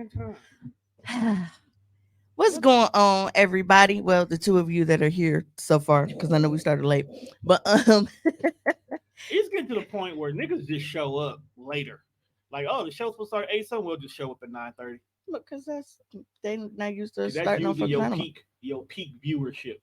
same time. What's going on, everybody? Well, the two of you that are here so far, because I know we started late, but It's getting to the point where niggas just show up later. Like, oh, the show's supposed to start at 8, so we'll just show up at 9:30. look, because they not used to Cause that's starting on usually fucking time. your peak viewership.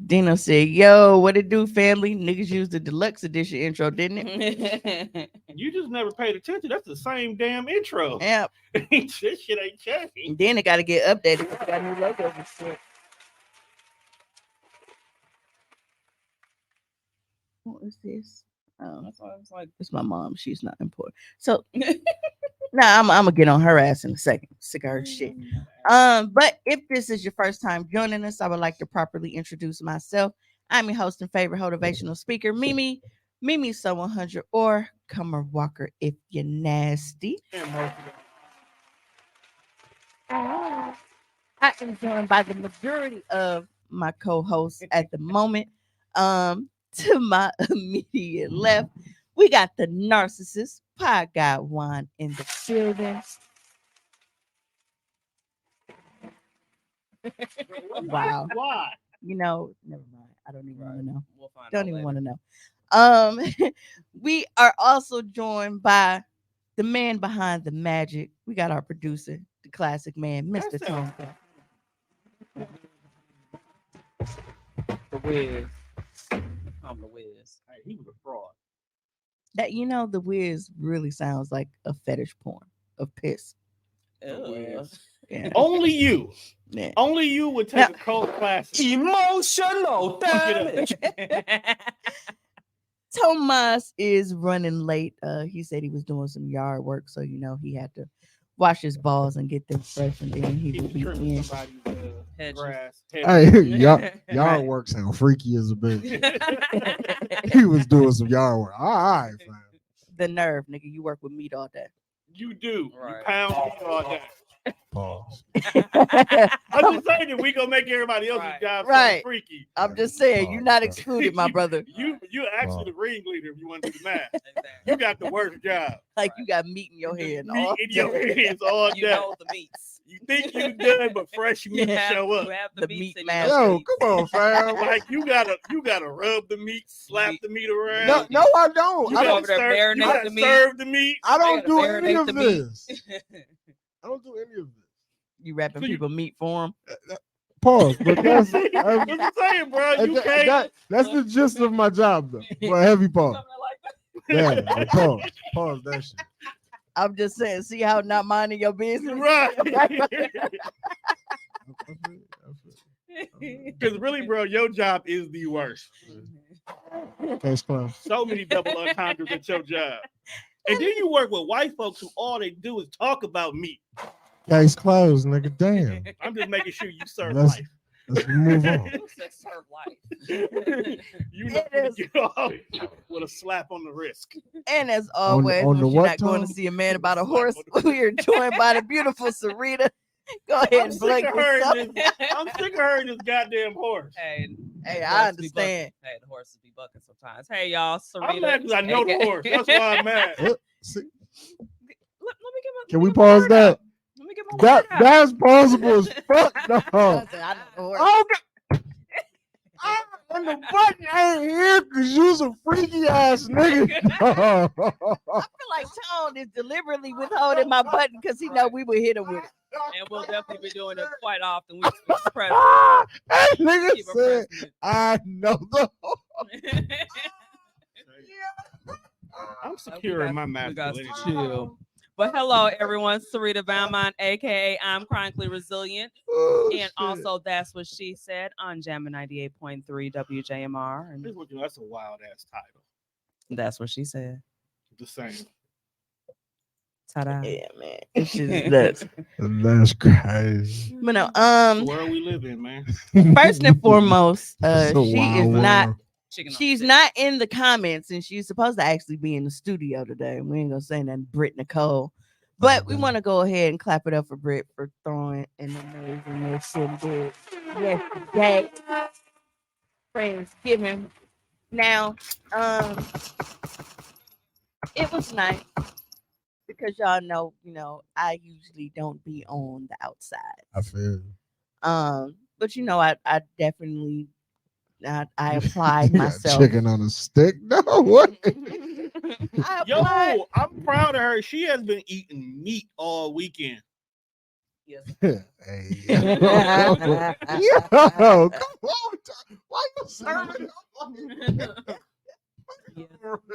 Dino said, "Yo, what it do, family? Niggas used the deluxe edition intro, didn't it?" You just never paid attention. That's the same damn intro. Yeah. This shit ain't changed. And then it got to get updated. It got new logos and shit. What is this? Oh, That's why I was like, it's my mom. She's not important. So, nah, I'm gonna get on her ass in a second. Sick of her shit. But if this is your first time joining us, I would like to properly introduce myself. I'm your host and favorite motivational speaker, Mimi So 100, or Comer Walker if you're nasty. I am joined by the majority of my co-hosts at the moment. To my immediate left, we got the narcissist pie guy Juan in the building. Wow. Why? You know, never mind. I don't even want to know. we'll find Don't out even later. want to know. We are also joined by the man behind the magic. We got our producer, the classic man, Mr. That's Tone. The Wiz. I'm the Wiz. Hey, he was a fraud. That the Wiz really sounds like a fetish porn of piss. Ew. Yeah. Only you. Yeah. Only you would take a cold classic. Emotional damage. Tomas is running late. He said he was doing some yard work, so he had to wash his balls and get them fresh, and then he He will was be trimming in. somebody's Hedges. grass. Hey, yard work sound freaky as a bitch. He was doing some yard work. All right, fam. The nerve, nigga. You work with meat all day. You do. Right. You pound meat all day. Pause. I'm just saying that we gonna make everybody else's Right. job Right. so freaky. I'm just saying, you're not excluded, my brother. You actually the ringleader if you want to do the math. Exactly. You got the worst job. Like you got meat in your hand. Meat in your hands all You day. know the meats. You think you done, but fresh meat show up. You have The the meats meat and master. you know Yo, the come on, fam. Like you gotta rub the meat, slap the meat around. No, I don't. You I gotta don't. over there serve, you marinate gotta the meat. serve the meat. I don't do gotta any marinate of the meat. this. I don't do any of this. You wrapping So you- people meat for them. Pause. But that's What you saying, bro? You can't. that's the gist of my job, though. Well, heavy pause. Something like that. Yeah, like, pause that shit. I'm just saying, see how not minding your business. Right. I feel Because really, bro, your job is the worst. it. Case closed. So many double entendres at your job. And then you work with white folks who all they do is talk about meat. Case closed, nigga. Damn. I'm just making sure you serve Let's- life. Let's move on. Who said serve life? You know It is. get off with a slap on the wrist. And as always, on the when you're what not going to tongue? see a man about a horse, we are joined by the beautiful Sarita. Go ahead I'm and sick blink of her yourself. and this. I'm sick of her and this goddamn horse. Hey, Hey, the I horses be bucking. understand. Hey, the horses be bucking sometimes. Hey, y'all, Sarita. I'm mad because I know the horse. That's why I'm mad. See, Let me get my. can let we me get my pause word that? out. Let me get my That word out. that's possible as fuck. No. I said, I know the horse. Oh, God. And the button ain't here because you's a freaky ass nigga. I feel like Tone is deliberately withholding my button because he know we would hit him with it. And we'll definitely be doing it quite often. We keep it present. That nigga Keep it said, present. I know the. I'm secure in my We got to masculinity. chill. But hello, everyone. Sarita Valmont, aka I'm Chronically Resilient. Oh, And shit. also, that's what she said on Jammin' 98.3 WJMR. And That's a wild ass title. that's what she said. The same. Ta-da. Yeah, man. It's just nuts. That's crazy. But no, The world we live in, man. first and foremost, It's a she is wild not world. Chicken on she's stick. not in the comments, and she's supposed to actually be in the studio today. We ain't gonna say nothing, Britt Nicole. But we Okay. want to go ahead and clap it up for Britt for throwing an amazing mission did yesterday. Friendsgiving. Now, it was nice. because y'all know, I usually don't be on the outside. I feel. But I definitely I applied You got myself. chicken on a stick? No, what? I applied. Yo, I'm proud of her. She has been eating meat all weekend. Yes. Hey, yo, yo, come on. Why you serving?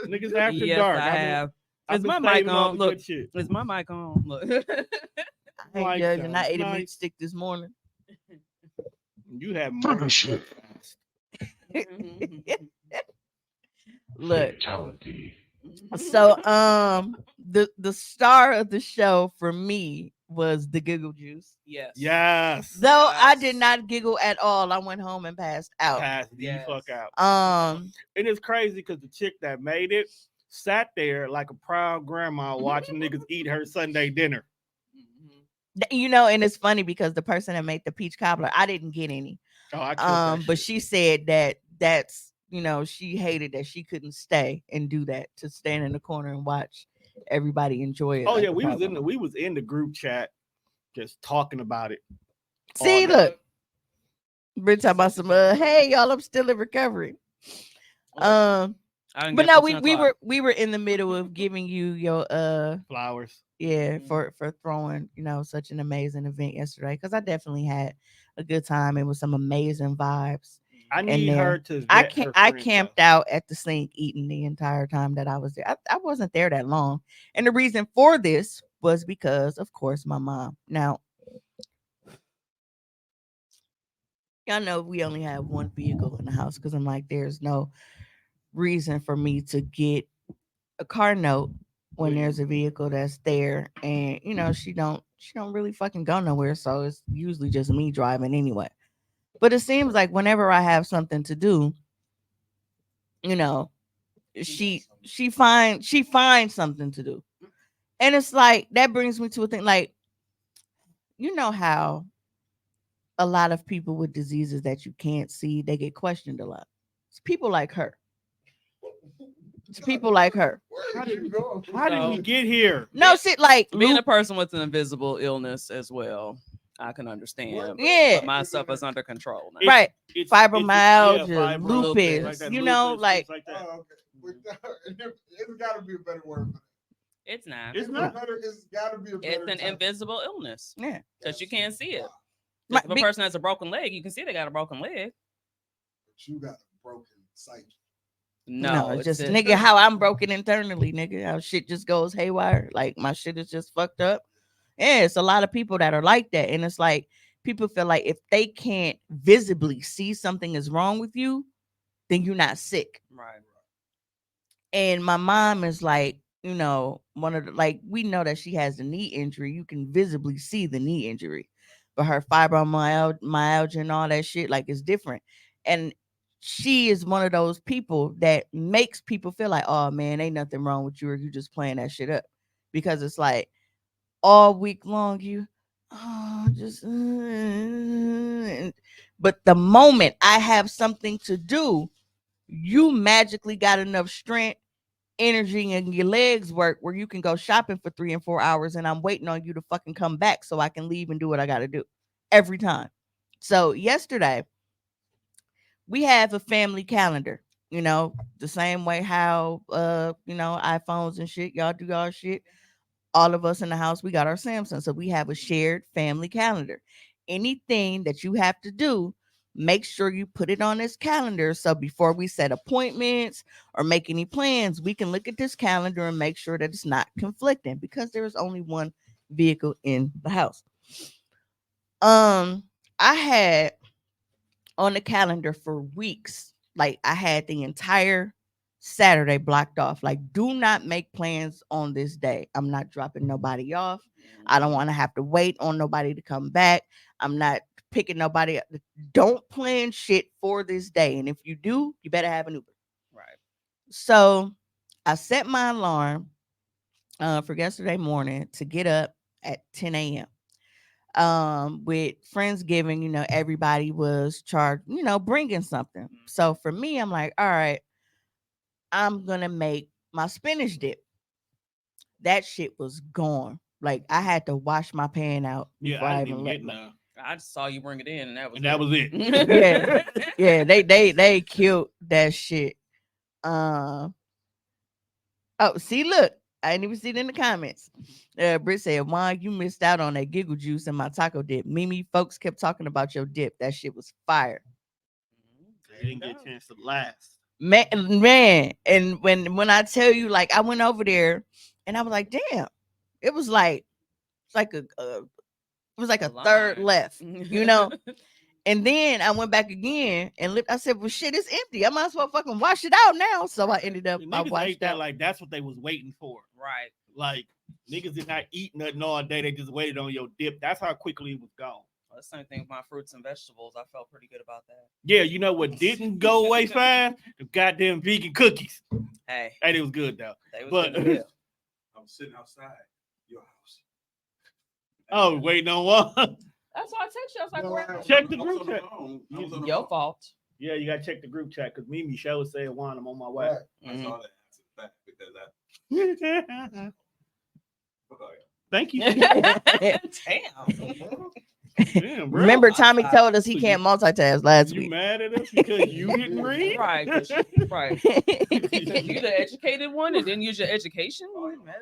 Niggas after Yes, dark. I have. I've Is been my mic saving all on? the Look, good shit. is my mic on? Look. I ain't Like judging. that. I ate a meat Nice. stick this morning. You have more than breakfast. Look. So the star of the show for me was the giggle juice. Yes. Yes. Though I Yes. did not giggle at all. I went home and passed out. Pass the Yes. fuck out. Um And it's crazy because the chick that made it sat there like a proud grandma watching niggas eat her Sunday dinner. and it's funny because the person that made the peach cobbler, I didn't get any. Oh, I killed that But shit. she said that's she hated that she couldn't stay and do that, to stand in the corner and watch everybody enjoy it. Oh like yeah, a we was proper- in the group chat just talking about it. See, all day. look, we're talking about some hey y'all, I'm still in recovery. I didn't But get no, to 10 we o'clock. were in the middle of giving you your Flowers. yeah, for throwing such an amazing event yesterday, because I definitely had a good time. It was some amazing vibes. I in need there. her to I vet can't. her I friends, camped though. out at the sink eating the entire time that I was there. I wasn't there that long, and the reason for this was because, of course, my mom. Now, y'all know we only have one vehicle in the house, because I'm like, there's no reason for me to get a car note when there's a vehicle that's there, and she don't really fucking go nowhere, so it's usually just me driving anyway. But it seems like whenever I have something to do, you know she finds something to do. And it's like, that brings me to a thing, like, how a lot of people with diseases that you can't see, they get questioned a lot. It's people like her. It's people like her. How did So- we get here? No shit, like Being a Luke. person with an invisible illness as well, I can understand. Yeah. But my stuff is under control now. It's- Right. It's Fibromyalgia, fibro, lupus, things like that, like, things like that. Oh, okay. It's got to be a better word for that. It's not. It's not. It's got to be a better It's an term. invisible illness yeah. because you can't see it. My- If a be- person has a broken leg, you can see they got a broken leg. But you got a broken psyche. No, it's just a- nigga how I'm broken internally, nigga. How shit just goes haywire. Like, my shit is just fucked up. Yeah, it's a lot of people that are like that. And it's like, people feel like if they can't visibly see something is wrong with you, then you're not sick. Right. And my mom is like, one of the, like, we know that she has the knee injury. You can visibly see the knee injury. But her fibromyalgia and all that shit, like, it's different. And she is one of those people that makes people feel like, oh man, ain't nothing wrong with you, or you just playing that shit up. Because it's like, all week long, but the moment I have something to do, you magically got enough strength, energy, and your legs work where you can go shopping for 3 and 4 hours, and I'm waiting on you to fucking come back so I can leave and do what I got to do every time. So yesterday, we have a family calendar, the same way how iPhones and shit, y'all do y'all shit. All of us in the house, we got our Samsung. So we have a shared family calendar. Anything that you have to do, make sure you put it on this calendar. So before we set appointments or make any plans, we can look at this calendar and make sure that it's not conflicting, because there is only one vehicle in the house. I had on the calendar for weeks, like, I had the entire Saturday blocked off. Like, do not make plans on this day. I'm not dropping nobody off. I don't want to have to wait on nobody to come back. I'm not picking nobody up. Don't plan shit for this day. And if you do, you better have an Uber. Right. So I set my alarm for yesterday morning to get up at 10 a.m. With Friendsgiving, everybody was charged, bringing something. So for me, I'm like, all right, I'm gonna make my spinach dip. that shit was gone. Like I had to wash my pan out Yeah, before I I didn't even even let get none. I just saw you bring it in, and that was And that was it. Yeah. Yeah, they killed that shit. Oh, see, look, I didn't even see it in the comments. Britt said, "Juan, you missed out on that giggle juice and my taco dip. Mimi, folks kept talking about your dip. That shit was fire, You didn't get a chance to last. man." And when I tell you, like, I went over there and I was like, "Damn, it was like it's like it was like a third Line. left, you know." And then I went back again and I said, "Well, shit, it's empty. I might as well fucking wash it out now." So I ended up The I niggas washed ate that out. like that's what they was waiting for. Right. Like niggas did not eat nothing all day. They just waited on your dip. That's how quickly it was gone. Well, the same thing with my fruits and vegetables. I felt pretty good about that. Yeah, you know what didn't go away fine? The goddamn vegan cookies. Hey, And it was good though. they was But good. Yeah. I was sitting outside your house. oh, waiting on what? That's why I text you. I was like, No, where? Check the I was group on the chat. phone. I was on the Your phone. fault. Yeah, you gotta check the group chat because Mimi show said, "Juan, I'm on my way." I saw that after the fact because I. Thank you. Damn. Damn, bro. Remember, Tommy I- told us he so can't multitask last You week. mad at us because you didn't read? Right. 'cause right. You the educated one and didn't use your education. Man,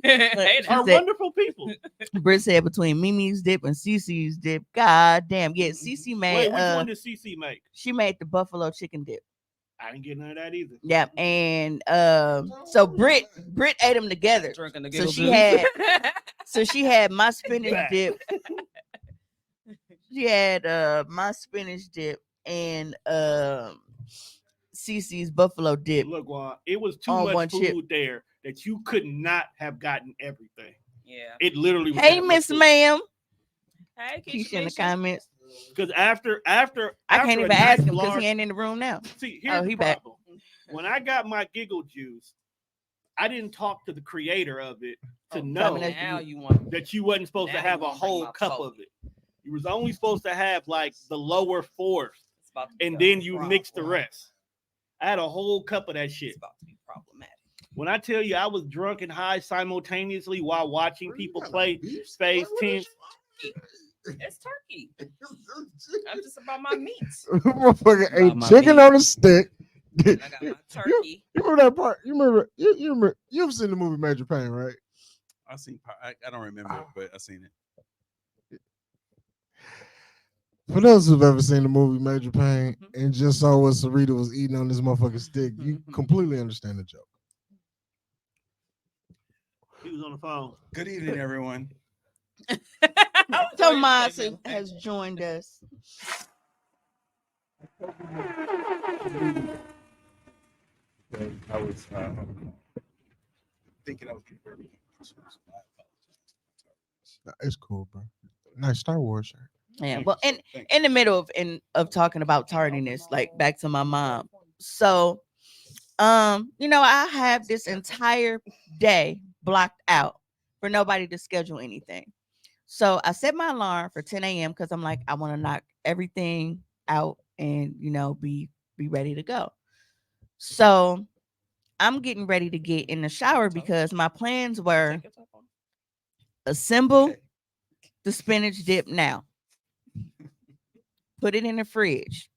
that's- Are said- wonderful people. Britt said between Mimi's dip and Cece's dip. God damn. Yeah, Cece Wait, made which one did CC make? she made the buffalo chicken dip. I didn't get none of that either. Yeah, and so Britt ate them together. Drinking the So giggle she juice. had my spinach Back. dip. She had my spinach dip and Cece's buffalo dip. Look, Juan, it was too On much one food chip. there that you could not have gotten everything. Yeah. It literally was Hey, Miss Ma'am. Hey, Keisha in the Keisha. comments. Because after I can't a even nice ask him because large- he ain't in the room now. See, here's Oh, the he back. problem. When I got my giggle juice, I didn't talk to the creator of it to Oh, know that's now you want. that you wasn't supposed Now to have you a wanna bring whole my cup soul. of it. You was only supposed to have like the lower fourth, It's about to be and a then you problem. mix the rest. I had a whole cup of that It's shit. about to be problematic. When I tell you I was drunk and high simultaneously while watching people play Phase 10, It's turkey. I'm just about my meats. Motherfucker About ate my chicken meat. on a stick. I got my turkey. You remember that part? You remember? You've seen the movie Major Pain, right? I seen. I don't remember it, but I seen it. For those who've ever seen the movie Major Pain and just saw what Sarita was eating on this motherfucking stick, you completely understand the joke. he was on the phone. Good evening, everyone. Tomas has joined us. I was thinking I was getting ready. It's cool, bro. Nice Star Wars shirt. Yeah, Thank well, you, in sir. Thank in the middle of talking about tardiness, like back to my mom. So, I have this entire day blocked out for nobody to schedule anything. So I set my alarm for 10 a.m. because I'm like, I want to knock everything out and be ready to go. So I'm getting ready to get in the shower because my plans were assemble the spinach dip now, put it in the fridge,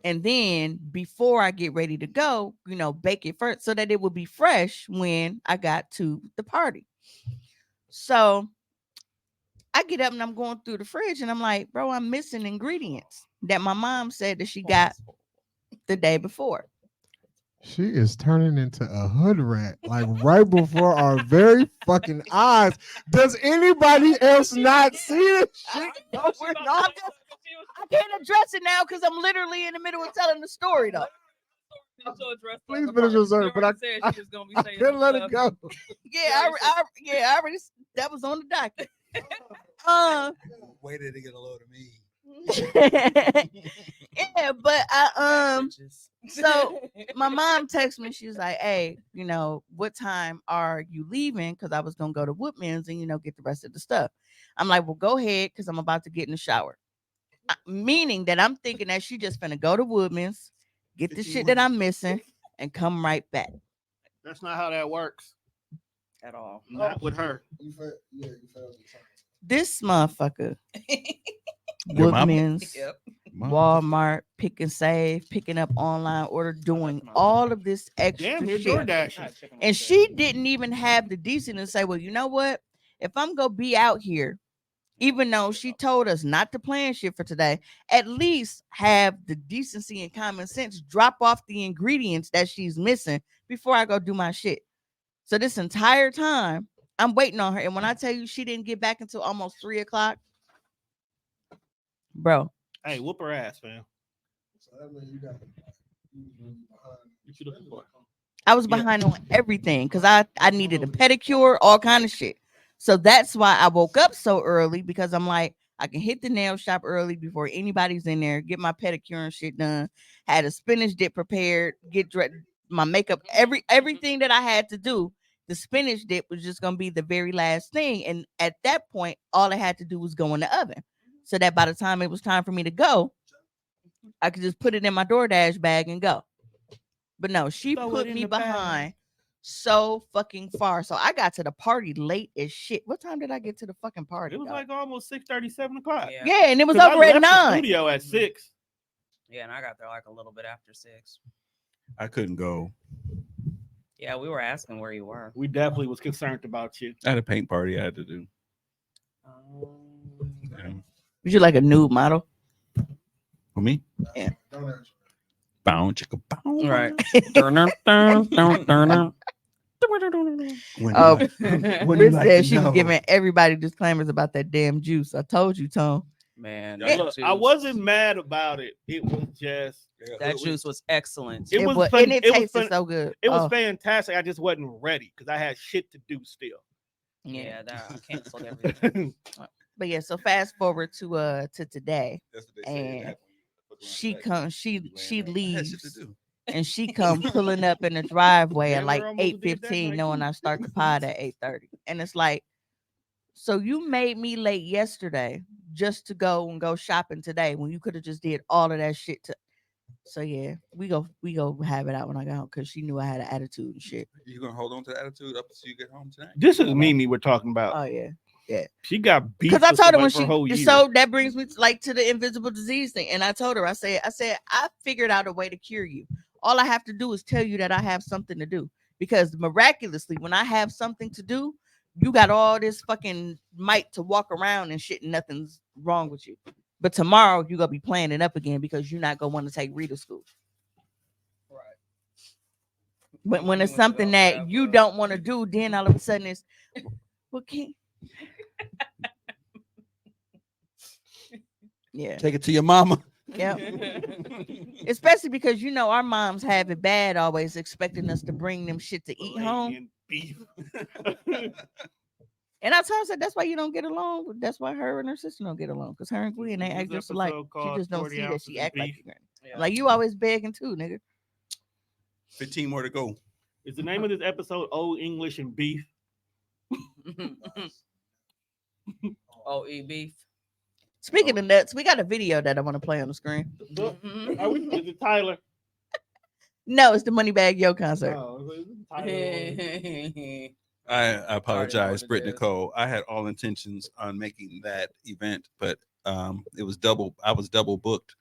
and then before I get ready to go, bake it first so that it will be fresh when I got to the party. So I get up and I'm going through the fridge and I'm like, bro, I'm missing ingredients that my mom said that she got the day before. She is turning into a hood rat, like right before our very fucking eyes. Does anybody else not see this shit going on? I can't address it now because I'm literally in the middle of telling the story though. Please finish your story, but I couldn't let it go. Yeah, I already that was on the docket. Waited to get a load of me. Yeah, but I so my mom texted me. She was like, "Hey, what time are you leaving? Because I was gonna go to Woodman's and get the rest of the stuff." I'm like, "Well, go ahead, because I'm about to get in the shower." Meaning that I'm thinking that she just finna go to Woodman's, get the shit that I'm missing, and come right back. That's not how that works. at all. Not with her. You felt the time. This motherfucker, Your mama? Woodman's, Yep. Walmart, Pick and Save, picking up online order, doing all of this extra Damn, you're shit. DoorDashing. And she didn't even have the decency to say, well, you know what? If I'm going to be out here, even though she told us not to plan shit for today, at least have the decency and common sense, drop off the ingredients that she's missing before I go do my shit. So this entire time, I'm waiting on her. And when I tell you she didn't get back until almost 3:00, bro. Hey, whoop her ass, fam. So that means you got What you looking for? I was behind on everything because I needed a pedicure, all kind of shit. So that's why I woke up so early, because I'm like, I can hit the nail shop early before anybody's in there, get my pedicure and shit done. Had a spinach dip prepared, get my makeup, everything that I had to do. The spinach dip was just gonna be the very last thing. And at that point, all I had to do was go in the oven. So that by the time it was time for me to go, I could just put it in my DoorDash bag and go. But no, she Throw it put in me the bag. behind so fucking far. So I got to the party late as shit. What time did I get to the fucking party? It was dog? like almost 6:30, 7:00. Yeah. Yeah, and it was 'Cause I over at left the 9. studio at 6. Yeah, and I got there like a little bit after 6. I couldn't go. Yeah, we were asking where you were. We definitely was concerned about you. I had a paint party I had to do. Um, Was you like a nude model? For me? don't answer. Bound, chicka, bound. right. When Oh, you like- when you Britt like said to she was know. giving everybody disclaimers about that damn juice. I told you, Tone. Man, Yeah, that Look, juice, I wasn't mad about it. It was just that juice was excellent. It was fun- and it it was tasted fun- so good. it was Oh, fantastic. I just wasn't ready because I had shit to do still. Yeah, that I canceled everything. but yeah. So fast forward to today. That's what say, say. and She comes. She I had shit to leaves. do. And she come pulling up in the driveway at Damn, like we're almost did that 8:15, night, knowing too. I start the pod at 8:30. And it's like, so you made me late yesterday just to go shopping today when you could have just did all of that shit. So yeah, we go have it out when I got home because she knew I had an attitude and shit. You gonna hold on to the attitude up until you get home tonight? This is Mimi we're talking about. Oh yeah, She got beef because I with told her when somebody for a whole year. so that brings me to the invisible disease thing. And I told her, I said I figured out a way to cure you. All I have to do is tell you that I have something to do, because miraculously when I have something to do, you got all this fucking might to walk around and shit and nothing's wrong with you. But tomorrow you're gonna be playing it up again because you're not gonna want to take Rita to school. Right. But when it's You want to something go that have, you don't want to do, then all of a sudden it's well, can't. Yeah. Take it to your mama. Yeah. Especially because our moms have it bad, always expecting us to bring them shit to eat home. And beef. And I told her, I said, that's why you don't get along. That's why her and her sister don't get along. Because her and Gwen, they act This just alike. episode She called just don't 40 see that ounces she of act like beef. you. Yeah. Like you always begging too, nigga. 15 more to go. Is the name of this episode Old English and Beef? OE beef. Speaking of nuts, we got a video that I want to play on the screen. Look, is it Tyler? No, it's the Moneybag Yo concert. Oh, is it Tyler? I apologize, what it Britt is. Nicole. I had all intentions on making that event, but it was double. I was double booked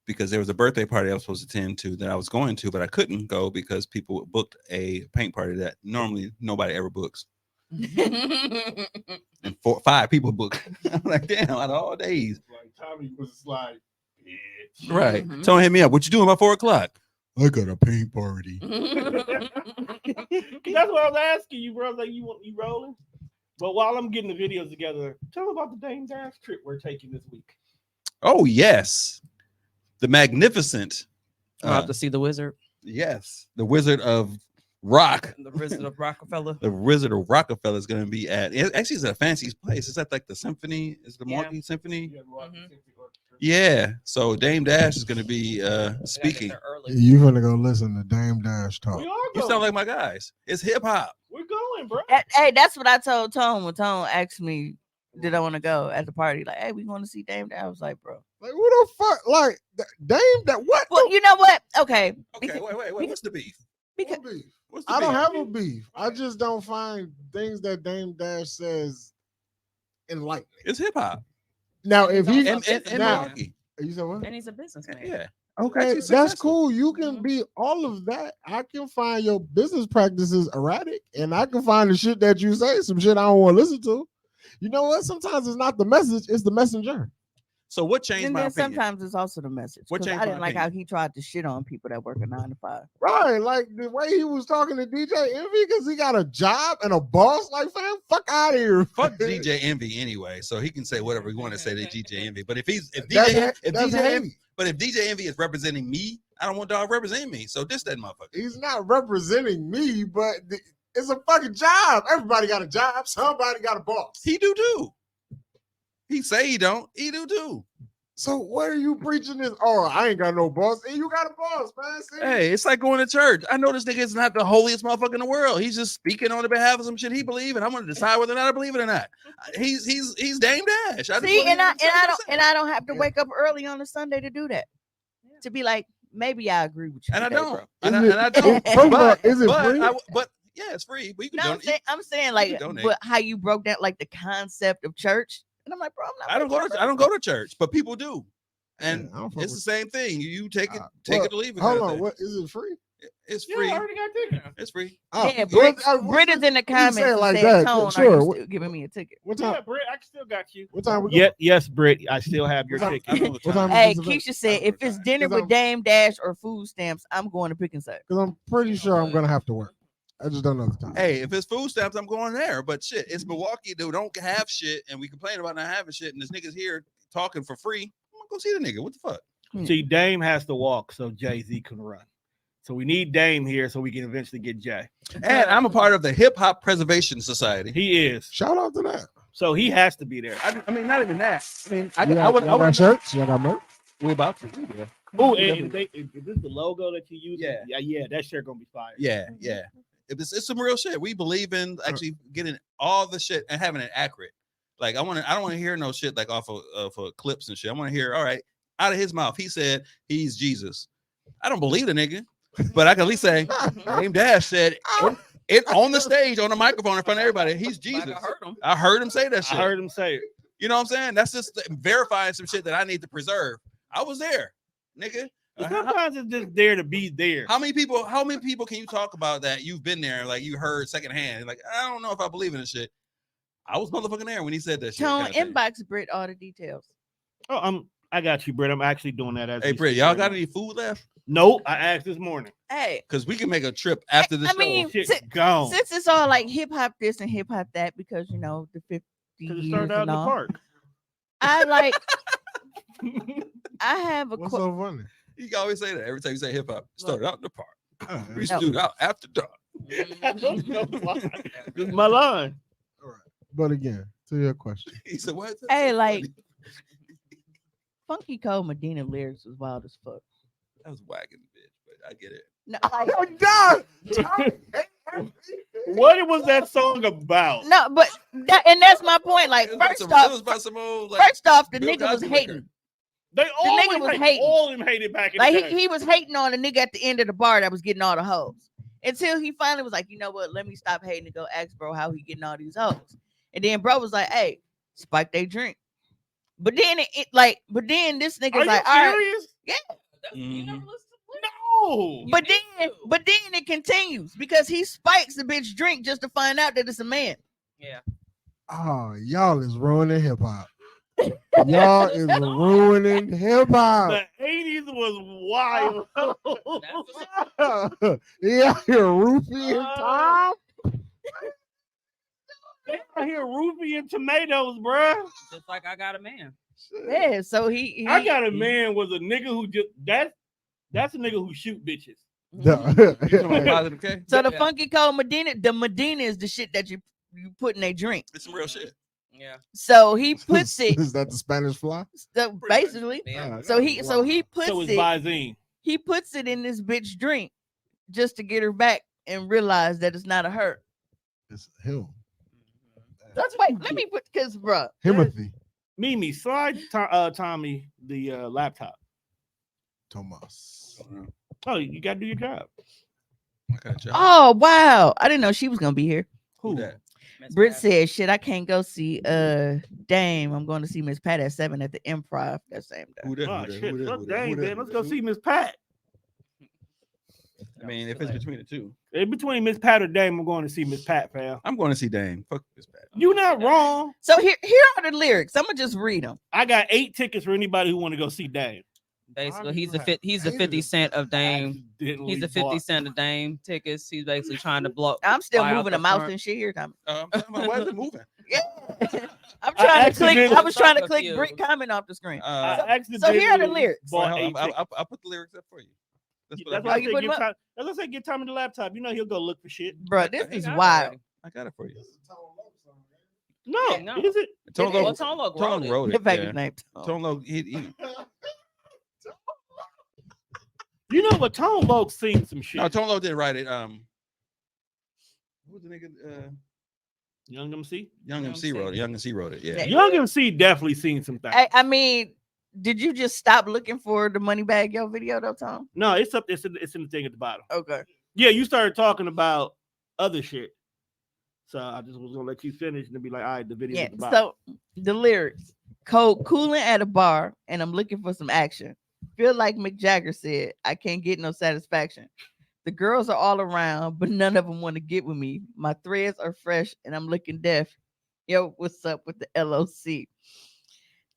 because there was a birthday party I was supposed to attend to that I was going to, but I couldn't go because people booked a paint party that normally nobody ever books, and 5 people booked. I'm like, damn, out of all days, Like Tommy was like, bitch. right? Mhm. Someone hit me up. What you doing by 4 o'clock? I got a paint party. That's what I was asking you, bro. Like, you rolling? But while I'm getting the videos together, tell them about the Dame Dash trip we're taking this week. Oh yes, the magnificent. I'll have to see the wizard. Yes, the Wizard of Rock. The Wizard of Rockefeller. The Wizard of Rockefeller is going to be at. Actually, it's a fancy place. It's at like the Symphony. Is the Yeah. Marquis Symphony? Mhm. Yeah. So Dame Dash is going to be I gotta get speaking. there early. You gonna go listen to Dame Dash talk? We are You going. sound like my guys. It's hip hop. We're going, bro. Hey, that's what I told Tone when Tone asked me, did I want to go at the party? Like, hey, we want to see Dame Dash. I was like, bro. Like who the fuck? Like Dame that what? Well, you know what? Okay. Okay, wait. What's the beef? Because What beef? What's the I don't beef? have a beef. I just don't find things that Dame Dash says enlightening. It's hip hop Now, if he and now, Milwaukee. you said what? And he's a businessman. Yeah. Okay, Actually that's successful. cool. You can Mhm. be all of that. I can find your business practices erratic, and I can find the shit that you say, some shit I don't want to listen to. You know what? Sometimes it's not the message, it's the messenger. So what changed and my then opinion? sometimes it's also the message. What 'Cause changed I my didn't like how opinion? he tried to shit on people that work a 9 to 5. Right, like the way he was talking to DJ Envy because he got a job and a boss. Like, fam, fuck out of here. Fuck DJ Envy anyway, so he can say whatever he want to say to DJ Envy. But if That's DJ hate. Envy, but if DJ Envy is representing me, I don't want dog representing me. So this that motherfucker. He's not representing me, but it's a fucking job. Everybody got a job. Somebody got a boss. He do too. He say he don't. He do too. So what are you preaching this? Oh, I ain't got no boss. And you got a boss, man. See? Hey, it's like going to church. I know this nigga is not the holiest motherfucker in the world. He's just speaking on the behalf of some shit he believe, and I'm gonna decide whether or not I believe it or not. He's Dame Dash. I just See, wanna and hear I him say and I what don't he and I don't have to Yeah. wake up early on a Sunday to do that. To be like, maybe I agree with you. And I today, don't. bro. And Is I it- don't. first of all, is it but, free? but yeah, it's free. But you can No, donate. I'm saying can like, donate. but how you broke down like the concept of church, and I'm like, bro, I'm not. I don't go waking to up I don't go to church, but people do. And Yeah, I don't fuck it's the with- same thing. You take it, Well, it or leave it. Hold kind of on, thing. what is it free? It's Yeah, free. I already got tickets. It's free. Oh, Yeah, what- Britt is in the you say comments it and like said, that? Tone, Sure. are you What- still giving me a ticket? What Yeah, time? Britt, I still got you. What time we Yeah, yes, Britt, I still have your What time- ticket. I know the What time. time- Hey, this event? Keisha said, if it's dinner 'Cause with I'm- Dame Dash or food stamps, I'm going to pick and say. Because I'm pretty sure I'm gonna have to work. I just don't know the time. Hey, if it's food stamps, I'm going there. But shit, it's Milwaukee. They don't have shit, and we complain about not having shit. And this nigga's here talking for free. I'm gonna go see the nigga. What the fuck? See, Dame has to walk so Jay-Z can run. So we need Dame here so we can eventually get Jay. And I'm a part of the Hip Hop Preservation Society. He is. Shout out to that. So he has to be there. I mean, not even that. I mean, Y'all got shirts. Y'all got merch. We about to. Yeah. Oh, and is this the logo that you use? Yeah. Yeah, that shirt gonna be fire. Yeah. It's some real shit. We believe in actually getting all the shit and having it accurate. Like I don't want to hear no shit like off of clips and shit. I want to hear, all right, out of his mouth, he said he's Jesus. I don't believe the nigga, but I can at least say Dame Dash said it on the stage on the microphone in front of everybody. He's Jesus. I heard him say that shit. I heard him say it. You know what I'm saying? That's just verifying some shit that I need to preserve. I was there, nigga. But sometimes it's just there to be there. How many people can you talk about that you've been there, like you heard secondhand? Like, I don't know if I believe in this shit. I was motherfucking there when he said that shit. Tone, kinda thing. inbox Britt all the details. Oh, I got you, Britt. I'm actually doing that as Hey, we Britt, speak y'all right got now. any food left? Nope, I asked this morning. Hey, Because we can make a trip after the I show. mean, Shit si- gone. since it's all like hip hop this and hip hop that, because you know the 50 Because it years started out in and the all, park. I like. I have a What's quote. so funny? You can always say that every time you say hip hop. Started out in the park. We No. stood out after dark. I don't know why. This is my line. All right. But again, to your question. He said, "What?" Hey, like Funky Cold Medina lyrics was wild as fuck. That was wagging the bitch, but I get it. No, like, Oh God! What was that song about? no, but that's my point. Like, It was first about some- it was off, about some old, like, the Bill nigga was Cosby hating. liquor. They nigga always was hate, hating. all of them hated back in Like the day. he was hating on the nigga at the end of the bar that was getting all the hoes. Until he finally was like, you know what? Let me stop hating and go ask bro how he getting all these hoes. And then bro was like, hey, spike they drink. But then but then this nigga Are was you like, all right. serious? Mhm. No. But then it continues because he spikes the bitch drink just to find out that it's a man. Yeah. Oh, y'all is ruining hip hop. Y'all is ruining hip hop. The 80s was wild. Yeah, here, Rufy and Tom. They out here roofie and tomatoes, bruh. Just like I got a man. Yeah, so he I got a man was a nigga who just that's a nigga who shoot bitches. Positive K. So the Yeah. Funky Cold Medina, the Medina is the shit that you put in a drink. It's some real shit. Yeah. So he puts it Is that the Spanish fly? so basically. Yeah. So he puts So it's it Visine. he puts it in this bitch drink just to get her back and realize that it's not a her. It's him. Let's wait. Let me put because bruh. Timothy Mimi, slide Tommy the laptop. Thomas. Oh, you gotta do your job. I got a job. Oh wow, I didn't know she was gonna be here. Who that? Britt said, "Shit, I can't go see Dame. I'm going to see Miss Pat at 7 at the Improv that same day." Who that? Oh Who that? shit, Who that? fuck Who that? Dang, Who that? man. Let's go see Miss Pat. I mean, if it's between the two, In between Miss Pat or Dame, I'm going to see Miss Pat, pal. I'm going to see Dame. Fuck Miss Pat. You not wrong. So here are the lyrics. I'm gonna just read them. I got 8 tickets for anybody who want to go see Dame. Basically, he's the 50 cent of Dame. He's the 50 cent of Dame tickets. He's basically trying to block. I'm still fly out moving the a mouse front. and shit here, Tommy. Why is it moving? Yeah. I'm trying to click. I was trying to Fuck click you. Britt comment off the screen. So here are the lyrics. Bought Wait, 8 hold on, tickets. I'll put the lyrics up for you. That's what That's I why I got. you said put give them time. That's why I said get time in the laptop. You know he'll go look for shit. Bro, this He is got it wild. already. I got it for you. No, Yeah, no. is it? Tone Well, Loc Tone Loc Tone wrote it. wrote The it. fact Yeah. his name. Tone Loc, he You know what? Tone Loc seen some shit. no, Tone Loc didn't write it. Who's the nigga? Young MC. Young MC wrote it. Young MC wrote it. Yeah. Yeah. Young MC definitely seen some things. I mean, did you just stop looking for the Moneybag Yo video though, Tom? No, it's up. It's in the thing at the bottom. Okay. Yeah, you started talking about other shit. So I just was gonna let you finish and then be like, all right, the video. Yeah. At the bottom. So the lyrics: cold cooling at a bar, and I'm looking for some action. Feel like Mick Jagger said, I can't get no satisfaction. The girls are all around, but none of them want to get with me. My threads are fresh, and I'm looking deaf. Yo, what's up with the LOC?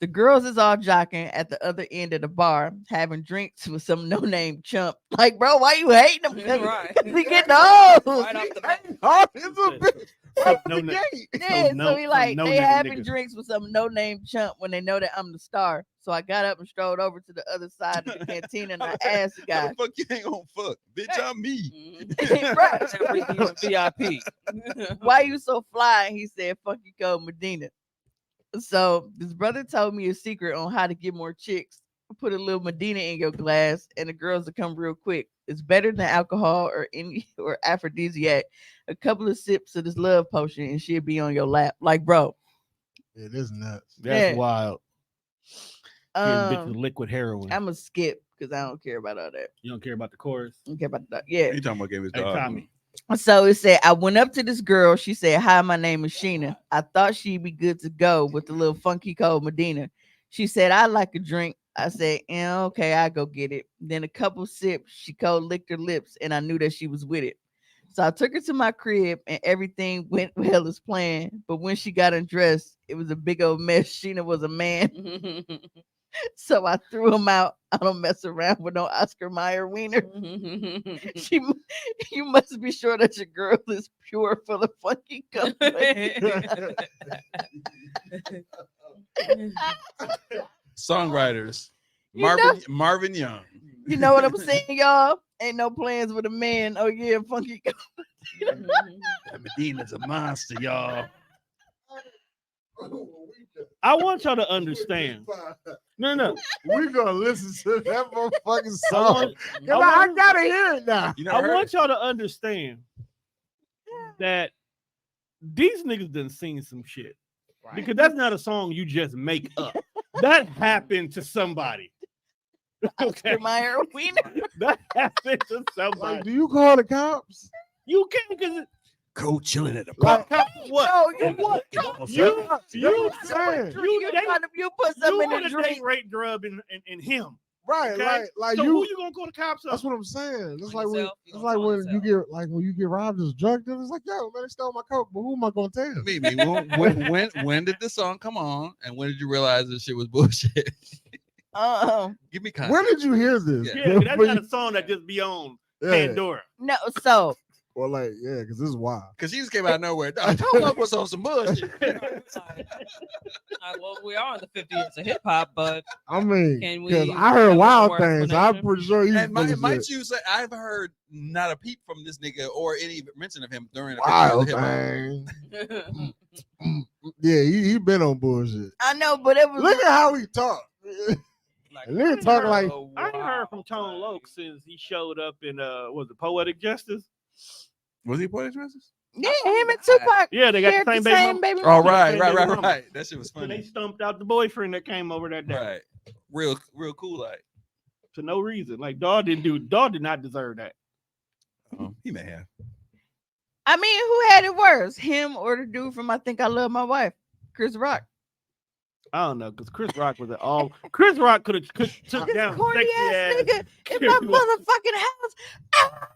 The girls is all jocking at the other end of the bar, having drinks with some no-name chump. Like, bro, why you hating them? Right. We getting old. Right off the bat. Oh, it's a bit. No, no, Yeah, no- so he like no they nigga having niggas. drinks with some no-name chump when they know that I'm the star. So I got up and strolled over to the other side of the canteen and I asked the How guy, the fuck you ain't gonna fuck, bitch? I'm me. Right. VIP. "Why you so fly?" And he said, "Fuck you, go Medina." So this brother told me a secret on how to get more chicks. Put a little Medina in your glass, and the girls will come real quick. It's better than alcohol or any or aphrodisiac. A couple of sips of this love potion, and she'll be on your lap. Like, bro, It is nuts. That's Yeah. wild. Getting bitches liquid heroin. I'm gonna skip because I don't care about all that. You don't care about the chorus. I don't care about that. Yeah. You talking about gave his Hey, dog? Tommy. So it said, I went up to this girl. She said, "Hi, my name is Sheena. I thought she'd be good to go with the little funky cold Medina." She said, "I like a drink." I said, "Yeah, okay, I go get it." Then a couple sips, she cold licked her lips, and I knew that she was with it. So I took her to my crib, and everything went well as planned. But when she got undressed, it was a big old mess. Sheena was a man, so I threw him out. I don't mess around with no Oscar Mayer wiener. You must be sure that your girl is pure for the funky company. Songwriters. You know- Marvin Young. You know what I'm saying, y'all? Ain't no plans with a man. Oh yeah, funky. That Medina's a monster, y'all. I want y'all to understand. No. We're gonna listen to that motherfucking I song. want, 'Cause I gotta hear it now. You know, I want y'all to understand that these niggas done seen some shit. Because that's not a song you just make up. That happened to somebody. Okay. Oscar Mayer wiener. That happened to Like, somebody. do you call the cops? You can't because co chilling at the Like, what? No, you What? You You saying you put something you in want the to drink. date rape drug in him. right? Okay? Like So you. who you gonna call the cops on? That's what I'm saying. It's On like when, yourself, you it's gonna like tell when you yourself. get when you get robbed as a drug dealer. It's like, yo, man, they stole my coke, but who am I gonna tell? Me. When did the song come on, and when did you realize this shit was bullshit? Give me context. When did you hear this? Yeah, that's But not you- a song that just be on yeah. Pandora. No, so Or like, yeah, because this is wild. Because she just came out of nowhere. I told Loc was on some bullshit. Well, we are in the 50 years of hip hop, but I mean, Can we because I have heard a wild more things. I'm explanation? pretty sure he's And full of might shit. you say I've heard not a peep from this nigga or any mention of him during the 50 Wild years of hip hop. thing. Yeah, he been on bullshit. I know, but it was Look at how he talk. like, Nigga talk like I ain't heard from Tone Loc since he showed up in was it Poetic Justice? Was he Poetic Justice? yeah, him and Tupac. Yeah, they got shared the same baby mama. baby. Oh, mama. right. Same baby mama. That shit was So they funny. stumped out the boyfriend that came over that day Right. Real cool, like. for no reason. Like dog did not deserve that. He may have. I mean, who had it worse, him or the dude from I Think I Love My Wife, Chris Rock? I don't know, because Chris Rock was at all. Chris Rock could took This down corny sexy ass ass. nigga in Carrie my Walker. motherfucking house. Ah!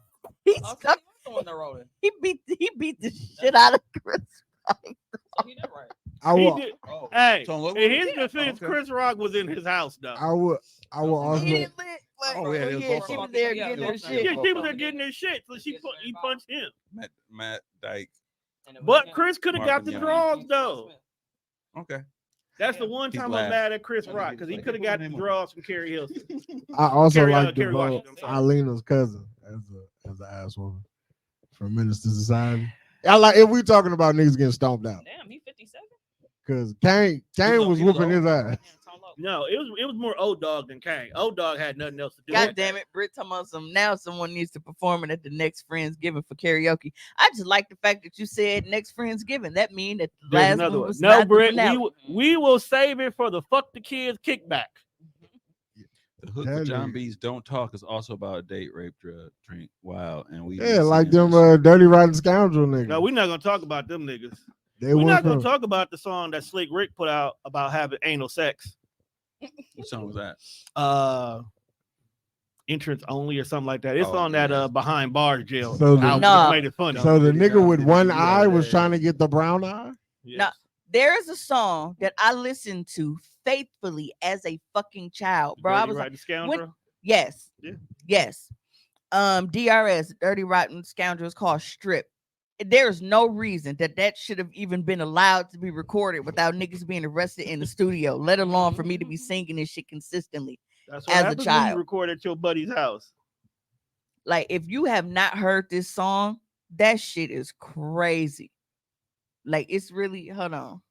He Oh, so stuck. he was the one that wrote it. He beat the shit out of Chris Rock. So he did right. I He will. did. Oh, Hey, so look- in his Yeah. defense, Okay. Chris Rock was in his house though. I will. I will He also. He didn't lick, like, Oh, yeah, they was yeah, both she of was them. there Yeah, getting they her was shit. Yeah, both she of was there them. getting his shit, so he punched him. Matt Dyke. And it was But him. Chris could have got the Marvin Young. draws though. Okay. That's the Yeah. one He's time I'm laughing. mad at Chris Like, Rock he's because he like, could have "Hey, got put the my name draws from Carrie Hilson. I also Carrie, like Carrie to vote Washington, I'm sorry. Alina's cousin as an ass woman from Minister Society. I like if we talking about niggas getting stomped out Damn, he 57. because Kane was he was whooping his old. ass. No, it was more Old Dog than Kane. Old Dog had nothing else to do. God with damn that. it, Britt talking about some now someone needs to perform it at the next Friendsgiving for karaoke. I just like the fact that you said next Friendsgiving. That means that the There's last another one one. was No, not the Britt, finale. we will save it for the fuck the kids kickback. The hook That for John nigga. B's Don't Talk is also about date, rape, drug, drink, wow, and we. Yeah, like them dirty rotten scoundrel niggas. No, we're not gonna talk about them niggas. They We're went not gonna from- talk about the song that Slick Rick put out about having anal sex. What song was that? Entrance only or something like that. It's Oh, on that yeah. Behind Bars jail So the- album, No. which made it funny. So the Diddy nigga John, with Diddy one G, eye was yeah. trying to get the brown eye. Yes. No. There is a song that I listened to faithfully as a fucking child, bro. I Dirty was like, Rotten Scoundrel. yes, Yeah. yes. DRS, Dirty Rotten Scoundrels, called Strip. There is no reason that should have even been allowed to be recorded without niggas being arrested in the studio, let alone for me to be singing this shit consistently. That's what as a happens when child. you record at your buddy's house. Like, if you have not heard this song, that shit is crazy. Like, it's really, hold on.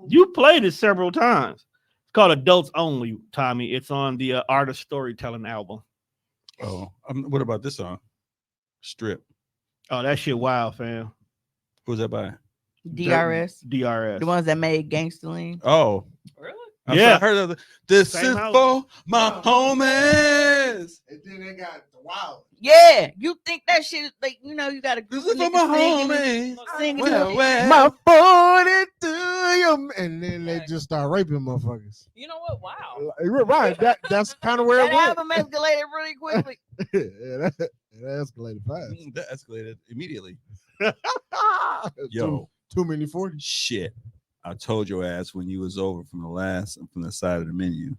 You played it several times. It's called Adults Only, Tommy. It's on the Art of Storytelling album. Oh, what about this song? Strip. Oh, that shit wild, fam. Who's that by? DRS, DRS. the ones that made Gangsta Lean. Oh, Really? Yeah. I heard of this Same is house. for my homies. And then they got the wild. Yeah, you think that shit is like, you know, you got a group This of is for my niggas singing homies. it, singing Well, it. well. My 42, and then they just start raping motherfuckers. You know what? Wow. You're right. That's kind of where That it went. album escalated really quickly. Yeah, that escalated fast. That escalated immediately. Too, Yo, too many 40s. shit. I told your ass when you was over from the side of the menu.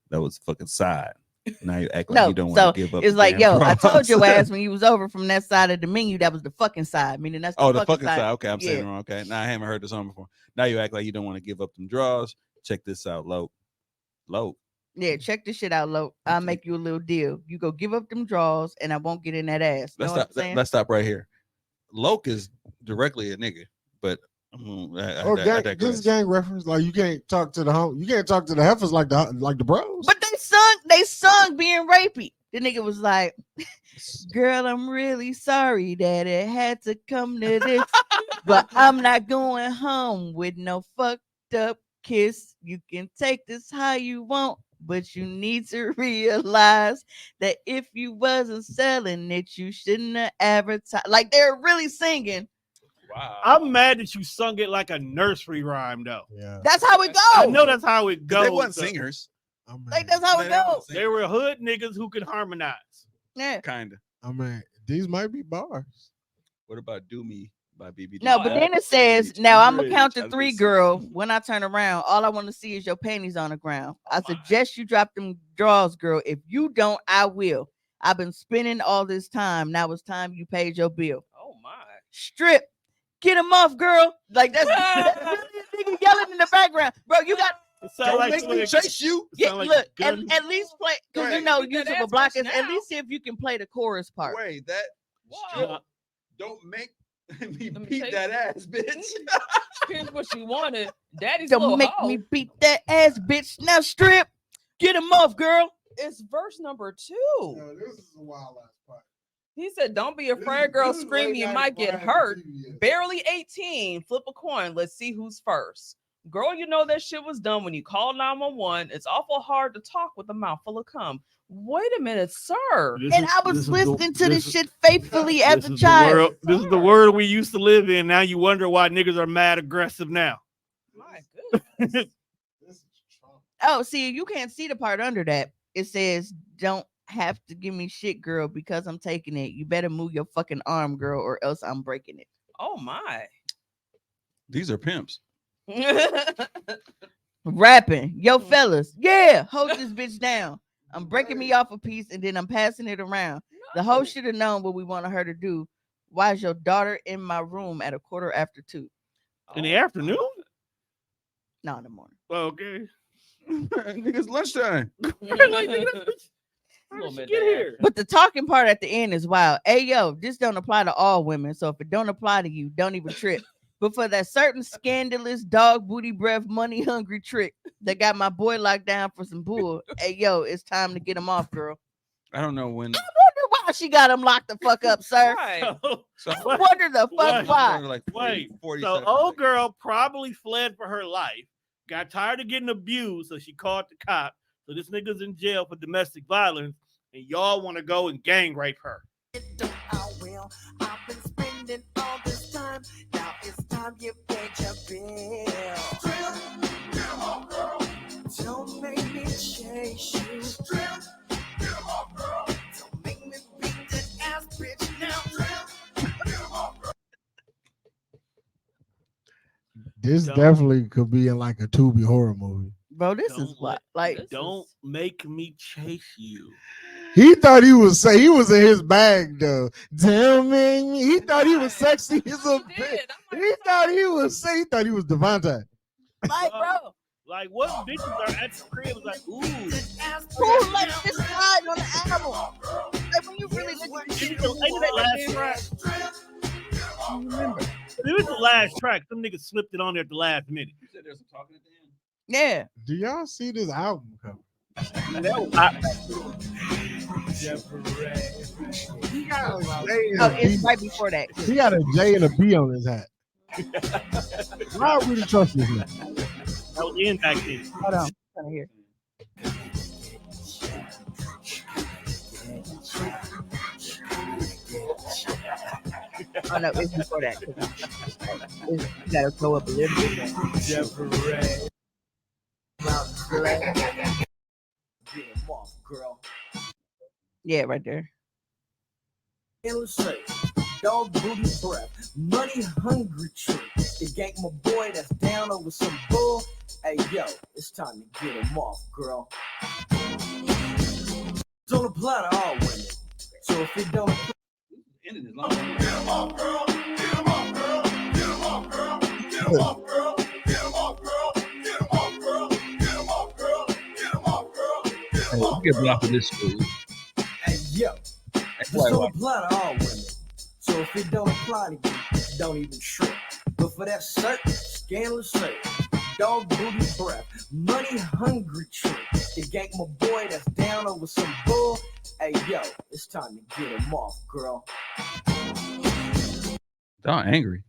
That was fucking side. Now you act like No, you don't so want to give up. it's the like, damn yo, I told cross. your ass when you was over from that side of the menu, that was the fucking side. Meaning that's the Oh, the fucking fucking side. Okay, I'm saying Yeah. it wrong. Okay, now I haven't heard the song before. Now you act like you don't want to give up them draws. Check this out, Low. Yeah, check this shit out, Lo. I'll make you a little deal. You go give up them draws, and I won't get in that ass. Know Let's what I'm stop. saying? Let's stop right here. Loke is directly a nigga, but Oh, I gang, digress. this gang reference. Like you can't talk to the home. You can't talk to the heifers like the bros. But they sung being rapey. The nigga was like, girl, I'm really sorry that it had to come to this, but I'm not going home with no fucked up kiss. You can take this how you want, but you need to realize that if you wasn't selling it, you shouldn't have advertised. Like, they're really singing. Wow. I'm mad that you sung it like a nursery rhyme, though. Yeah, That's how it goes. I know that's how it goes. They wasn't though. singers. I mean, Like, that's how it They wasn't goes. singers. They were hood niggas who could harmonize. Yeah. Kinda. I mean, these might be bars. What about Do Me by BBD? No, but then it says, now I'm gonna count to three, girl. When I turn around, all I want to see is your panties on the ground. I suggest you drop them drawers, girl. If you don't, I will. I've been spending all this time. Now it's time you paid your bill. Oh my. Strip. Get him off, girl. Like, that's really a nigga yelling in the background. Bro, you got It sound Don't like make me chase you. yeah, sound like look, gun. at least play, Go because you ahead. know Beat that YouTube will ass block bitch us. At now. least see if you can play the chorus part. Wait, that Whoa. strip. Don't make me Let me beat tell that ass, bitch. Here's what you wanted. Daddy's Don't little make hoe. me beat that ass, bitch. Now strip. Get him off, girl. It's verse number 2. This is a wild ass part. He said, don't be afraid, girl. Scream, you might get hurt. Barely 18. Flip a coin. Let's see who's first. Girl, you know that shit was done when you called 911. It's awful hard to talk with a mouthful of cum. Wait a minute, sir. And I was listening to this shit faithfully as a child. This is the world we used to live in. Now you wonder why niggas are mad aggressive now. My goodness. Oh, see, you can't see the part under that. It says, "Don't have to give me shit, girl, because I'm taking it. You better move your fucking arm, girl, or else I'm breaking it." Oh my. These are pimps. Rapping, yo, fellas, yeah, hold this bitch down. I'm breaking me off a piece and then I'm passing it around. The hoe should have known what we wanted her to do. Why is your daughter in my room at 2:15? In the afternoon? No, in the morning. Well, okay. Niggas lunchtime. Like, nigga, how did she get here? But the talking part at the end is wild. Hey, yo, this don't apply to all women. So if it don't apply to you, don't even trip. But for that certain scandalous dog booty breath money hungry trick that got my boy locked down for some bull, hey, yo, it's time to get him off, girl. I don't know when. I wonder why she got him locked the fuck up, sir. Right. So, I wonder the fuck why. like Wait, 40 so seconds. old girl probably fled for her life, got tired of getting abused, so she called the cop. So this nigga's in jail for domestic violence, and y'all want to go and gang rape her. I will. I've been spending all this time. Now it's time you pay your bill. Don't make me chase you. Don't make me beat that ass bitch now. This Don't- definitely could be in like a Tubi horror movie. Bro, this is Don't what? let- Like, This Don't is- make me chase you. He thought he was he was in his bag though. Damn man, he thought he was sexy as a He bitch. did. I'm He like, thought he was he thought he was Devontae. like, bro, Like, what bitches are at the crib is like, ooh, who lets this slide on the album? Like, when you really look at Ain't this, it the last track? If it was the last track, some niggas slipped it on there at the last minute. You said there's some talking at the end. yeah. Do y'all see this album cover? He got a J and Oh, a it's B. right before that. He got a J and a B on his hat. Why would you trust this man? That was in back then. Hold on. I'm trying to hear. Oh no, it's before that. You gotta go up a little bit more. Girl. Yeah, right there. Endless say, dog booty breath, money hungry trick. The gang my boy that's down over some bull. Hey yo, it's time to get him off, girl. Don't apply to all women. So if it don't apply, Ended is long. get him off, girl. Get him off, girl. Get him off, girl. Get him off, girl. Get him off, girl. Get him off, girl. Get him off, girl. Get him off, girl. Get him off. Get blocked of this school. Hey yo, this don't apply to all women. So if it don't apply to you, don't even trip. But for that certain scandalous say, dog booty breath, money hungry trick. The gang my boy that's down over some bull. Hey yo, it's time to get him off, girl. Y'all angry.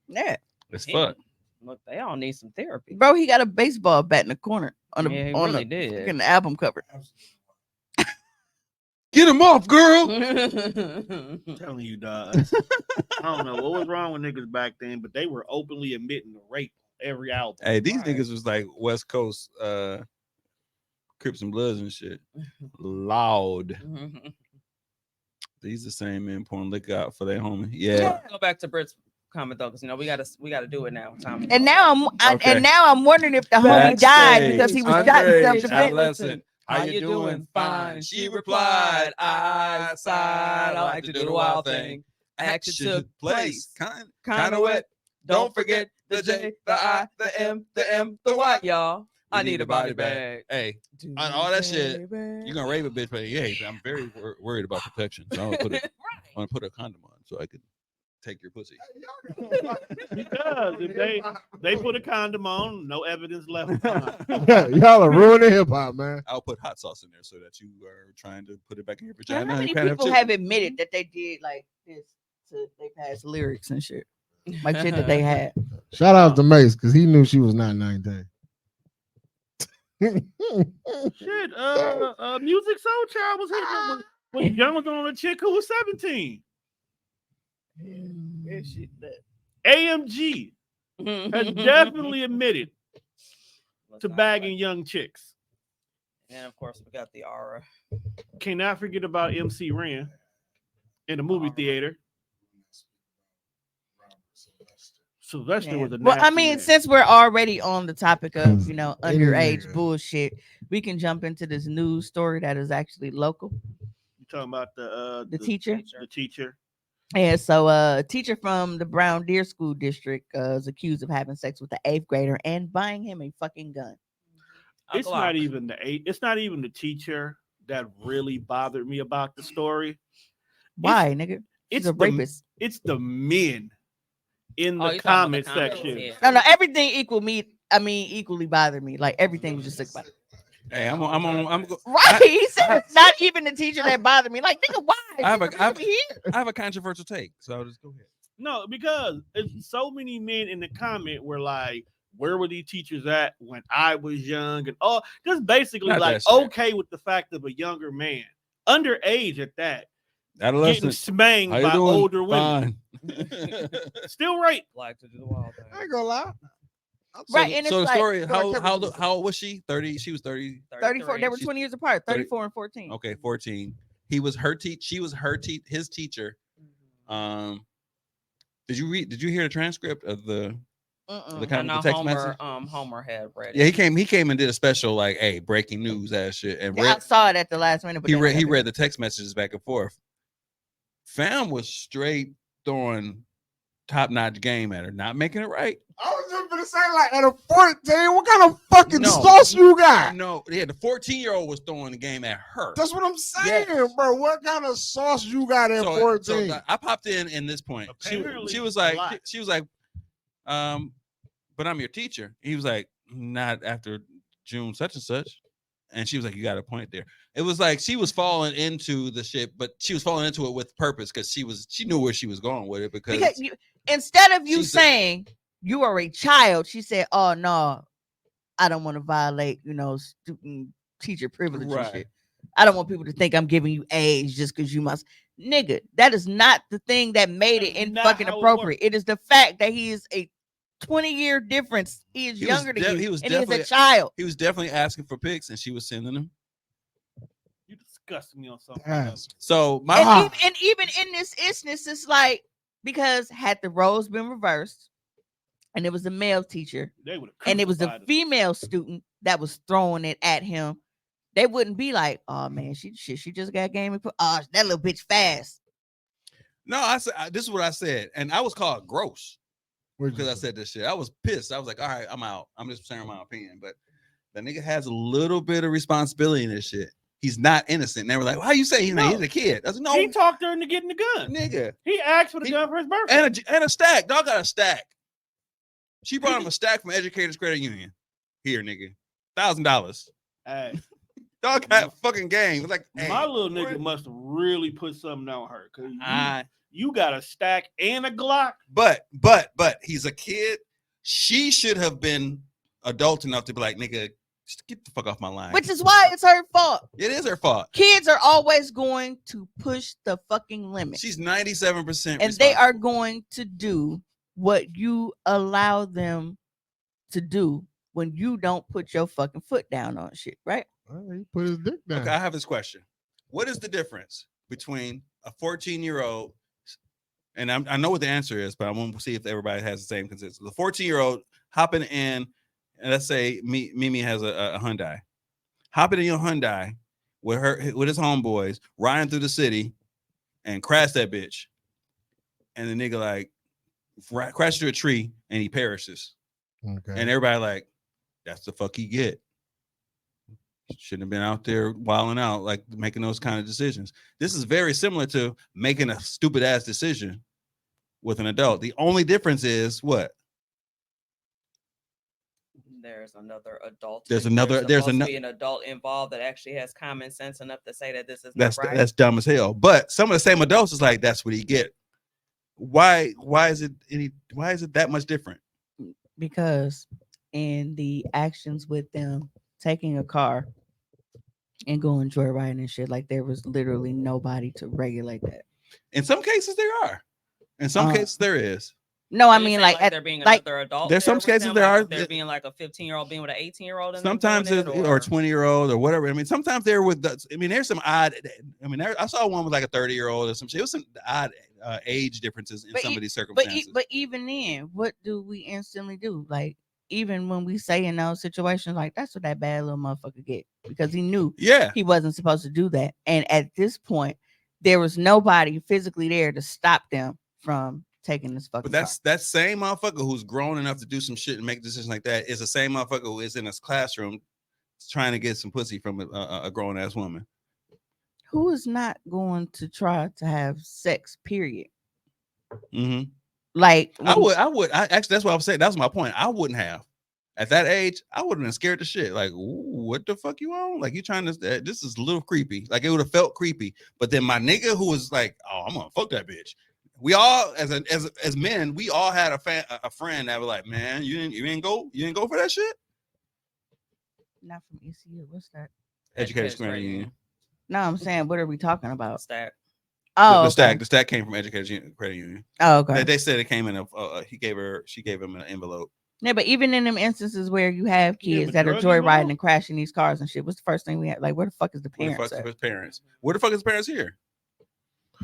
Yeah. As Yeah. fuck. Look, they all need some therapy. Bro, he got a baseball bat in the corner on the Yeah, he on really the did. freaking album cover. Get him off, girl. I'm telling you, dog. I don't know what was wrong with niggas back then, but they were openly admitting to rape on every album. Hey, these Right. niggas was like West Coast Crips and Bloods and shit. Loud. These the same men pouring liquor out for their homie. Yeah. Go back to Britt's comment though, because we gotta do it now. Time. And now Okay. and now I'm wondering if the homie died because he was shot in Underage self-defense. adolescent. How you doing? Fine. She replied, I sighed. I like to do the wild thing. Action took place. Kind of wet. Don't forget the J, the I, the M, the M, the Y. y'all. I need a body bag. Hey, on all that shit, you're gonna rape a bitch, but hey, I'm very worried about protection. So I'm gonna put a condom on so I can take your pussy. Because if they put a condom on, no evidence left behind. Y'all are ruining hip hop, man. I'll put hot sauce in there so that you are trying to put it back in your How vagina. many and kind of people chip. have admitted that they did like this to they past lyrics and shit? like shit that they had. Shout out to Mace because he knew she was not 19. Shit, Music Soul Child was hitting when Jones on a chick who was 17. That shit, AMG has definitely admitted to bagging young chicks. And of course, we got the aura. Cannot forget about MC Ren in the movie theater. Sylvester was a well, I nasty mean, man. since we're already on the topic of underage nigga. bullshit, we can jump into this news story that is actually local. You talking about the teacher? The teacher. Yeah, so a teacher from the Brown Deer School District is accused of having sex with the 8th grader and buying him a fucking gun. It's not even the teacher that really bothered me about the story. Why, nigga? She's a rapist. It's the men in the you talking comment about the comments, section. yeah. No, everything equally bothered me. Like everything was just sick about it. Hey, I'm Right. He said it's not even the teacher that bothered me. Like, nigga, why? I have here. I have a controversial take, so I'll just go ahead. No, because so many men in the comment were like, where were these teachers at when I was young? And just basically Not like that shit. okay with the fact of a younger man, underage at that, getting Adolescent. smanged How you by doing? older women. Fine. Still right. Black to do the wild thing. I ain't gonna lie. Right, and it's So the like, story, go on, how old was she? 30. She was 30. 34. They were She's 20 years apart. 30 34 and 14. Okay, 14. He was her She was his teacher. Did you hear the transcript of the Mm-mm. the, I know text Homer, message? Homer had read it. Yeah, he came and did a special like, hey, breaking news ass shit, and I saw it at the last minute. But he then I never- read the text messages back and forth. Fam was straight throwing top-notch game at her, not making it right. I was just gonna say, like, at a 14, what kind of fucking No. sauce you got? No, yeah, the 14-year-old was throwing the game at her. That's what I'm saying, Yes. bro. What kind of sauce you got at So 14? I popped in this point. Apparently, She was a like, but I'm your teacher. He was like, not after June such and such. And she was like, you got a point there. It was like she was falling into the shit, but she was falling into it with purpose because she knew where she was going with it. Because instead of you she's saying you are a child, she said, "Oh no, I don't want to violate, student teacher privilege and Right. shit. I don't want people to think I'm giving you age just because you must." Nigga, that is not the thing that made it That's not fucking how it appropriate. It is the fact that he is a 20-year difference. He is younger than you. He was and he is a definitely child. He was definitely asking for pics, and she was sending them. You disgust me on something. Yes. So And even in this instance, it's like, because had the roles been reversed and it was a male teacher They would have and it was a crucified him. female student that was throwing it at him, they wouldn't be like, "Oh man, she just got game and put that little bitch fast." no, I said this is what I said, and I was called gross What'd you because I say? said this shit. I was pissed. I was like, all right, I'm out. I'm just sharing my opinion, but the nigga has a little bit of responsibility in this shit. He's not innocent. And they were like, "Why you say he's No. he's a kid?" I was like, "No, He talked her into getting the gun. nigga." He asked for the He- gun for his birthday. And a stack. Dog got a stack. She brought him a stack from Educators Credit Union. Here, nigga, $1,000. Hey, Dog got fucking game. It's like, hey, my little nigga what? must have really put something on her because I- you got a stack and a Glock. But he's a kid. She should have been adult enough to be like, nigga, just get the fuck off my line. Which is why it's her fault. It is her fault. Kids are always going to push the fucking limit. She's 97%. And they are going to do what you allow them to do when you don't put your fucking foot down on shit, right? Well, he put his dick down. Okay, I have this question. What is the difference between a 14-year-old, and I know what the answer is, but I want to see if everybody has the same consensus. The 14-year-old hopping in, and let's say Mimi has a Hyundai, hopping in your Hyundai with his homeboys, riding through the city, and crash that bitch, and the nigga like crash to a tree and he perishes, Okay. and everybody like, that's the fuck he get. Shouldn't have been out there wilding out, like making those kind of decisions. This is very similar to making a stupid ass decision with an adult. The only difference is what? There's another adult. There's supposed to be an adult involved that actually has common sense enough to say that this is not right. That's dumb as hell. But some of the same adults is like, that's what he get. Why is it that much different? Because in the actions with them taking a car and going joyriding and shit, like there was literally nobody to regulate that. In some cases there are. In some cases there is. No, I So you're mean saying, like at, there being like another adult. There's there some with cases them, there like are- if there being like a 15-year-old being with an 18-year-old. Sometimes there's or a 20-year-old or whatever. I mean, sometimes they're with I mean, there's some odd. I mean, I saw one with like a 30-year-old or some shit. It was some odd age differences in some of these circumstances. But even then, what do we instantly do? Like, even when we say in those situations, like that's what that bad little motherfucker get, because he knew yeah, he wasn't supposed to do that. And at this point, there was nobody physically there to stop them from taking this fucking. But that's that same motherfucker who's grown enough to do some shit and make decisions like that is the same motherfucker who is in his classroom trying to get some pussy from a grown ass woman. Who is not going to try to have sex? Period. Mm-hmm. Like I would. I actually, that's what I was saying. That's my point. I wouldn't have. At that age, I would have been scared to shit. Like, ooh, what the fuck you on? Like, you trying to? This is a little creepy. Like, it would have felt creepy. But then my nigga who was like, oh, I'm gonna fuck that bitch. We all, as men, we all had a friend that was like, man, you didn't go for that shit. Not from ECU. What's that? Educators Credit Union. No, I'm saying, what are we talking about? Stack. Oh, the stack came from Educators Credit Union. Oh, okay. They said it came in she gave him an envelope. Yeah, but even in them instances where you have kids that are joyriding and crashing these cars and shit, what's the first thing we have? Like, where the fuck is the parents? Where the fuck is the parents here?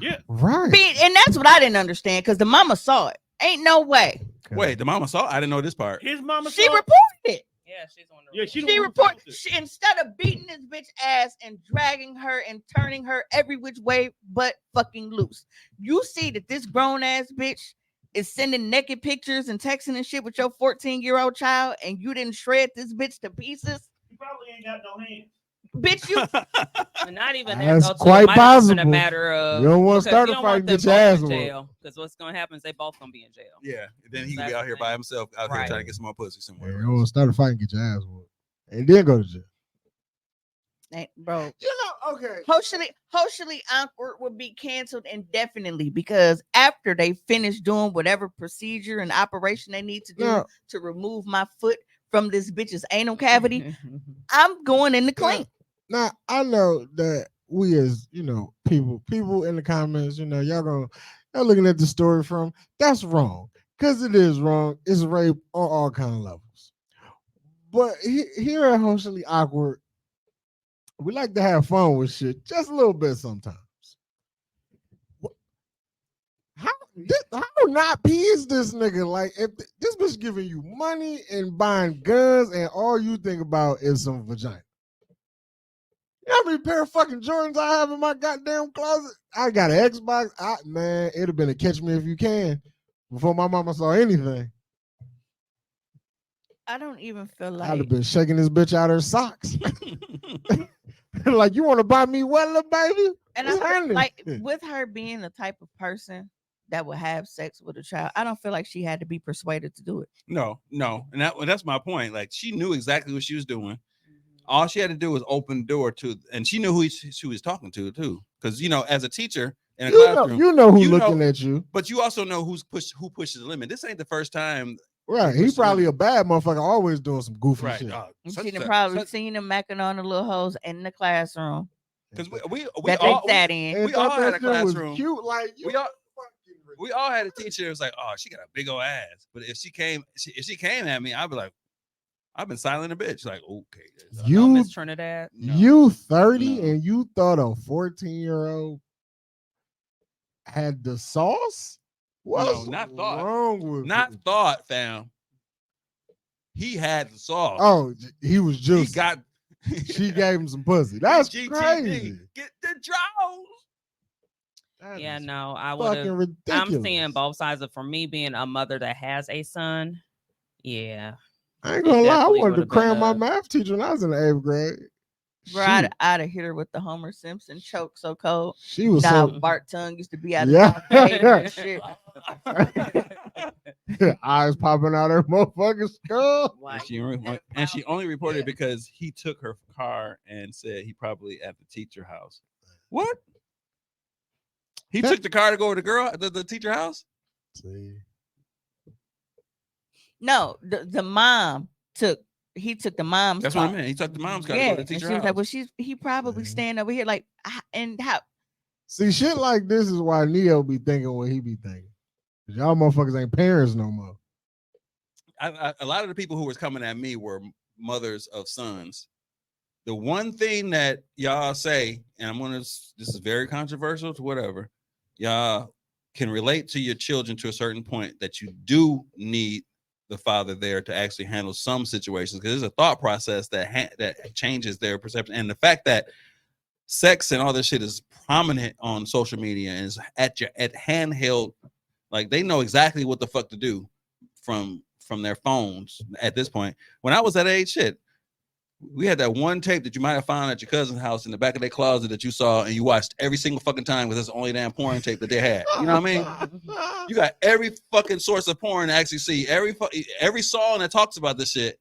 Yeah, right. And that's what I didn't understand, because the mama saw it. Ain't no way. Wait, the mama saw? I didn't know this part. His mama. She reported it. Yeah, she's on the. Yeah, She reported. Instead of beating this bitch ass and dragging her and turning her every which way but fucking loose, you see that this grown ass bitch is sending naked pictures and texting and shit with your 14-year-old child, and you didn't shred this bitch to pieces. You probably ain't got no hands. Bitch, you And not even that. That's Though, quite it might have just been possible. a matter of You don't want to start a you don't fight want and them get your both ass in whooped. jail, because what's gonna happen is they both gonna be in jail. Yeah, then he could That's be out the here thing. by himself, out here Right. trying to get some more pussy somewhere. You don't want to start a fight and get your ass whooped, and then go to jail. bro. You know, okay. Socially awkward would be canceled indefinitely, because after they finish doing whatever procedure and operation they need to do No. to remove my foot from this bitch's anal cavity, I'm going in the clean. Now I know that we, as you know, people in the comments, you know, y'all looking at the story from, that's wrong, because it is wrong. It's rape on all kind of levels. But here at Socially Awkward, we like to have fun with shit just a little bit sometimes. How not peas this nigga? Like, if this bitch giving you money and buying guns, and all you think about is some vagina. You know how many pair of fucking Jordans I have in my goddamn closet? I got an Xbox. Man, it'd have been a catch me if you can before my mama saw anything. I don't even feel like I'd have been shaking this bitch out her socks. Like, you want to buy me what, little baby? and What's I happening? like with her being the type of person that would have sex with a child, I don't feel like she had to be persuaded to do it. No, and that's my point. Like, she knew exactly what she was doing. All she had to do was open the door to, and she knew who she was talking to too. Because, you know, as a teacher in a classroom, you know who's looking at you, but you also know who pushes the limit. This ain't the first time. right? He probably a bad motherfucker, always doing some goofy Right. shit. She done probably seen him macking on the little hoes in the classroom. Because We we all sat in. And we all thought had that a shit was classroom. cute, like we all had a teacher that was like, oh, she got a big old ass. But if she came at me, I'd be like, I've been silent a bitch. Like, okay, No, Miss Trinidad. You 30 No. and you thought a 14-year-old had the sauce? What's not thought. wrong with not you? thought, fam. He had the sauce. Oh, he was he just got. she gave him some pussy. That's GTD. crazy. Get the draws. That Yeah, is no, I would fucking have. ridiculous. I'm seeing both sides of, for me being a mother that has a son. Yeah, I ain't gonna lie, I definitely wanted to would've been cram my a- math teacher when I was in the 8th grade. Bro, Shoot. I'd have hit her with the Homer Simpson choke so cold. She was Now so Bart tongue used to be out of Yeah. yeah. Shit. eyes popping out her motherfucking skull. And she only reported it because he took her car and said he probably at the teacher house. What? He took the car to go to the teacher house? See, No, the mom took the mom's That's car. what I mean. He took the mom's car to Yeah, go to and teacher she was like, house. "Well, he probably Mhm. staying over here." Like, and how? see, shit like this is why Neo be thinking what he be thinking. 'Cause y'all motherfuckers ain't parents no more. A lot of the people who was coming at me were mothers of sons. The one thing that y'all say, and this is very controversial to whatever, y'all can relate to your children to a certain point that you do need the father there to actually handle some situations because there's a thought process that changes their perception. And the fact that sex and all this shit is prominent on social media and is at handheld, like they know exactly what the fuck to do from their phones at this point. When I was that age, shit, we had that one tape that you might have found at your cousin's house in the back of their closet that you saw and you watched every single fucking time because it's the only damn porn tape that they had. You know what I mean? You got every fucking source of porn to actually see every song that talks about this shit.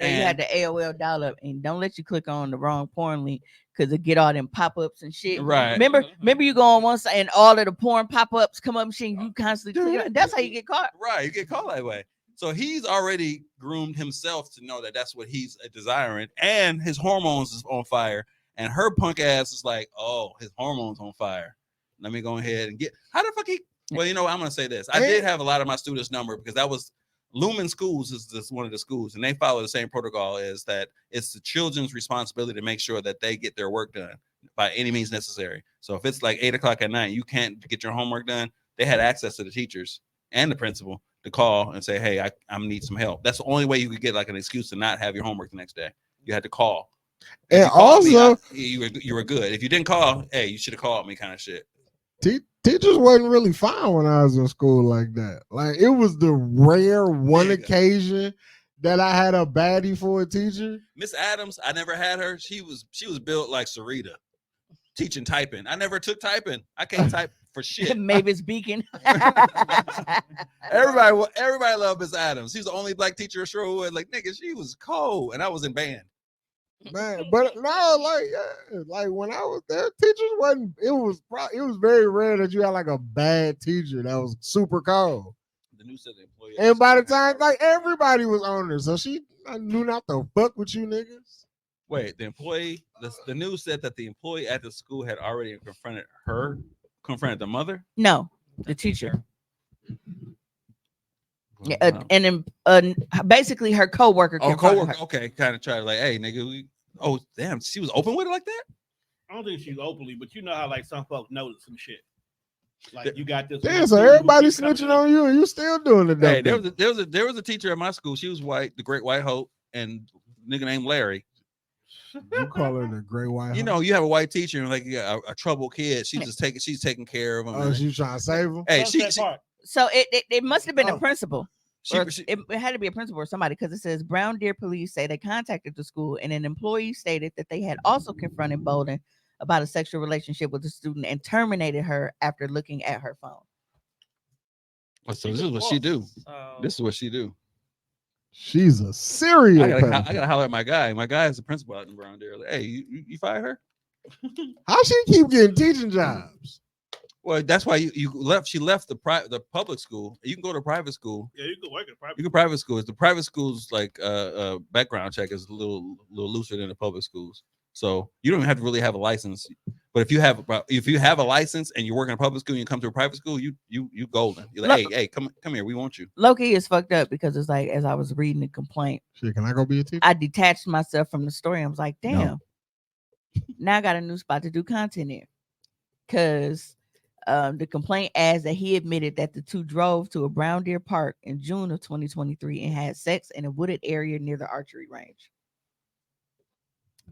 So you had the AOL dial-up, and don't let you click on the wrong porn link because it get all them pop-ups and shit. Right. Remember you go on one side and all of the porn pop-ups come up and shit. You constantly click it. That's how you get caught. Right, you get caught that way. So he's already groomed himself to know that that's what he's desiring, and his hormones is on fire. And her punk ass is like, "Oh, his hormones on fire. Let me go ahead and get." How the fuck he? Well, you know, I'm gonna say this. I did have a lot of my students' number because that was Lumen Schools is this one of the schools, and they follow the same protocol. Is that it's the children's responsibility to make sure that they get their work done by any means necessary. So if it's like 8:00 at night, you can't get your homework done. They had access to the teachers and the principal to call and say, "Hey, I need some help." That's the only way you could get like an excuse to not have your homework the next day. You had to call. If And you called me, also, you were good. If you didn't call, hey, you should have called me, kind of shit. teachers wasn't really fine when I was in school like that. Like it was the rare one occasion that I had a baddie for a teacher. Miss Adams, I never had her. She was built like Sarita, teaching typing. I never took typing. I can't type for shit. Mavis Beacon. Everybody loved Miss Adams. She's the only black teacher at Sherwood. Like, nigga, she was cold, and I was in band. Man, but no, like when I was there, teachers wasn't. It was very rare that you had like a bad teacher that was super cold. The new set of employees. And by the time, like everybody was on her, so I knew not to fuck with you niggas. Wait, the news said that the employee at the school had already confronted the mother. No, the teacher. Yeah, and then basically her coworker. Oh, coworker. Okay, kind of tried like, hey, nigga. Oh, damn, she was open with it like that. I don't think she's openly, but you know how like some folks notice some shit. Like you got this. Damn, so everybody snitching on you, and you still doing it. Hey, there was a teacher at my school. She was white, the Great White Hope, and a nigga named Larry. You call her the Great White Hope? You know, you have a white teacher and like you got a troubled kid. She's taking care of him. Oh, she's trying to save him. Hey, so it must have been a principal. She- it had to be a principal or somebody because it says Brown Deer police say they contacted the school and an employee stated that they had also confronted Bolden about a sexual relationship with the student and terminated her after looking at her phone. So this is what she do. This is what she do. She's a serial. I gotta holler at my guy. My guy is the principal out in Brown Deer. Like, hey, you fire her? How she keep getting teaching jobs? Well, that's why you left. She left the public school. You can go to private school. Yeah, you can work at private. You can private schools. The private schools like background check is a little looser than the public schools. So you don't have to really have a license. But if you have a license and you're working in a public school and you come to a private school, you golden. You're like, hey, come here, we want you. Loki is fucked up because it's like as I was reading the complaint, shit, can I go be a teacher? I detached myself from the story. I was like, damn. Now I got a new spot to do content in. Cause the complaint adds that he admitted that the two drove to a Brown Deer Park in June of 2023 and had sex in a wooded area near the archery range.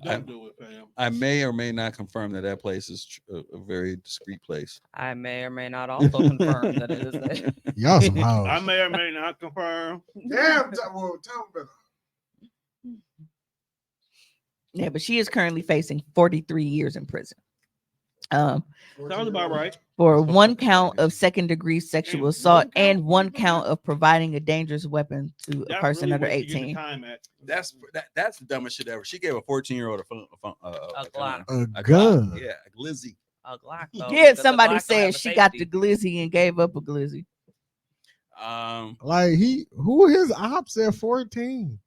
Don't do it, fam. I may or may not confirm that place is a very discreet place. I may or may not also confirm that it is there. Y'all some hoes. I may or may not confirm. Damn, well, tell me. Yeah, but she is currently facing 43 years in prison. Sounds about right. For one count of second-degree sexual assault and one count of providing a dangerous weapon to a person under 18. That's the dumbest shit ever. She gave a 14-year-old a Glock. A gun. Yeah, a glizzy. A Glock, though, Yeah, because the somebody Glock don't have said a she got safety. the glizzy and gave up a glizzy. Like who his ops at 14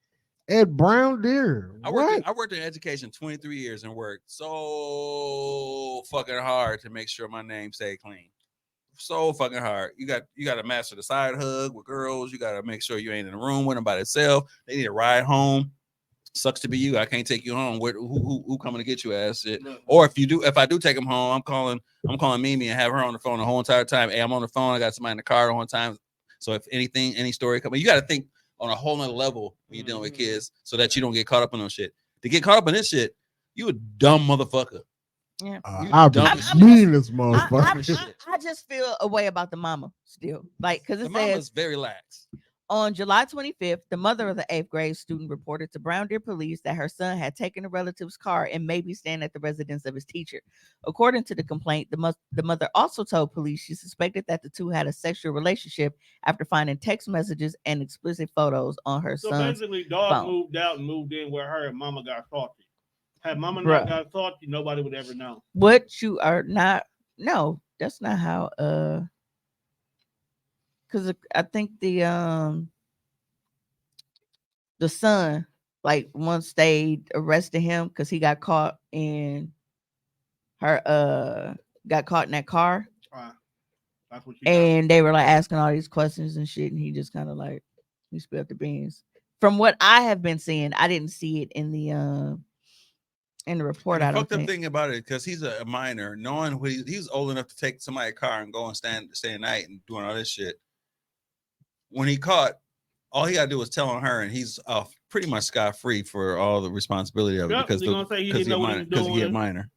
at Brown Deer? I worked in education 23 years and worked so fucking hard to make sure my name stayed clean. So fucking hard. You got to master the side hug with girls. You got to make sure you ain't in a room with them by themselves. They need a ride home. Sucks to be you. I can't take you home. Who coming to get you, ass shit? Or if I do take them home, I'm calling Mimi and have her on the phone the whole entire time. Hey, I'm on the phone. I got somebody in the car the whole time. So if any story coming, you got to think on a whole nother level when you're dealing with kids, so that you don't get caught up in those shit. To get caught up in this shit, you a dumb motherfucker. Yeah, I'll be mean this motherfucker. I just feel a way about the mama still, like because the mama's very lax. On July 25th, the mother of the 8th grade student reported to Brown Deer police that her son had taken a relative's car and may be staying at the residence of his teacher. According to the complaint, the mother also told police she suspected that the two had a sexual relationship after finding text messages and explicit photos on her son's basically, dog phone. moved out and moved in where her and mama got salty. Had mama not got salty, nobody would ever know. What you are not? No, that's not how. Because I think the son like once they arrested him because he got caught in got caught in that car. That's what and they were like asking all these questions and shit, and he just kind of like he spilled the beans. From what I have been seeing, I didn't see it in the report. And the fucked up thing about it, because he's a minor, knowing he's old enough to take somebody's car and go and stay at night and doing all this shit. When he caught, all he gotta do was tell on her, and he's pretty much scot-free for all the responsibility of it because he's a minor.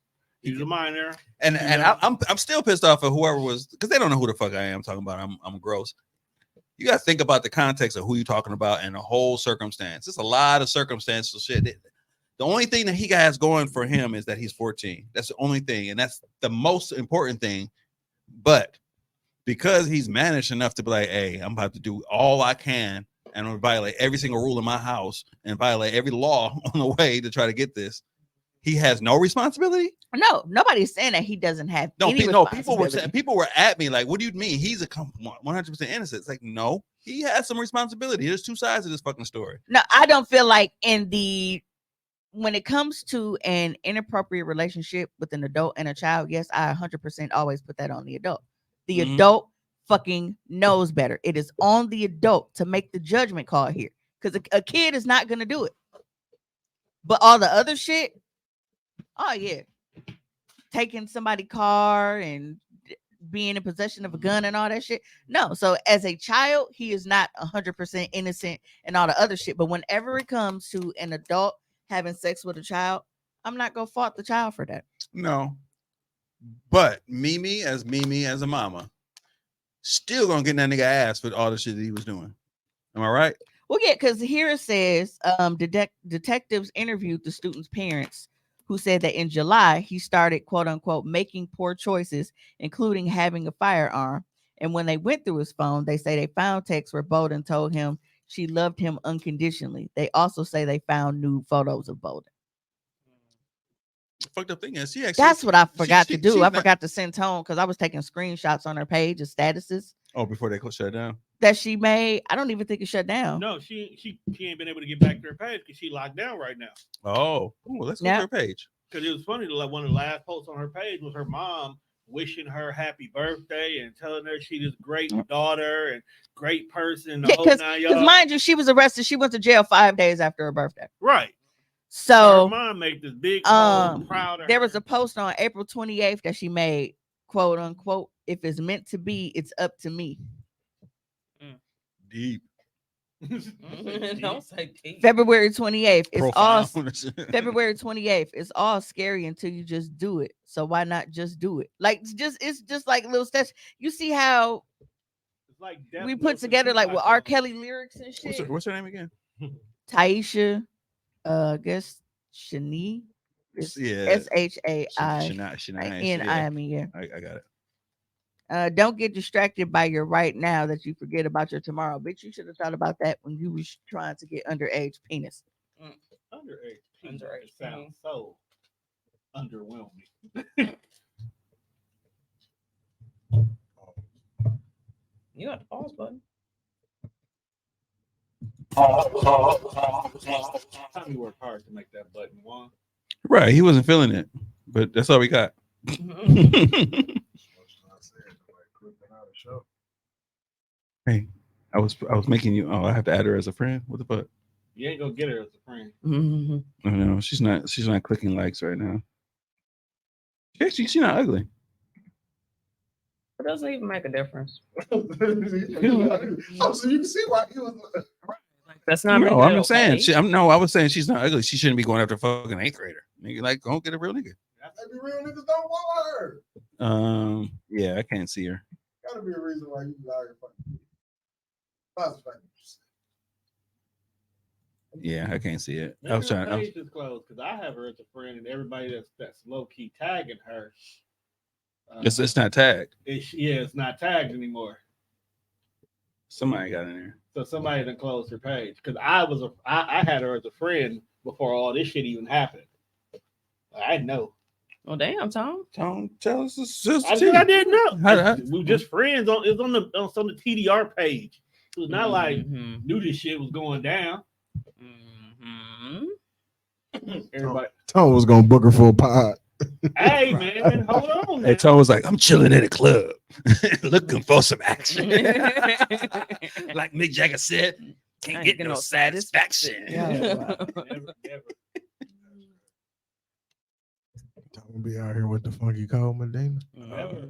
He's a minor, and I'm still pissed off at whoever was, because they don't know who the fuck I am talking about. I'm gross. You got to think about the context of who you're talking about and the whole circumstance. There's a lot of circumstantial shit. The only thing that he has going for him is that he's 14. That's the only thing, and that's the most important thing. But because he's managed enough to be like, hey, I'm about to do all I can and I'm gonna violate every single rule in my house and violate every law on the way to try to get this, he has no responsibility. No, nobody's saying that he doesn't have. People were at me like, "What do you mean? He's a 100% innocent." It's like, no, he has some responsibility. There's two sides of this fucking story. No, I don't feel like when it comes to an inappropriate relationship with an adult and a child, yes, I 100% always put that on the adult. The adult fucking knows better. It is on the adult to make the judgment call here, because a kid is not gonna do it. But all the other shit. Oh yeah, taking somebody's car and being in possession of a gun and all that shit. No, so as a child, he is not 100% innocent and all the other shit. But whenever it comes to an adult having sex with a child, I'm not gonna fault the child for that. No, but Mimi as a mama, still gonna get that nigga ass for all the shit that he was doing. Am I right? Well, yeah, because here it says detectives interviewed the student's parents, who said that in July, he started, quote unquote, making poor choices, including having a firearm. And when they went through his phone, they say they found texts where Bolden told him she loved him unconditionally. They also say they found nude photos of Bolden. The fucked up thing is, that's what I forgot to do. I forgot to send Tone because I was taking screenshots on her page of statuses. Oh, before they shut it down? That she made. I don't even think it shut down. No, she ain't been able to get back to her page because she locked down right now. Oh, let's go to her page. Because it was funny, like one of the last posts on her page was her mom wishing her happy birthday and telling her she this great daughter and great person. Because mind you, she was arrested. She went to jail 5 days after her birthday. Right. So her mom made this big proud of there her. was a post on April 28th that she made, quote unquote, if it's meant to be, it's up to me. Deep. Don't say deep. February 28th. February 28th. It's all scary until you just do it. So why not just do it? Like it's just like little steps. You see how it's like we put together like with R. Kelly lyrics and shit. What's her name again? Taisha. I guess Shani. Yeah. SHAINI. I mean, yeah. I got it. Don't get distracted by your right now that you forget about your tomorrow. Bitch, you should have thought about that when you was trying to get underage penis. Underage penis sounds so underwhelming. You got the pause button. Tommy worked hard to make that button one. Right, he wasn't feeling it, but that's all we got. Hey, I was making you. Oh, I have to add her as a friend. What the fuck? You ain't gonna get her as a friend. Oh, no, she's not. She's not clicking likes right now. She's not ugly. It doesn't even make a difference. Oh, so you can see why he was. That's not. No, I'm just saying. Okay. I was saying she's not ugly. She shouldn't be going after a fucking 8th grader. Nigga, like, go get a real nigga. Maybe real niggas don't want her. Yeah, I can't see her. Gotta be a reason why you out here fucking. Yeah, I can't see it. Maybe I was her trying. I was, page is closed because I have her as a friend, and everybody that's low key tagging her. it's not tagged. It's not tagged anymore. Somebody got in there. So somebody done closed her page because I had her as a friend before all this shit even happened. I didn't know. Well, damn, Tom. Tom, tell us the I didn't know. How- We were just friends on. It was on the TDR page. It was not like Mhm. knew this shit was going down. Mhm. Everybody, Tom was gonna book her for a pod. hey man, hold on. Hey, Tom was like, I'm chilling at a club, looking for some action. Like Mick Jagger said, can't get no satisfaction. Yeah, wow. Never. Tom will be out here with the funky cold Medina. Never.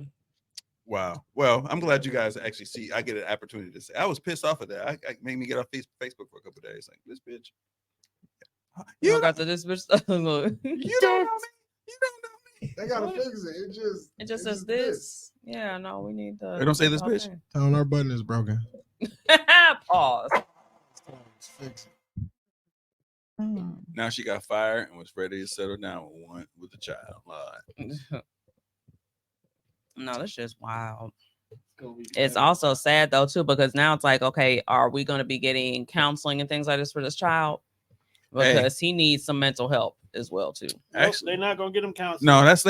Wow. Well, I'm glad you guys actually see. I get an opportunity to say. I was pissed off at that. I made me get off Facebook for a couple of days. Like this bitch. You don't got to this bitch. You don't know me. You don't know me. They gotta fix it. It just says this. Yeah, no, we need the. They don't say this bitch? Tom, our button is broken. Pause. Fix it. Now she got fired and was ready to settle down with the child. No, that's just wild. gonna be It's better. also sad though too, because now it's like, okay, are we going to be getting counseling and things like this for this child? Because he needs some mental help as well too. Nope, Actually, they're not gonna get them counseling. no. Let's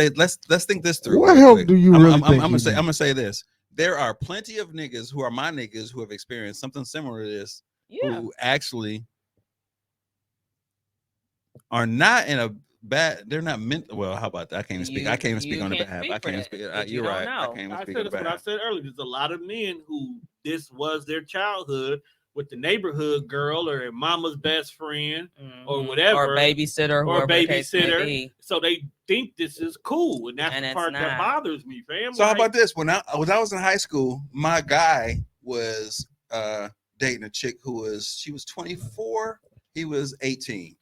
think this through. What real help quick. do you I'm, really I'm, think I'm he gonna needs? say this. There are plenty of niggas who are my niggas who have experienced something similar to this, Yeah. who actually are not in a bad. They're not meant. Well, how about that? I can't even speak. I can't even speak you on the can't behalf. speak I for can't even that, speak. but you You're don't right. I know. can't even I speak said on the that's what I behalf. said earlier. There's a lot of men who this was their childhood with the neighborhood girl or their mama's best friend or Mhm. whatever, or babysitter, or whoever the case may babysitter. be. So they think this is cool, and that's And the it's part that not. bothers me, fam. So how Like, about this? When I was in high school, my guy was dating a chick who was 24, he was 18,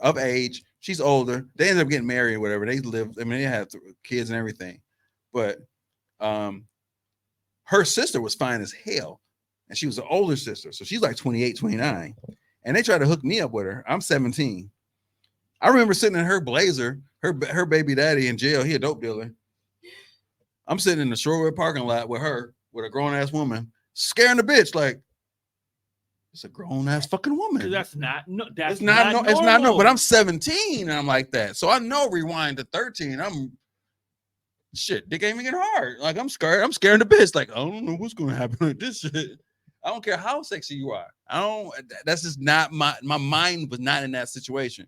of age. She's older. They ended up getting married or whatever. They lived. I mean, they had kids and everything, but her sister was fine as hell, and she was an older sister, so she's like 28, 29, and they tried to hook me up with her. I'm 17. I remember sitting in her Blazer, her baby daddy in jail. He a dope dealer. I'm sitting in the Shorewood parking lot with her, with a grown ass woman, scaring the bitch like it's a grown ass fucking woman. that's not no, that's It's not not no, it's not no. But normal. I'm 17 and I'm like that, so I know. Rewind to 13. I'm shit. Dick ain't even getting hard. Like I'm scared. I'm scaring the bitch. Like I don't know what's gonna happen with this shit. I don't care how sexy you are. I don't. That's just not my mind was not in that situation.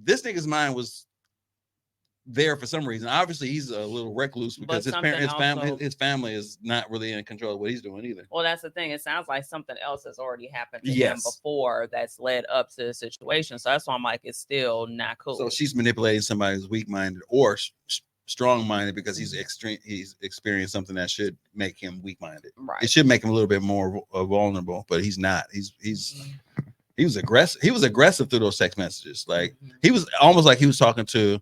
This nigga's mind was there for some reason. Obviously, he's a little recluse because But his family is not really in control of what he's doing either. Well, that's the thing. It sounds like something else has already happened to him Yes. before that's led up to the situation. So that's why I'm like, it's still not cool. So she's manipulating somebody who's weak-minded or strong-minded because he's experienced something that should make him weak-minded. right. It should make him a little bit more vulnerable, but he's not. He was aggressive. He was aggressive through those text messages. Like he was almost like he was talking to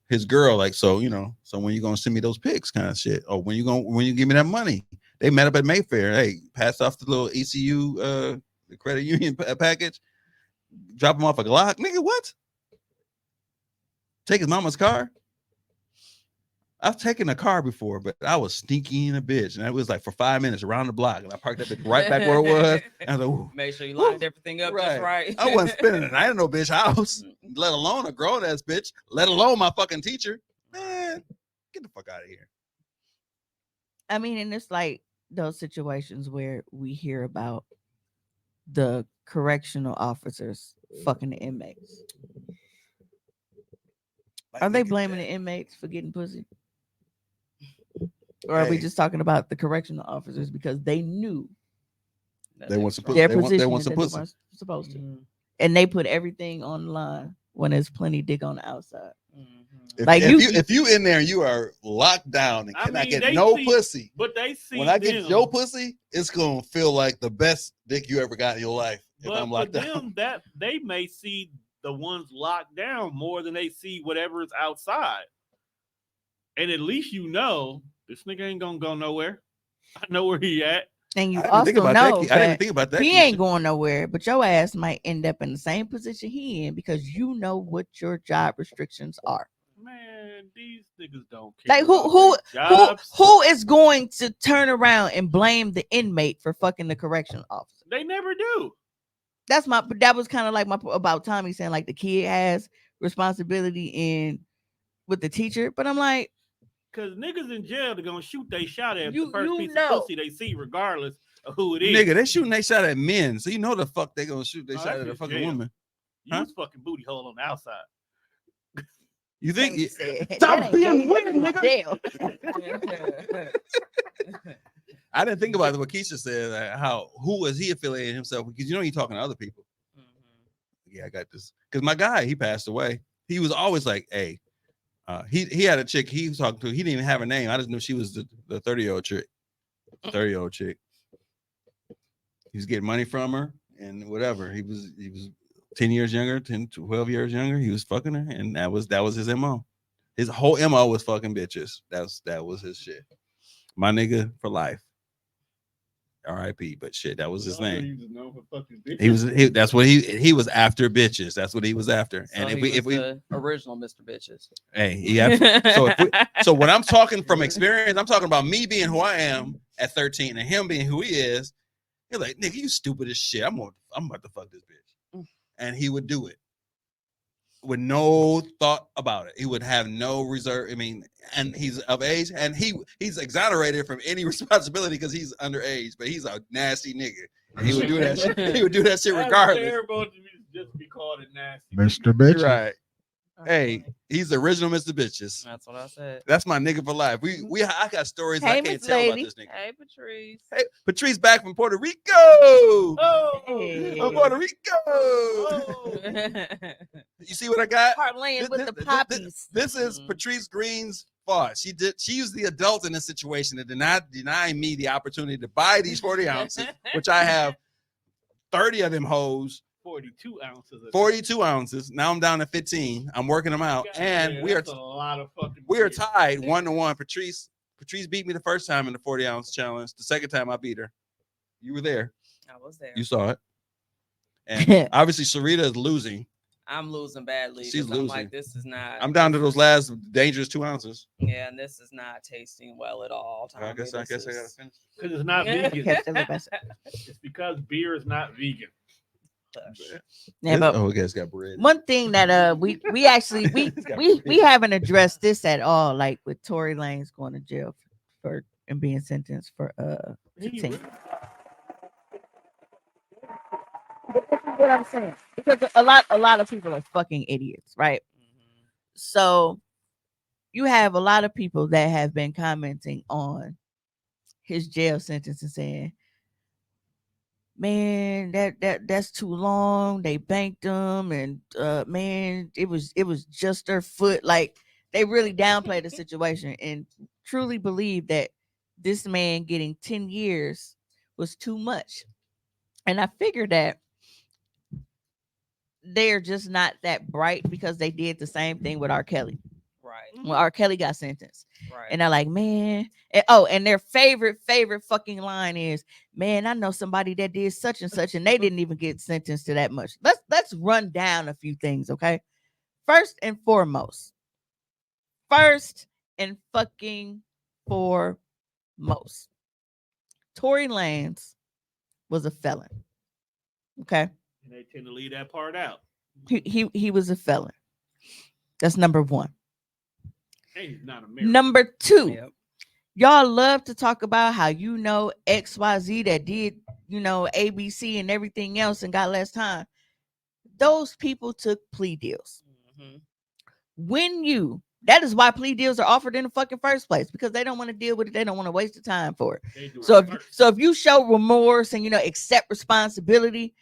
his girl, like, so when you gonna send me those pics, kind of shit, or when you give me that money. They met up at Mayfair. Hey, passed off the little ECU, the credit union package. Drop him off a Glock, nigga. What? Take his mama's car. I've taken a car before, but I was sneaky in a bitch, and it was like for 5 minutes around the block, and I parked that bitch right back where it was. And I was like, ooh. Make sure you lined everything up just right. I wasn't spending the night in no bitch house, let alone a grown ass bitch, let alone my fucking teacher. Man, get the fuck out of here. I mean, and it's like those situations where we hear about the correctional officers fucking the inmates? Like, Are they look at blaming that. the inmates for getting pussy? Or are we Hey. just talking about the correctional officers because they knew They want some wrong. pussy. their They want position some that they pussy. weren't supposed to? Mhm, And they put everything on the line when there's plenty dick on the outside. mhm. If, Like if you- you if you in there and you are locked down and I cannot mean, get they no see- pussy, But they see when I get them, your pussy, it's gonna feel like the best dick you ever got in your life. If but I'm for locked down. them, that they may see the ones locked down more than they see whatever is outside. And at least you know this nigga ain't gonna go nowhere. I know where he at. And you I didn't think also about know that. I didn't that even think about that. he Keisha. ain't going nowhere, but your ass might end up in the same position he in because you know what your job restrictions are. Man, these niggas don't care. Like about their jobs. who is going to turn around and blame the inmate for fucking the correctional officer? They never do. That was kind of like my about Tommy saying like the kid has responsibility in with the teacher, but I'm like, Cause niggas in jail they're gonna shoot they shot at You- the first you piece know. of pussy they see, regardless of who it is. Nigga, they shooting they shot at men, so you know the fuck they gonna shoot they Oh, shot that's at a just fucking jail. woman. You Huh? was fucking booty hole on the outside. You Thank think? said, Stop that ain't being gay, weird, that's nigga. jail. I didn't think about what Keisha said. How who was he affiliating himself? Because you know he talking to other people. Mhm. Yeah, I got this. Because my guy, he passed away. He was always like, hey, he had a chick he was talking to. He didn't even have a name. I just knew she was the 30-year-old chick. 30-year-old chick. He was getting money from her and whatever. He was 10 years younger, 10, 12 years younger. He was fucking her, and that was his MO. His whole MO was fucking bitches. That was his shit. My nigga for life. R.I.P. But shit, that was his thing. That's what he was after bitches. That's what he was after. So And he was the original Mr. Bitches. hey, yeah. So when I'm talking from experience, I'm talking about me being who I am at 13 and him being who he is. He's like, nigga, you stupid as shit. I'm about to fuck this bitch. And he would do it with no thought about it. He would have no reserve. I mean, and he's of age, and he's exonerated from any responsibility because he's underage. But he's a nasty nigga. And he would do that shit. He would do that shit regardless. That's terrible to just be called a nasty. Mr. Bitch. Right. Hey, he's the original Mr. Bitches. That's what I said. That's my nigga for life. I got stories Hey, I can't Miss tell about Lady. this nigga. Hey, Patrice. Hey, Patrice back from Puerto Rico. Oh, Hey. From Puerto Rico. oh. You see what I got? Heartland with the poppies. This is Mhm. Patrice Green's fault. She used the adult in this situation to deny me the opportunity to buy these 40 ounces, which I have 30 of them hoes, 42 ounces. 42 ounces. Now I'm down to 15. I'm working them out. And we are a lot of fucking. we are beer. tied 1-1. Patrice beat me the first time in the 40-ounce challenge. The second time I beat her. You were there. I was there. You saw it. And obviously Sarita is losing. I'm losing badly. She's 'cause I'm losing. like, this is not. I'm down to those last dangerous 2 ounces. Yeah, and this is not tasting well at all. I Tommy. guess I This gotta is- finish. Because it's not vegan. Catch the best. It's because beer is not vegan. Yeah, but Oh, okay, it's got bread. one thing that we actually we haven't addressed this at all, like with Tory Lanez going to jail for and being sentenced for He- But this is what I'm saying, because a lot of people are fucking idiots, right? Mhm. So you have a lot of people that have been commenting on his jail sentence and saying, man, that's too long. They banked him, and man, it was just their foot. Like, they really downplayed the situation and truly believe that this man getting 10 years was too much. And I figured that they're just not that bright because they did the same thing with R. Kelly. Right. When R. Kelly got sentenced. Right. And they're like, man. And their favorite fucking line is, man, I know somebody that did such and such, and they didn't even get sentenced to that much. Let's run down a few things, okay? First and foremost, Tory Lanez was a felon. Okay. And they tend to leave that part out. He was a felon. That's number one. And he's not American. Number two, Yep. y'all love to talk about how you know XYZ that did ABC and everything else and got less time. Those people took plea deals. That is why plea deals are offered in the fucking first place, because they don't want to deal with it. They don't want to waste the time for it. So if you show remorse and accept responsibility,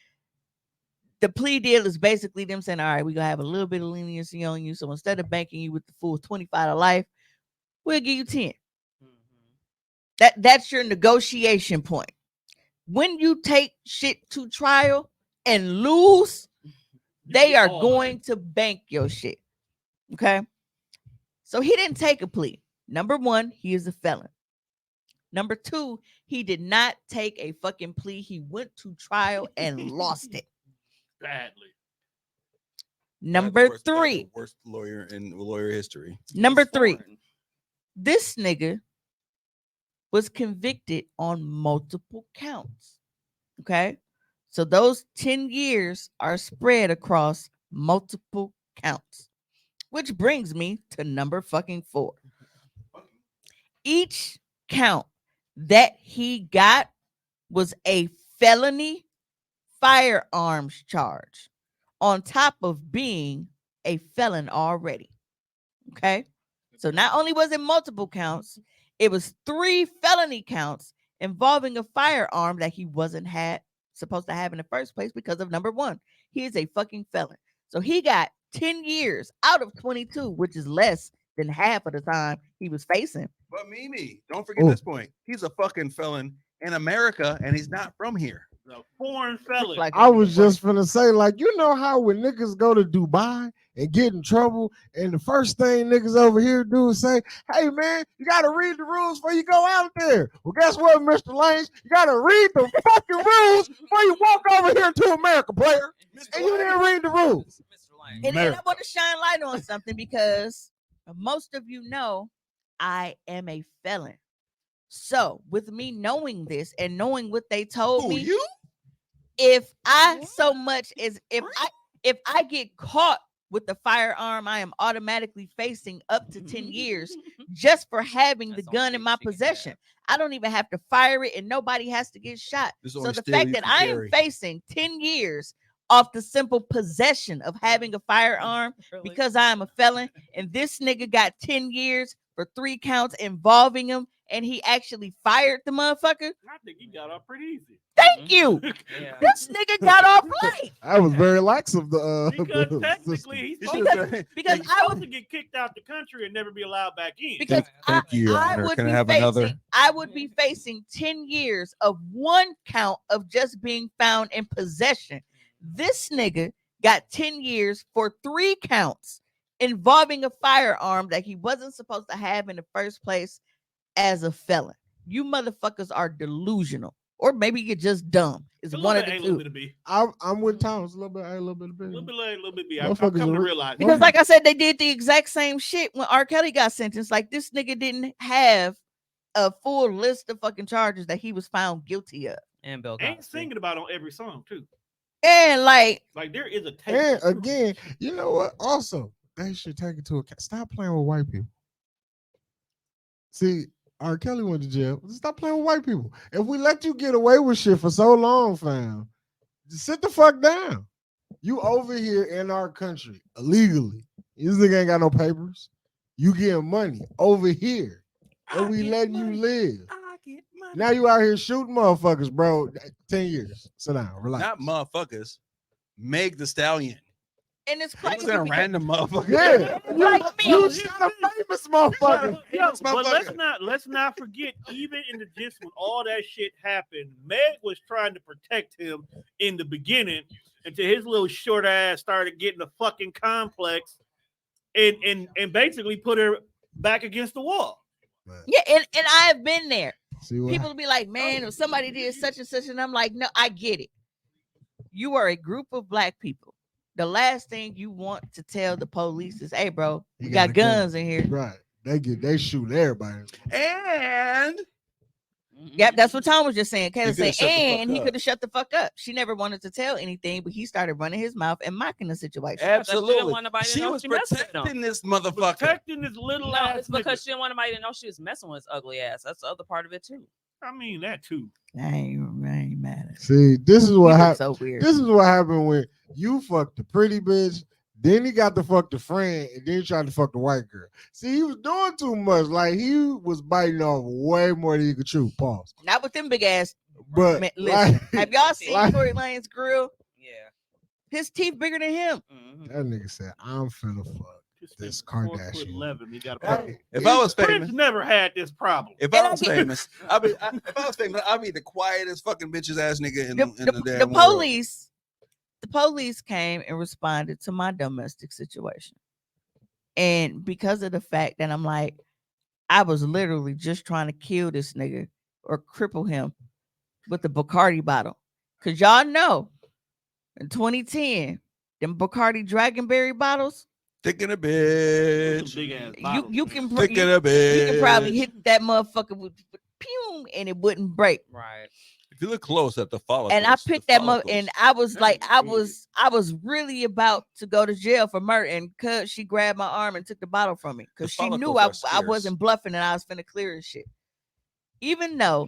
the plea deal is basically them saying, all right, we're gonna have a little bit of leniency on you. So instead of banking you with the full 25 to life, we'll give you 10. That's your negotiation point. When you take shit to trial and lose, they are going to bank your shit. Okay. So he didn't take a plea. Number one, he is a felon. Number two, he did not take a fucking plea. He went to trial and lost it badly. Number three, worst lawyer in lawyer history. Number three, this nigga was convicted on multiple counts. Okay, so those 10 years are spread across multiple counts, which brings me to number fucking 4. Each count that he got was a felony firearms charge on top of being a felon already. Okay, so not only was it multiple counts, it was 3 felony counts involving a firearm that he wasn't supposed to have in the first place because of number 1. He is a fucking felon. So he got 10 years out of 22, which is less than half of the time he was facing. But Mimi, don't forget this point. He's a fucking felon in America, and he's not from here. A foreign felon. I was just finna say, like, you know how when niggas go to Dubai and get in trouble, and the first thing niggas over here do is say, hey, man, you got to read the rules before you go out there. Well, guess what, Mr. Lange? You got to read the fucking rules before you walk over here to America, player. And you didn't read the rules. And I want to shine light on something, because most of you know I am a felon. So with me knowing this and knowing what they told me, if I so much as if I get caught with the firearm, I am automatically facing up to 10 years just for having the gun in my possession. I don't even have to fire it, and nobody has to get shot. So the fact that I am facing 10 years off the simple possession of having a firearm because I am a felon, and this nigga got 10 years for 3 counts involving him, and he actually fired the motherfucker. I think he got off pretty easy. Thank you. Yeah. This nigga got off light. I was very lax of the because technically he's because I was to get kicked out the country and never be allowed back in. Because I would be facing 10 years of 1 count of just being found in possession. This nigga got 10 years for 3 counts involving a firearm that he wasn't supposed to have in the first place as a felon. You motherfuckers are delusional, or maybe you're just dumb. It's one of the two. I'm with Thomas. A little bit A, a little bit B. A little bit B. I'm coming to realize. Because like I said, they did the exact same shit when R. Kelly got sentenced. Like, this nigga didn't have a full list of fucking charges that he was found guilty of. And Bill ain't singing about on every song too. And like there is a tape. And again, you know what? Also, they should take it to account. Stop playing with white people. See, R. Kelly went to jail. Stop playing with white people. If we let you get away with shit for so long, fam, just sit the fuck down. You over here in our country illegally. This nigga ain't got no papers. You getting money over here, and we letting you live. Now you out here shooting motherfuckers, bro. 10 years. Sit down. Relax. Not motherfuckers. Meg the Stallion. And it's crazy. He's a random motherfucker. Yeah. You shot a famous motherfucker. But let's not forget, even in the gist when all that shit happened, Meg was trying to protect him in the beginning until his little short ass started getting a fucking complex and basically put her back against the wall. Yeah, and I have been there. People will be like, man, if somebody did such and such, and I'm like, no, I get it. You are a group of black people. The last thing you want to tell the police is, hey, bro, you got guns in here. Right. They shoot everybody. And yep, that's what Tom was just saying. Kayla said, and he could have shut the fuck up. She never wanted to tell anything, but he started running his mouth and mocking the situation. Absolutely. She was protecting this motherfucker. Protecting this little ass. It's because she didn't want anybody to know she was messing with his ugly ass. That's the other part of it too. I mean that too. I ain't mad at. See, this is what happened. So weird. This is what happened when you fucked the pretty bitch, then he got to fuck the friend, and then he tried to fuck the white girl. See, he was doing too much. Like he was biting off way more than he could chew. Pause. Not with them big ass. But Man, listen, like, have y'all seen like- Tory Lanez grill? Yeah. His teeth bigger than him. that nigga said, "I'm finna fuck this Kardashian." 4'11", he got a Hey, problem. If I was Prince famous, never had this problem. if I was famous, if I was famous, I'd be the quietest fucking bitches ass nigga in the The damn world. police came and responded to my domestic situation. And because of the fact that I'm like, I was literally just trying to kill this nigga or cripple him with the Bacardi bottle. Cause y'all know in 2010, them Bacardi Dragonberry bottles, Thick in a bitch. Big ass you can Thick in a you bitch. can probably hit that motherfucker with pew and it wouldn't break. Right. If you look close at the follicles, And I picked that mother, follicles. and I was That like, nigga I was really about to go to jail for murder, and cause she grabbed my arm and took the bottle from me, The cause she knew follicles are I scarce. wasn't bluffing and I was finna clear his shit. Even though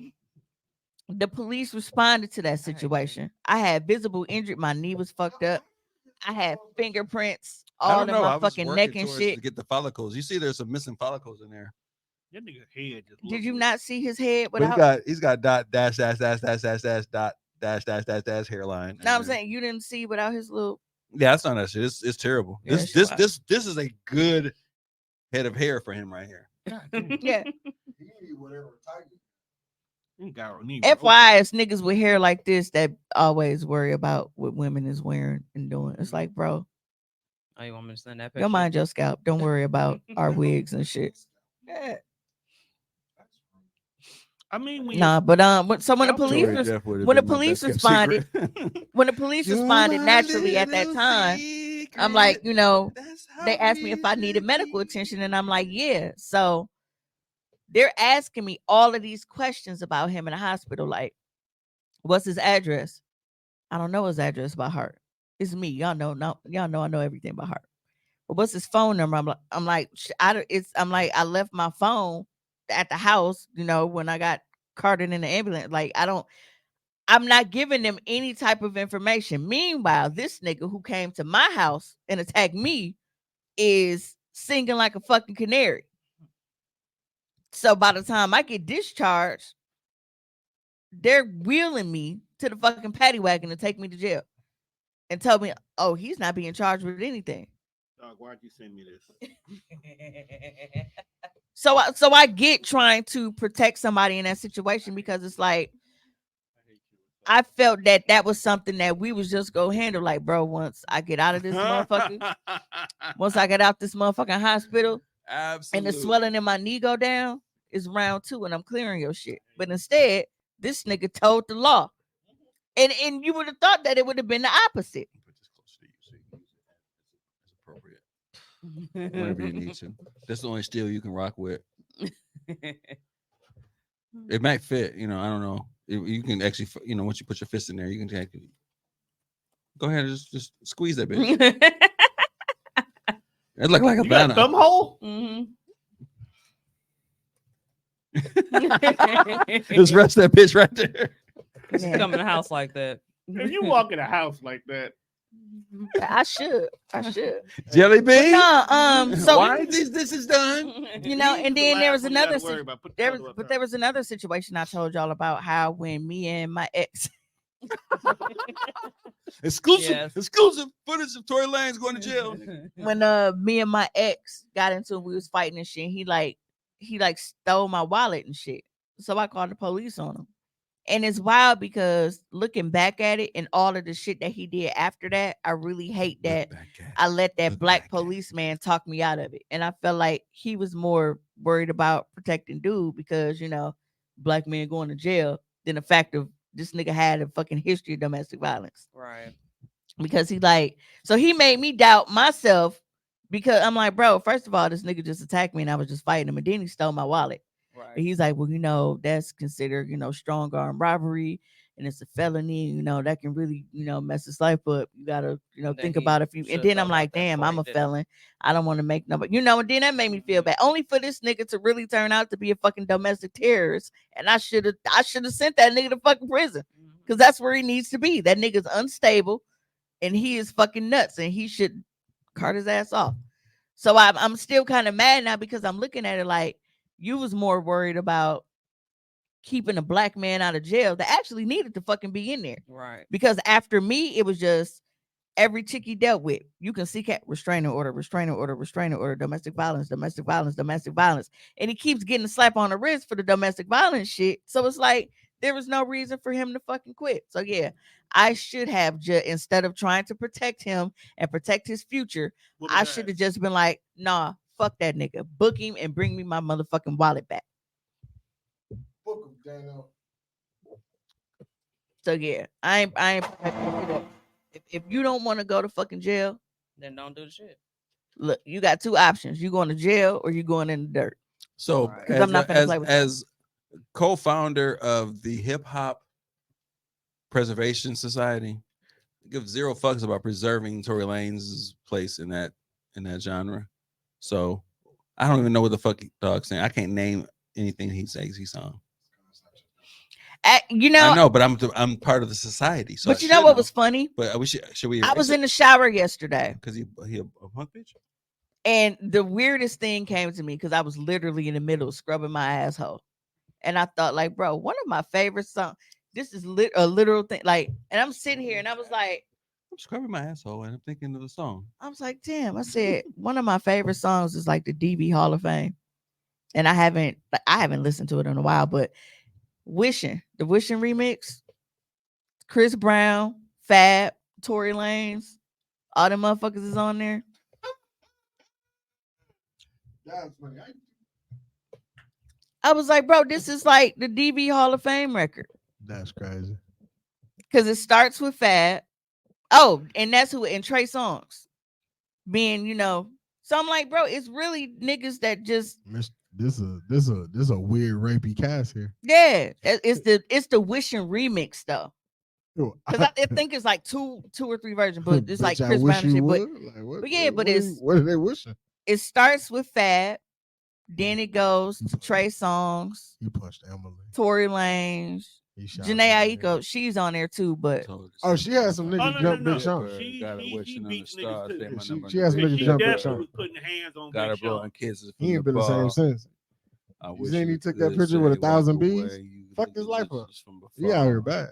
the police responded to that situation, I had visible injury. My knee was fucked up. I had fingerprints I all don't in know. I my was fucking working neck and towards shit. to get the follicles. You see, there's some missing follicles in there. That nigga head just Did look you like- not see his head But without? he's got dot dash dash dash dash dash dash dot dash dash dash dash hairline. No, I'm And- saying you didn't see without his little. yeah, that's not that shit. It's terrible. Yeah, This it's wild. this is a good head of hair for him right here. Yeah. You got- need- FYI, it's niggas with hair like this that always worry about what women is wearing and doing. It's like, bro, Oh, you want me to send that picture? don't mind your scalp. Don't worry about our wigs and shit. Yeah. I mean, when Nah, but so when the Scalp police Tory when the police responded, when the police responded naturally at that time, I'm like, you know, they asked me if I needed medical attention, and I'm like, yeah. So they're asking me all of these questions about him in the hospital, like, what's his address? I don't know his address by heart. It's me. Y'all know I know everything by heart. But what's his phone number? I'm like, I left my phone at the house, you know, when I got carted in the ambulance. Like, I'm not giving them any type of information. Meanwhile, this nigga who came to my house and attacked me is singing like a fucking canary. So by the time I get discharged, they're wheeling me to the fucking paddy wagon to take me to jail and tell me, oh, he's not being charged with anything. Dog, why'd you send me this? So I get trying to protect somebody in that situation, because it's like, I felt that was something that we was just go handle. Like, bro, once I get out of this motherfucker, once I get out this motherfucking hospital Absolutely. and the swelling in my knee go down, it's round 2 and I'm clearing your shit. But instead, this nigga told the law. And you would have thought that it would have been the opposite. Put this closer to you so you can use it as appropriate. Whenever you need to. That's the only steel you can rock with. It might fit, you know. I don't know. You can actually, you know, once you put your fist in there, you can take it. Go ahead and just squeeze that bitch. It look like a You got a banana. thumb hole? Just rest that bitch right there. Just come in the house like that. If you walk in a house like that, I should. Jelly bean. No, so why this is done? you know, and then there was another there was another situation I told y'all about, how when me and my ex Exclusive footage of Tory Lanez going to jail. when me and my ex got into it, we was fighting and shit. He stole my wallet and shit. So I called the police on him. And it's wild because looking back at it and all of the shit that he did after that, I really hate that I let that black policeman talk me out of it. And I felt like he was more worried about protecting dude because, you know, black men going to jail than the fact of this nigga had a fucking history of domestic violence. Right. Because he made me doubt myself, because I'm like, bro, first of all, this nigga just attacked me and I was just fighting him, and then he stole my wallet. Right. And he's like, well, you know, that's considered, you know, strong arm robbery, and it's a felony, you know, that can really, you know, mess his life up. You gotta, you know, And then think he about if you, and should've then thought I'm about like, that damn, before I'm he a did it. felon. I don't want to make nobody, you know, and then that made me feel bad. Only for this nigga to really turn out to be a fucking domestic terrorist. And I should have sent that nigga to fucking prison. because that's where he needs to be. That nigga's unstable, and he is fucking nuts, and he should cart his ass off. So I'm still kind of mad now because I'm looking at it like you was more worried about keeping a black man out of jail that actually needed to fucking be in there. Right. Because after me, it was just every chick he dealt with. You can see restraining order, domestic violence, domestic violence, domestic violence. And he keeps getting a slap on the wrist for the domestic violence shit. So it's like there was no reason for him to fucking quit. So yeah, I should have instead of trying to protect him and protect his future, I should have just been like, nah, fuck that nigga. Book him and bring me my motherfucking wallet back. Book him, Daniel. So yeah, I ain't if you don't want to go to fucking jail, Then don't do the shit. look, you got two options. You going to jail or you going in the dirt. So Right. 'Cause I'm not gonna play with as co-founder of the Hip Hop Preservation Society, I give zero fucks about preserving Tory Lanez's place in that genre. So I don't even know what the fuck dog's saying. I can't name anything he says he's on. You know, I know, but I'm part of the society. So but you know what was funny? But should we? I was in the shower yesterday, because he a punk bitch. and the weirdest thing came to me because I was literally in the middle of scrubbing my asshole, and I thought, like, bro, one of my favorite songs. This is a literal thing, like, and I'm sitting here and I was like, I'm scrubbing my asshole and I'm thinking of the song. I was like, damn. I said one of my favorite songs is like the DB Hall of Fame, and I haven't listened to it in a while, but the Wishing remix, Chris Brown, Fab, Tory Lanez, all them motherfuckers is on there. That's funny. I was like, bro, this is like the DB Hall of Fame record. That's crazy. Because it starts with Fab. Oh, and that's who, and Trey Songz being, so I'm like, bro, it's really niggas that just This is a weird rapey cast here. yeah. It's the Wishing remix though. Yo, Because I think it's like two or three versions, but it's like bitch, I Chris wish Brown and you shit. would. But, Like, but yeah, but what are they wishing? it starts with Fab, then it goes to Trey Songz, He punched Emily. Tory Lanez, He shot Janae her. Aiko. She's on there too, but Oh, she had some niggas jump Big Sean. She beats niggas too. She has niggas She jump Big definitely Sean. was putting hands on Got her Big Sean. blowing kisses. He ain't been the same since. You saying he took that picture with 1,000 bees? Fucked his life up. He out here bad.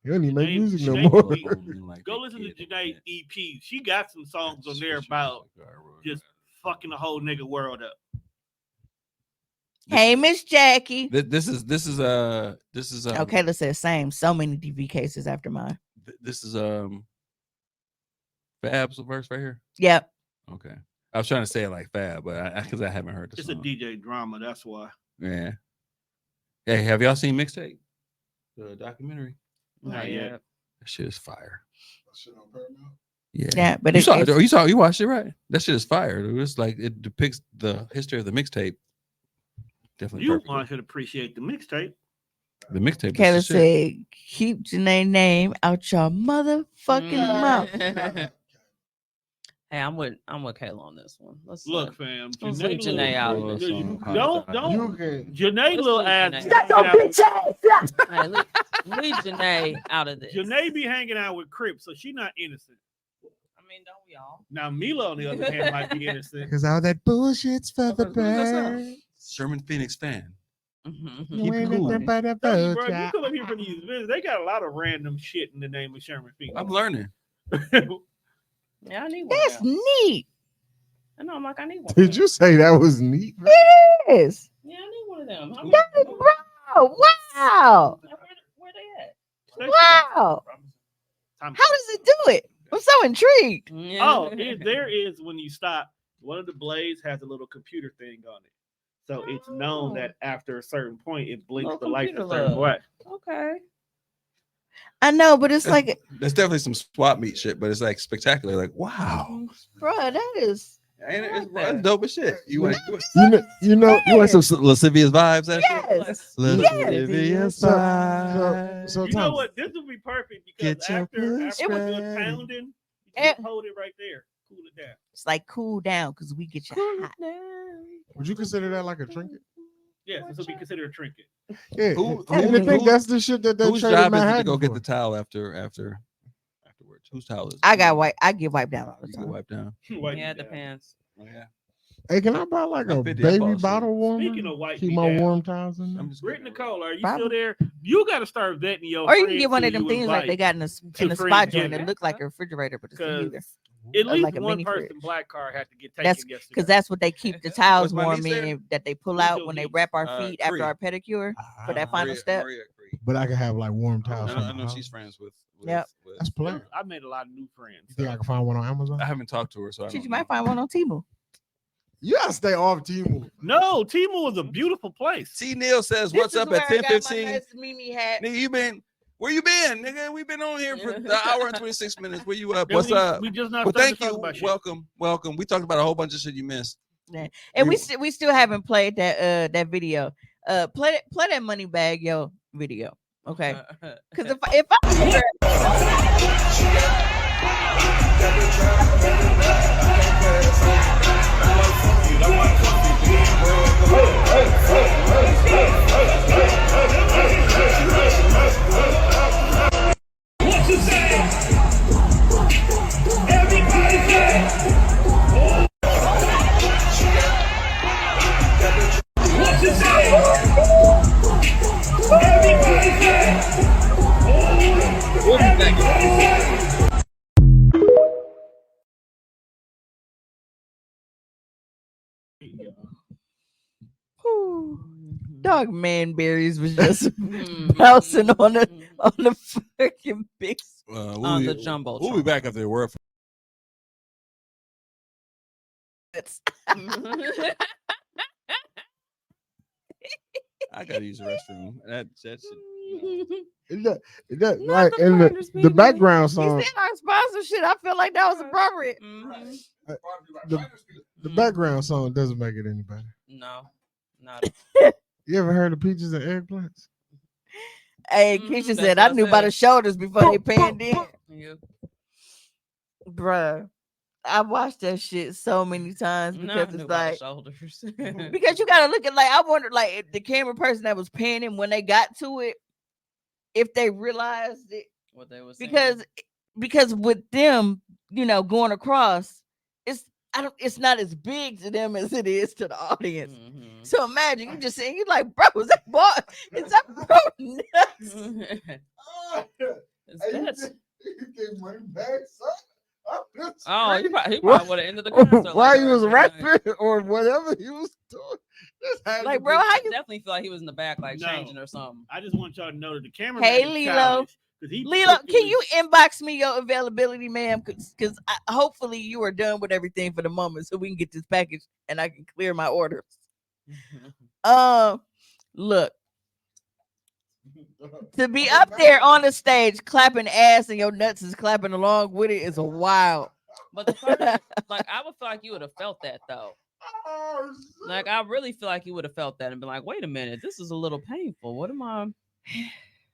He don't even make music no more. Go listen to Janae's EP. She got some songs on there about just fucking the whole nigga world up. hey, Miss Jackie. This is Okay, let's say same. So many DV cases after mine. This is Fab's verse right here. Yep. Okay, I was trying to say it like Fab, but because I haven't heard the It's song. a DJ drama, that's why. Yeah. Hey, have y'all seen Mixtape? The documentary. Not yet. That shit is fire. Shit on Paramount? Yeah. Yeah, but you watched it, right? That shit is fire. It's like it depicts the history of the mixtape. Definitely. You perfectly. want to appreciate the mixtape. The mixtape. Kayla is the shit. said, keep Janae name out your motherfucking mouth. Hey, I'm with Kayla on this one. Let's Look, fam. let's leave Janae out of this. Don't. Janae Let's little leave ass. Janae. Shut your bitch ass up. Hey, leave Janae out of this. Janae be hanging out with Crips, so she not innocent. I mean, don't we all? Now Mila, on the other hand, might be innocent. Because all that bullshit's for the bird. Sherman Phoenix fan. Mm-hmm. You ain't nothing but a Tell you, bro, you vulture. come up here for these events. They got a lot of random shit in the name of Sherman Phoenix. I'm learning. Yeah, I need one. That's now. neat. I know. I'm like, I need one. Did you say that was neat? Yes. Yeah, I need one of them. How Yes, bro. Wow. Where they at? Wow. How does it do it? I'm so intrigued. Oh, there is when you stop. One of the blades has a little computer thing on it, so it's known that after a certain point, it blinks Little the lights a computer certain love. way. Okay. I know, but it's like, There's definitely some swap meet shit, but it's like spectacular. Like, wow. bro, that is. Ain't it? I like It's that. dope as shit. You want You some lascivious vibes? That Yes. lascivious vibes. So You know Tom, what? This would be perfect Get because your after pussy it was ready. pounding, you Eh. just hold it right there, cool it down. It's like cool down because we get you hot. would you consider that like a trinket? Yes, this would be considered a trinket. Yeah, Who- and I think who- that's the shit that they Whose traded job is it to Manhattan go get for. the towel afterwards? Whose towel is it? I got wipe. I get wiped down all the You get time. wiped down. Wipe Yeah, me it down. depends. Oh, yeah. Hey, can I buy like I'm a 50, I baby fall asleep. bottle warmer? Speaking of wipe Keep me my down, warm towels in there. I'm just Britt getting Nicole, are you Probably. still there? You got to start vetting your Or you friends can get one of who them you things like they invite, got in the to spot joint Friendsgiving. that look like a refrigerator, but it's a because heater. at least like a one mini person fridge. black card had to get taken That's yesterday. because that's what they keep the towels Was my warm niece there? in that they pull Who's out your when they niece? wrap our feet after Cree. our pedicure for that final Maria, step. Maria Cree. But I can have like warm towels. I from know, I my know house. she's friends with. Yep. That's player. I made a lot of new friends. You think I can find one on Amazon? I haven't talked to her, so I Shit, don't you know. might find one on Temu. You gotta stay off Temu. No, Timu is a beautiful place. T. Neil says, This "What's is up where at I got my 10:15?" nice Mimi hat. Nigga, where you been, nigga? We've been on here for an hour and 26 minutes. Where you up? And What's up? We just not Well, started thank to talk you. about shit. Welcome. We talked about a whole bunch of shit you missed. And we still haven't played that video. Play that money bag yo video. Okay. Because if I Dog man berries was just bouncing on the freaking big On the jumbo. We'll be back after the word. spots. I gotta use the restroom. That's it. That Not like the in brightest the people. background He song. said our sponsor shit. I feel like that was appropriate. The background song doesn't make it any better. No, not. You ever heard of peaches and eggplants? Hey, Mhm, Keisha that's said what I I knew by the said. shoulders before they panned in. Yeah. Bruh, I watched that shit so many times Not because new it's by the like shoulders. because you gotta look at like I wonder like if the camera person that was panning when they got to it, if they realized it What they was saying. because with them, going across, it's not as big to them as it is to the audience. Mhm. So imagine you just saying you like, bro, is that bro nuts? It's nuts. You get money back, son. Oh, he probably What? would have ended the concert. While like he that was right there. rapping or whatever he was doing. This had Like, to bro, be- how I you definitely feel like he was in the back, like No. changing or something. I just want y'all to know that the camera. Hey, Lilo. Lilo, can you inbox me your availability, ma'am? Because hopefully you are done with everything for the moment, so we can get this package and I can clear my orders. Look, to be up there on the stage clapping ass and your nuts is clapping along with it is a wild. But the part of, like, I would feel like you would have felt that though. Oh, shit. Like, I really feel like you would have felt that and been like, wait a minute, this is a little painful. What am I?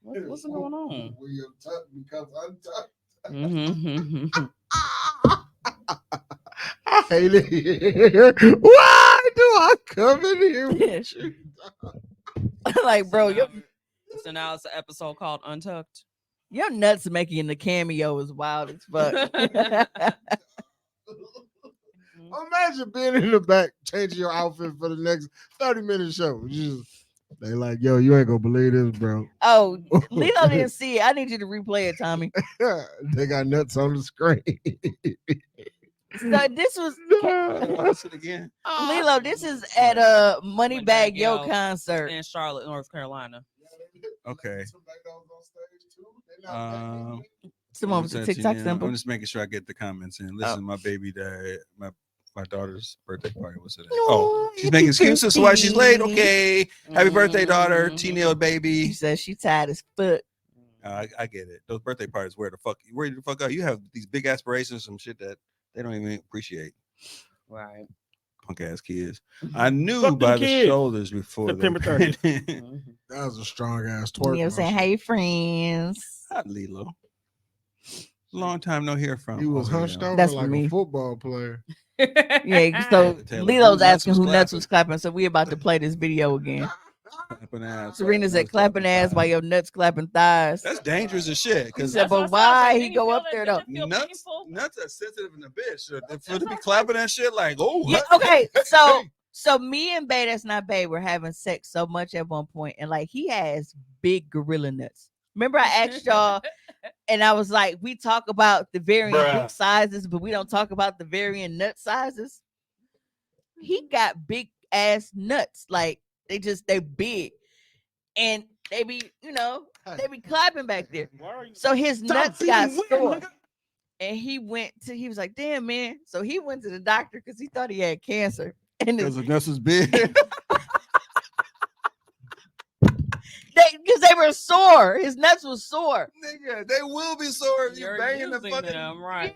What's going on? When your tuck becomes untucked. Mhm. I hate it. Why do I come in here with you? Like, bro, So now it's an episode called Untucked. your nuts making the cameo is wild as fuck. Imagine being in the back, changing your outfit for the next 30-minute show. They like, yo, you ain't gonna believe this, bro. Oh, Lilo didn't see it. I need you to replay it, Tommy. They got nuts on the screen. So this was Watch it again. Lilo. This is at a Moneybag Moneybag Yo Yo. concert. In Charlotte, North Carolina. Okay. Someone I'm with the touching TikTok in. symbol. I'm just making sure I get the comments in. Listen, my baby died. My daughter's birthday party was today. Oh, she's making excuses so why she's late. Okay. Happy birthday, daughter. T-Nail She baby. says she tired as fuck. I get it. Those birthday parties, where the fuck are you? Have these big aspirations, some shit that they don't even appreciate. Right. Punk ass kids. I knew Fuck them by the kids. shoulders before September they 30th. That was a strong ass You know twerk. what I'm saying? Hey, friends. Not Lilo. Long time no hear from. He was over hunched here. over That's like me. a football player. Yeah, so Taylor, Lilo's whose nuts asking was who nuts clapping? was clapping, so we about to play this video again. Clapping ass. Serena said Nuts clapping ass while your nuts clapping thighs. That's dangerous as shit. He Because said, That's what but I said. why Did he you go feel up it? there Did though? it feel nuts, painful? nuts are sensitive in the bitch. For to be clapping that shit like, oh, Yeah, okay. So me and Bay, that's not Bay, we're having sex so much at one point, and like he has big gorilla nuts. Remember, I asked y'all, and I was like, we talk about the varying dick sizes, but we don't talk about the varying nut sizes. He got big ass nuts, like they big, and they be they be clapping back there. Why are you? So his Stop nuts being got weird, sore. nigga. And he was like, damn, man. So he went to the doctor because he thought he had cancer. And because the nuts was big. because they were sore. His nuts was sore. Nigga, they will be sore if you You're banging the using fucking. them, right?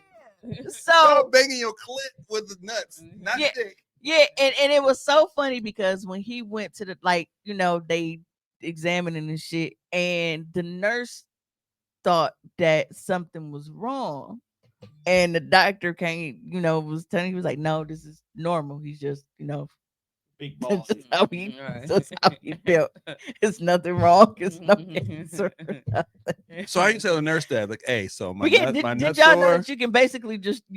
So Y'all banging your clit with the nuts, not Yeah. dick. yeah, and it was so funny because when he went to the they examining and shit, and the nurse thought that something was wrong. And the doctor was telling he was like, no, this is normal. He's just, Big that's balls. just how he Right. that's how he felt. It's nothing wrong. It's no cancer. So I can tell the nurse that, like, hey, so my Did nuts y'all know sore. that you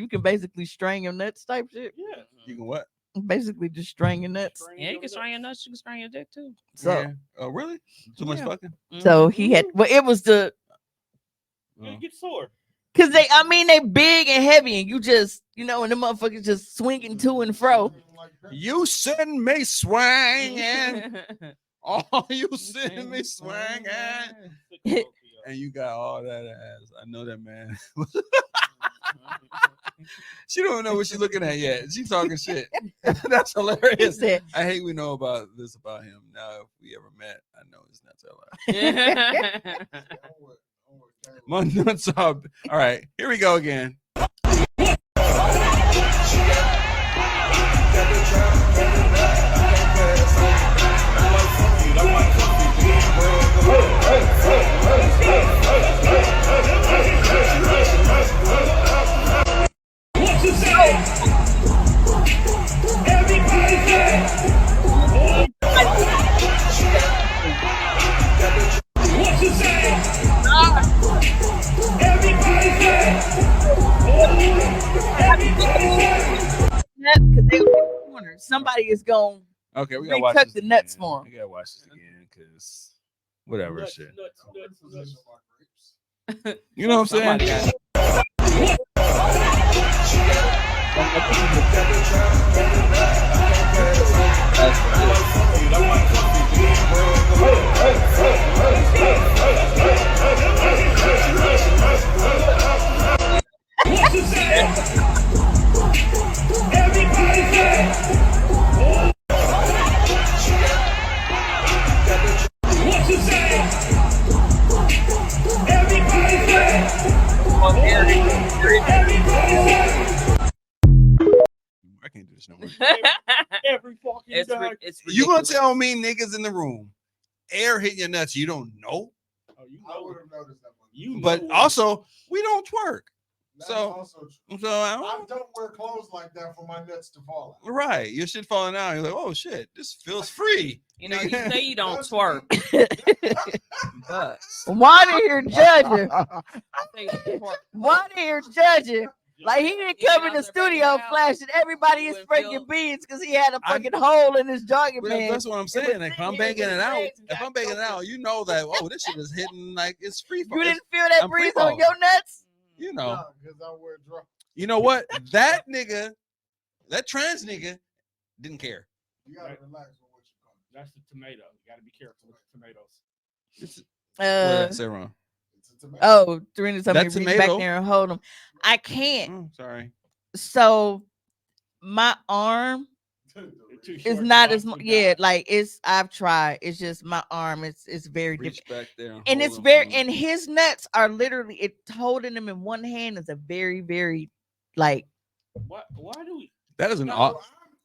can basically strain your nuts type shit? Yeah. You can what? Basically just strain your nuts. Yeah, you can strain your nuts. You can strain your dick too. So Yeah. Oh, really? Too much Yeah. fucking? so he had it was the You get sore. because they big and heavy and you just and the motherfuckers just swinging to and fro. You send me swinging. Oh, you send me swinging. And you got all that ass. I know that, man. She don't know what she's looking at yet. She talking shit. That's He hilarious. said, I hate we know about this about him. Now, if we ever met, I know his nuts are like. My nuts are. All right, here we go again. because they were in the corner. Somebody is going Okay, we gotta watch recut this the nuts again. for him. We gotta watch this again because whatever Nuts, shit. nuts. You know what I'm Somebody saying? got- I can't do this no more. Every fucking It's time. it's You gonna ridiculous. tell me niggas in the room, air hitting your nuts? You don't know, Oh, you I know. would have noticed that one. You but know also we don't twerk. That's So- also true. So I I don't, don't wear clothes like that for my nuts to fall out. right, your shit falling out. You're like, oh shit, this feels free. You know, you say you don't That's twerk, but Wanda here judging. say you don't twerk. Wanda here judging. Like he didn't He come out in the there banging studio it out. flashing everybody his You freaking wouldn't beads because he had a I- fucking hole in his jogging But pants. that's what I'm was saying. Like, if sitting I'm here banging with it his out, legs if got I'm banging it open. out, you know that this shit is hitting like it's free. You didn't feel that I'm breeze free on your nuts? You know. No, because I wear drawers. You know what? That nigga, that trans nigga, didn't care. You gotta relax with what you call it. That's the tomato. You got to be careful with the tomatoes. What did I Uh, say wrong? It's a tomato. oh, Dorina told me That to reach back tomato. there and hold them. I can't. Oh, sorry. So my arm Too is short, not box as will yeah, die. like I've tried. It's just my arm. It's very different. Reach back there. And hold it's him very for me. and his nuts are literally holding them in one hand is a very, very like Why do we? That is an No, odd.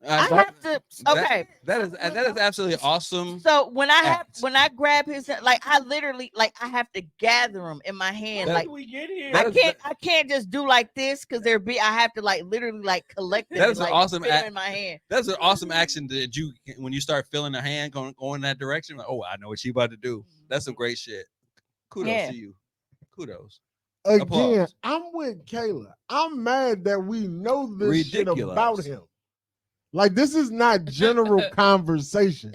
I have to. Okay. That is absolutely awesome. So when act. I grab his, like I literally, like I have to gather him in my hand. How Like did we get here? I can't just do like this because I have to like literally like collect them. That is and, an like, awesome fit 'em act. in my hand. That's an awesome action that you, when you start feeling a hand going in that direction, like, oh, I know what she about to do. That's some great shit. Kudos to you. Kudos. Again, Applause. I'm with Kayla. I'm mad that we know this shit Ridiculous. about him. Like, this is not general conversation.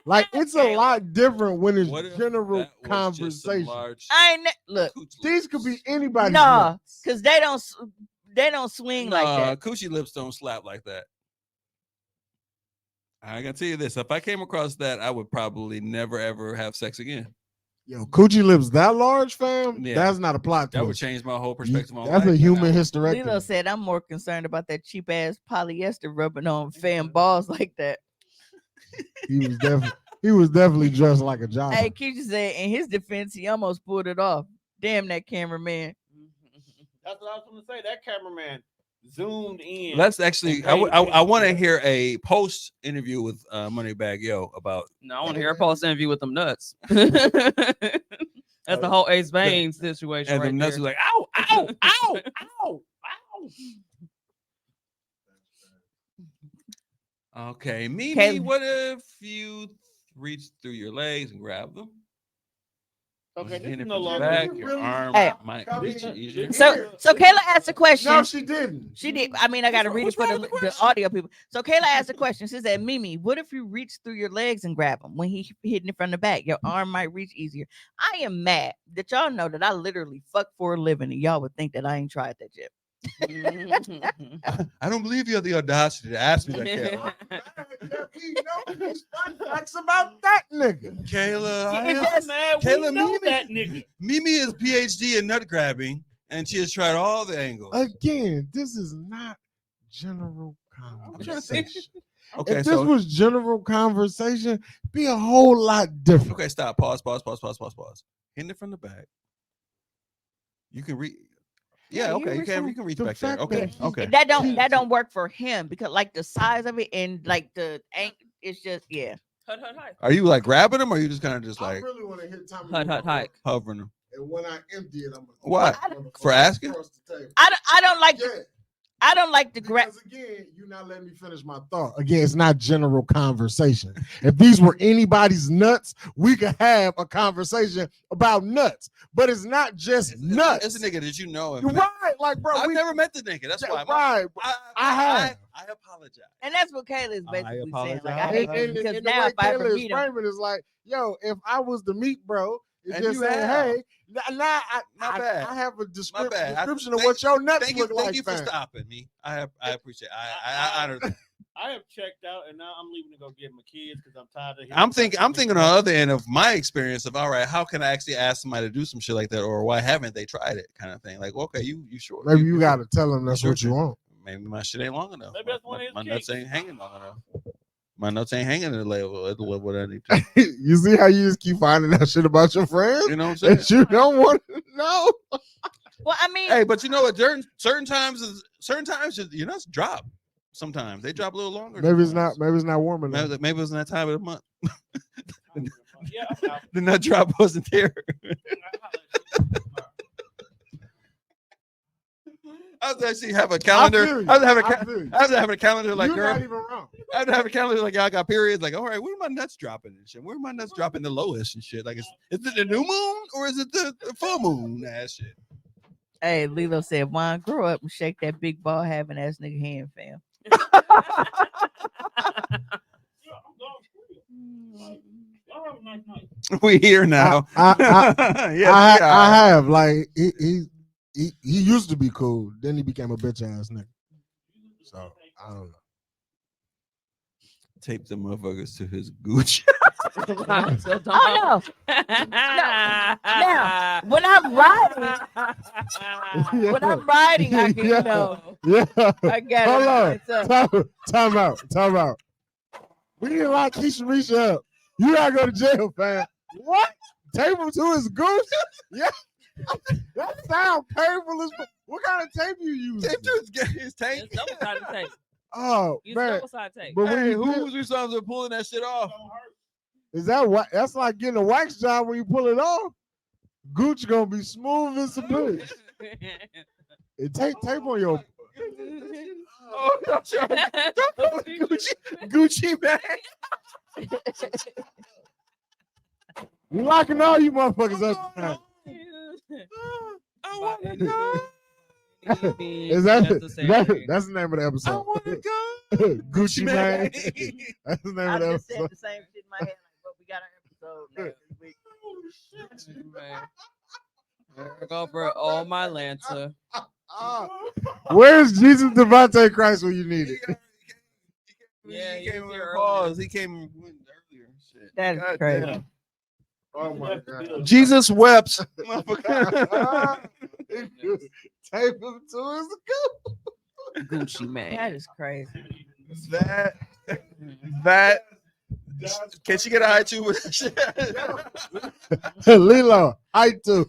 Like, it's a lot different when What it's if general that was just some conversation. large I ain't look. cooch These lips? could be anybody's Nah, nuts. because they don't swing like that. Coochie lips don't slap like that. I gotta tell you this: if I came across that, I would probably never ever have sex again. Yo, coochie lips that large, fam? Yeah. That's not a plot That would twist. change my whole perspective on That's life. a human hysterectomy. Lilo said, "I'm more concerned about that cheap ass polyester rubbing on fan balls like that." He was definitely dressed like a jobber. Hey, Keisha said, in his defense, he almost pulled it off. Damn that cameraman. That's what I was going to say. That cameraman zoomed in. That's actually, I want to hear a post interview with Moneybag Yo about. No, I want to hear a post interview with them nuts. That's the whole Ace Bane situation. And right the nuts there. was like, ow, ow, ow, ow, ow. Okay, Mimi, Kayla. what if you reach through your legs and grab them? Okay, this Hit is it no from the longer. back, Did you your really- arm Hey. might Copy reach it. easier. So Kayla asked a question. No, she didn't. She did. I mean, I got to read it for the audio people. So Kayla asked a question. She said, Mimi, what if you reach through your legs and grab him when he hitting it from the back? Your arm might reach easier. I am mad that y'all know that I literally fuck for a living and y'all would think that I ain't tried that yet. I don't believe you have the audacity to ask me that, Kayla. That's about that nigga. Kayla, I It am- just- Man, Kayla, we know Mimi- that nigga. Mimi is PhD in nut grabbing, and she has tried all the angles. Again, this is not general conversation. Okay, If this so was general conversation, be a whole lot different. okay, stop. Pause. Hitting it from the back. You can read. Yeah, Yeah, okay. You reach can from- you can reach the back there. fact Okay, that- okay. That don't work for him because like the size of it and like the it's just yeah. Hut, hut, hike. Are you like grabbing them, or are you just kind of just I like really want to hit Tommy. Hut, hut, hike. hovering them? And when I empty it, I'm gonna What? For asking? across the table. I don't like Yeah, I don't like to grab. because again, you're not letting me finish my thought. Again, it's not general conversation. If these were anybody's nuts, we could have a conversation about nuts. But it's not just nuts. It's a nigga that you know. and You're met. right, like bro. I've we never met the nigga. That's why. right. I have. I apologize. And that's what Kayla is I basically saying. apologize. Like I hate And you because the now way if I ever Kayla is meet him, framing is like, yo, if I was the meat bro, it And just you say, have. hey, now My bad. I have a My bad. description of Thank- what your nuts Thank look you, like. thank you for fam. stopping me. I appreciate. I honor that. I have checked out, and now I'm leaving to go get my kids because I'm tired of. hearing I'm thinking about on the other end of my experience of all right, how can I actually ask somebody to do some shit like that, or why haven't they tried it, kind of thing. Like, okay, you sure? Maybe you got to tell them that's Sure what you thing. want. Maybe my shit ain't long enough. Maybe that's one of his My nuts kinks. ain't hanging long enough. My nuts ain't hanging at the level that I need to. You see how you just keep finding out shit about your friends You know what I'm saying? that you don't want to know? well, I mean, Hey, but you know what? Certain times your nuts drop. Sometimes they drop a little longer. Maybe it's not warm enough. Maybe it was in that time of the month. Yeah, I'm out. The nut drop wasn't there. I was actually have a calendar. feel you. I was having I feel you. a calendar like, You're girl. not even wrong. I would have a calendar like, I got periods. Like, all right, where are my nuts dropping and shit? Where are my nuts dropping the lowest and shit? Like, is it the new moon or is it the full moon ass shit? hey, Lilo said, "Juan, grow up and shake that big ball having ass nigga hand, fam." Y'all have a nice night. We here now. I Yes, we are. have like he used to be cool. Then he became a bitch ass nigga. So I don't know. Tape the motherfuckers to his Goochie. Oh no! Now, when I'm riding, I can, Yeah. you know, Yeah. I got Hold it. on. It's up. Time out. We didn't like Keisha reach up. You gotta go to jail, fam. What? Tape him to his goose? Yeah. That sounds painful as fuck. What kind of tape you use? Tape to his tank. It's double-sided tape. Oh You man, step aside, take. but when Hey, you who did- was responsible for pulling that shit off? is that what? That's like getting a wax job when you pull it off. Gucci gonna be smooth as a bitch. It take tape on your Oh, that's your Gucci man. you locking all you motherfuckers up tonight. I want to go. Is that that's the name of the I episode? want to go. Gucci man. That's the name I of the just said episode. the same shit in my head. Like, but we got an episode next week. Man. There go for all my Lanta. Where's Jesus Devontae Christ when you need it? Yeah, he came was with here a pause. He came earlier. Shit. That is God crazy. damn. Oh my God. Jesus wept. Tape him to his Gucci man. That is crazy. that can she get a high two with that shit? Lilo, high two.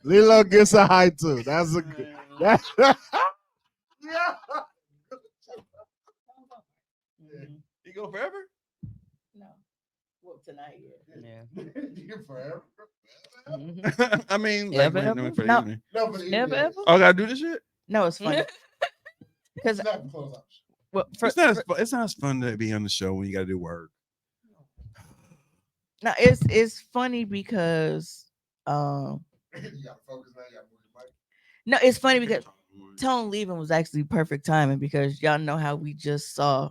Lilo gets a high two. That's a good. That, yeah. You go forever? No. Well, tonight, Yeah. Forever. I mean, Ever, like, ever? for the No. evening. No, but Never ever? Oh, I gotta do this shit? No, it's funny. Because well, It's not as fun to be on the show when you gotta do work. no, it's funny because You gotta focus now. You gotta move your mic. no, it's funny because Tone leaving was actually perfect timing because y'all know how we just saw,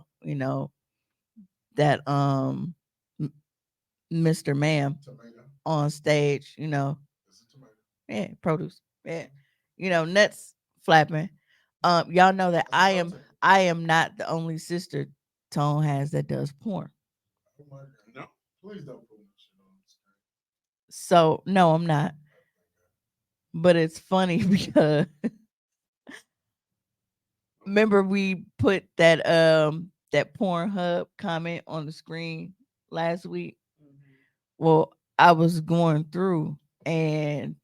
that Mr. Ma'am Tomato. on stage, It's a tomato. yeah, produce, yeah, nuts flapping. Y'all know that I am not the only sister Tone has that does porn. Oh my God. No. Please don't put that shit on the screen. So no, I'm not. But it's funny because remember we put that Pornhub comment on the screen last week. Well, I was going through and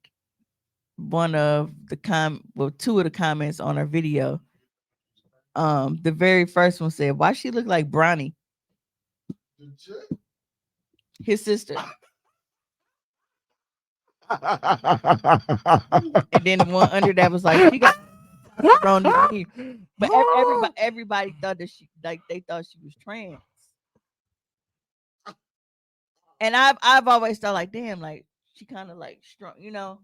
one of the two of the comments on our video, the very first one said, "Why she look like Bronny, The chick? his sister?" Oh And then the one under that was like, "She got wrong to me." But everybody thought that they thought she was trans. And I've always thought like, damn, like she kind of like strong, Strong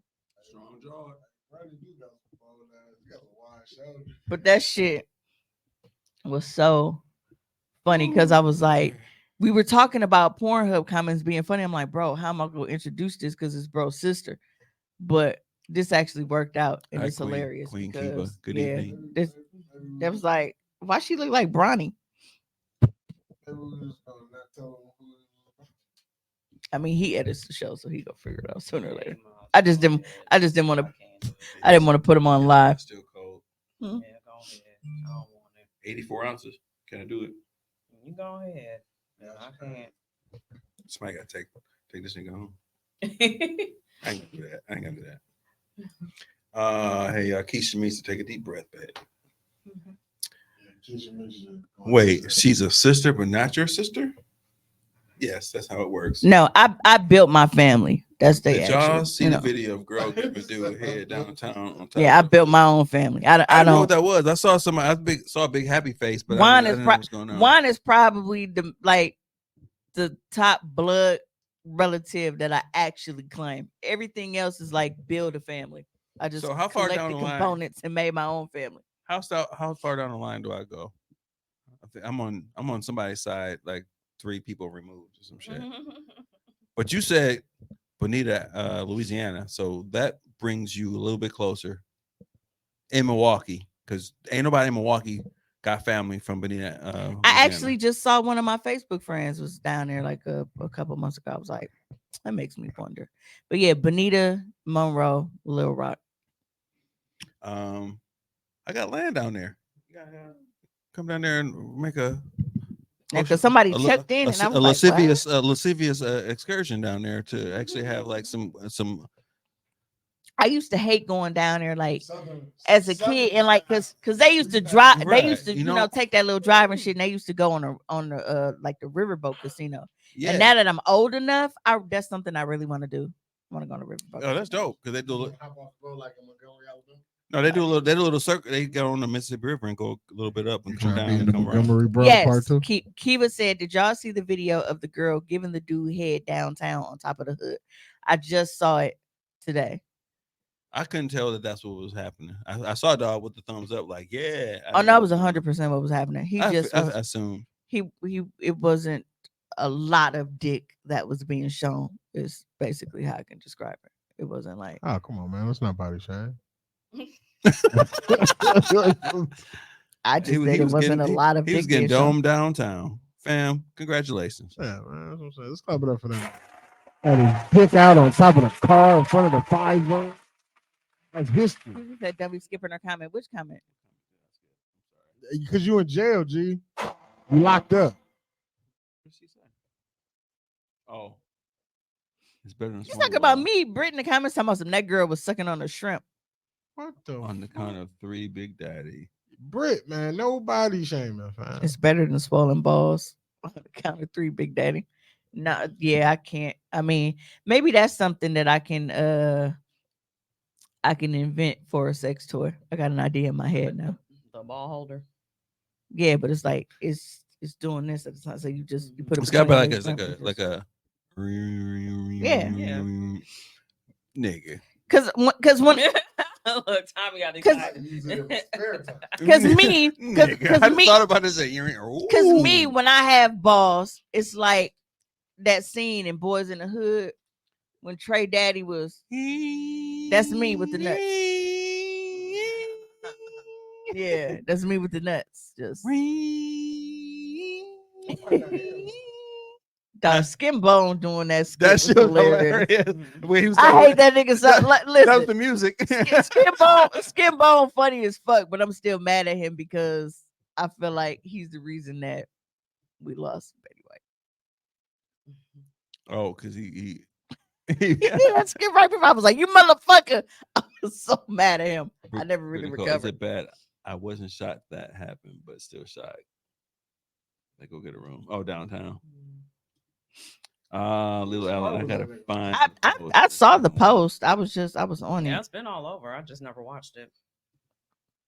jaw. But that shit was so funny because I was like, we were talking about Pornhub comments being funny. I'm like, bro, how am I going to introduce this because it's bro's sister? But this actually worked out and Hi, it's Queen- hilarious. Queen because, Kiva. Good yeah, evening. That was like, why she look like Bronny? I mean, he edits the show, so he gonna figure it out sooner or later. I just didn't want to put him on live. It's still cold. Hmm? Yeah, go ahead. I don't want it. 84 ounces. Can I do it? You go ahead. I can't. Somebody gotta take this nigga home. I ain't gonna do that. Hey, Keisha needs to take a deep breath, babe. Wait, she's a sister, but not your sister? Yes, that's how it works. No, I built my family. That's the Did y'all actual, see the video of girl giving dude head downtown on top? Yeah, I built my own family. I I don't know don't. what that was. I saw somebody. Saw a big happy face, but Juan I is didn't know what's going on. Juan is probably the top blood relative that I actually claim. Everything else is like build a family. I just So how far down collected the line? components and made my own family. How far down the line do I go? I think I'm on somebody's side, like 3 people removed or some shit. But you said Bonita, Louisiana, so that brings you a little bit closer in Milwaukee, because ain't nobody in Milwaukee got family from Bonita. Louisiana. I actually just saw one of my Facebook friends was down there like a couple months ago. I was like, that makes me wonder. But yeah, Bonita, Monroe, Little Rock. I got land down there. You gotta come down there and make Because somebody checked in and I was lascivious excursion down there to actually have like some I used to hate going down there like as a kid, and like cause they used to drive, they Right, used to you you know know- take that little driving shit, and they used to go on the like the riverboat casino. Yeah. And now that I'm old enough, that's something I really want to do. I want to go on a riverboat. Oh, that's dope because they do. Hop off the road like in Montgomery, Alabama. No, they do a little. They do a little circle. They go on the Mississippi River and go a little bit up and You come trying to down be in and the come around. Montgomery Broad part Yes, too? Kiva said, "Did y'all see the video of the girl giving the dude head downtown on top of the hood? I just saw it today." I couldn't tell that that's what was happening. I saw dog with the thumbs up, like yeah. I Oh didn't no, know it was what was 100% what was happening. He going on. just I was, assume. he it wasn't a lot of dick that was being shown. Is basically how I can describe it. It wasn't like Oh, come on, man. Let's not body shame. I just said it wasn't a lot of He was dick getting being shown. domed downtown. Fam, congratulations. Yeah, man. That's what I'm saying. Let's clap it up for that. And his dick out on top of the car in front of the 5-1. That's history. Who said don't be skipping her comment? Which comment? Because you in jail, G. You locked up. What's she say? Oh, it's better than He's smoking talking about weed. me. Brit in the comments talking about some that girl was sucking on a shrimp. What the On the count of 3, Big Daddy. Brit, man. Nobody shaming, fam. It's better than swollen balls. On the count of 3, Big Daddy. No, yeah, I can't. I mean, maybe that's something that I can invent for a sex toy. I got an idea in my head now. The ball holder. Yeah, but it's like it's doing this at the time. So you put it. It's got to be like between a your like a Yeah. nigga. because when Look, Tommy got Cause- excited. because me Nigga, I just me thought about this. because me when I have balls, it's like that scene in Boys in the Hood when Trey Daddy was. That's me with the nuts. Yeah, that's me with the nuts. Just Dog, Skin Bone doing that. Skit That was shit was hilarious. hilarious. When he was I hate that nigga so. Like, That was listen, the music. Skin Bone, funny as fuck, but I'm still mad at him because I feel like he's the reason that we lost Betty White. Oh, because he Yeah, Skin right before I was like, "You motherfucker!" I was so mad at him. I never really Is recovered. it bad? I wasn't shot that happened, but still shot. Like go get a room. Oh, downtown. Little Ellen, I gotta find. I saw the post. I was on Yeah, it. it's been all over. I just never watched it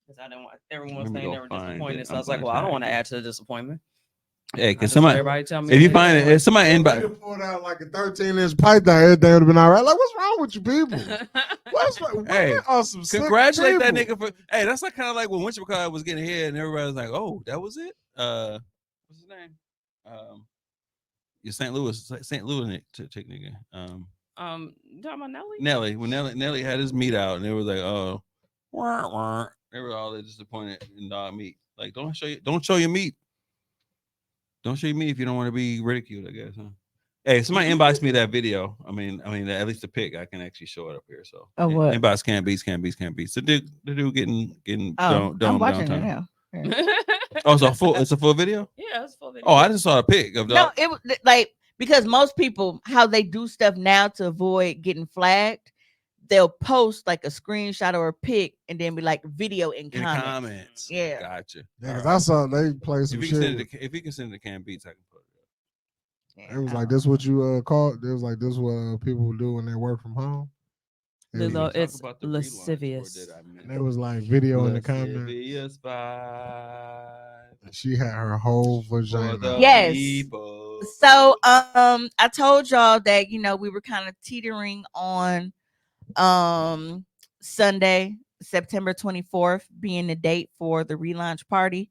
because I didn't want everyone was Let me saying go they were find disappointed. it. So I'm I was like, gonna well, I don't tag want to it. add to the disappointment. Hey, I can just somebody? everybody tell me If you they find it, disappointed. if somebody You inbox, pulled out like a 13-inch python, everything would have been all right. Like, what's wrong with you people? What's wrong? Hey, Women are some sick congratulate that people. nigga for. Hey, that's like kind of like when Winter McCall was getting hit, and everybody was like, "Oh, that was it." What's his name? Your St. Louis chick nigga. You talking about Nelly? Nelly. When Nelly had his meat out, and they were like, "Oh, wah, wah." They were all disappointed in dog meat. Like, don't show your meat. Don't show your meat if you don't want to be ridiculed, I guess, huh? Hey, if somebody inbox me that video. I mean, at least the pic, I can actually show it up here. So, Oh, what? Inbox can't beats. The dude getting Oh, I'm watching downtown. it now. Oh, it's a full video. Yeah, it's full video. Oh, I just saw a pic of No, dog. it was like because most people how they do stuff now to avoid getting flagged, they'll post like a screenshot or a pic and then be like video in In the comments. comments. Yeah. Gotcha. Yeah, because I saw they play some If you shit. can send it to Cam Beats, I can put it up. It was like, this what you called? It was like, this what people do when they work from home? It was, Lilo, Talk it's about the relaunch, or lascivious. did I miss and it was like video in the comments. Lascivious vibe And she had her whole for vagina. the Yes. people. So I told y'all that we were kind of teetering on Sunday, September 24th being the date for the relaunch party.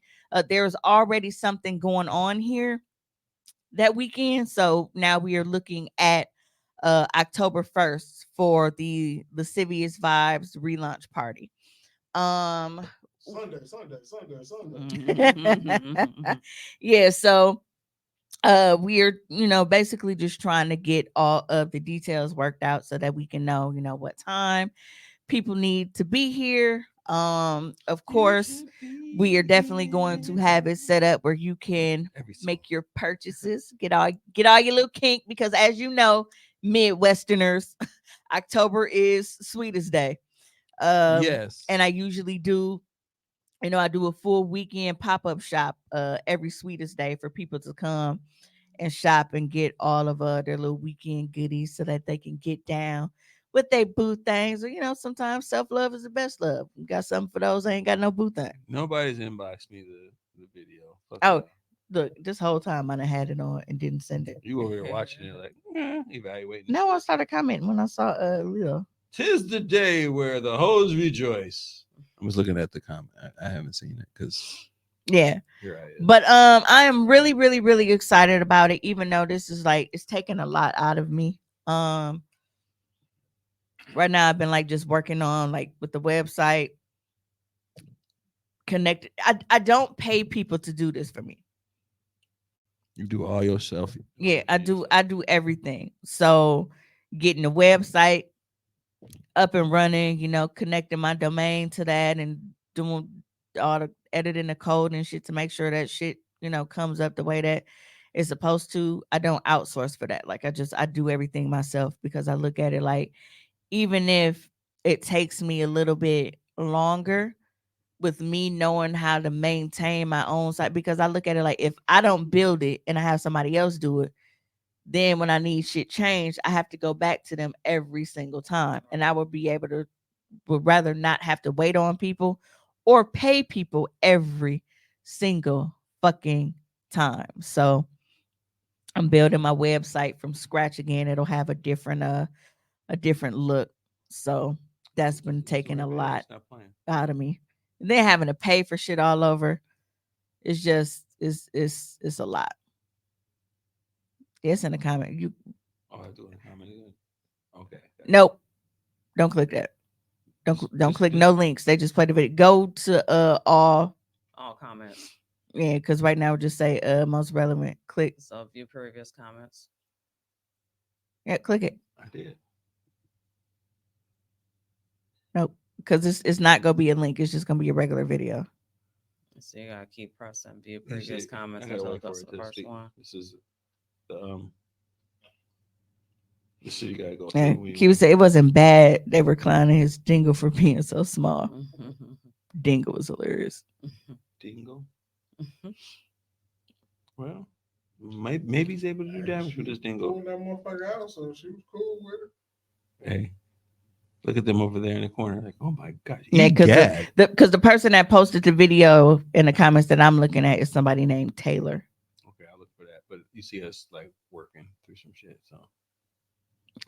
There's already something going on here that weekend. So now we are looking at October 1st for the Lascivious Vibes relaunch party. Sunday. Yeah, so we're basically just trying to get all of the details worked out so that we can know what time people need to be here. Of course, we are definitely going to have it set up where you can make your purchases, get all your little kink, because as you know, Midwesterners, October is Sweetest Day. Yes. And I usually do, I do a full weekend pop-up shop every Sweetest Day for people to come and shop and get all of their little weekend goodies so that they can get down with their boo things. Or, sometimes self-love is the best love. You got something for those that ain't got no boo thing. Nobody's inboxed me the video. Fuck Oh, that. look, this whole time I done had it on and didn't send it. You over here watching it like evaluating. No, I shit. started commenting when I saw Leo. 'Tis the day where the hoes rejoice. I was looking at the comment. I haven't seen it because Yeah. here I is. But I am really, really, really excited about it, even though this is like it's taking a lot out of me. Right now I've been like just working on like with the website connected. I don't pay people to do this for me. You do all yourself. Yeah, I do everything. So getting the website up and running, connecting my domain to that and doing all the editing the code and shit to make sure that shit, comes up the way that it's supposed to. I don't outsource for that. Like I do everything myself because I look at it like even if it takes me a little bit longer with me knowing how to maintain my own site, because I look at it like if I don't build it and I have somebody else do it, then when I need shit changed, I have to go back to them every single time. And I would rather not have to wait on people or pay people every single fucking time. So I'm building my website from scratch again. It'll have a different look. So that's been taking a lot out of me. And then having to pay for shit all over. It's just it's a lot. It's in the comment. Oh, I do in the comment again. Okay. Nope. Don't click that. Don't click no links. They just play the video. Go to all comments. Yeah, because right now we just say most relevant. Click. So view previous comments. Yeah, click it. I did. Nope. Because it's not gonna be a link. It's just gonna be a regular video. So you gotta keep pressing view previous comments until it goes to the first one. This is the this is you gotta go Yeah, through. he would say it wasn't bad. They were clowning his dingle for being so small. Dingle was hilarious. Dingle. Well, maybe he's able to do damage with this dingle. That motherfucker out, so she was cool with it. Hey, look at them over there in the corner. Like, oh my gosh. Yeah, because the person that posted the video in the comments that I'm looking at is somebody named Taylor. Okay, I'll look for that. But you see us like working through some shit. So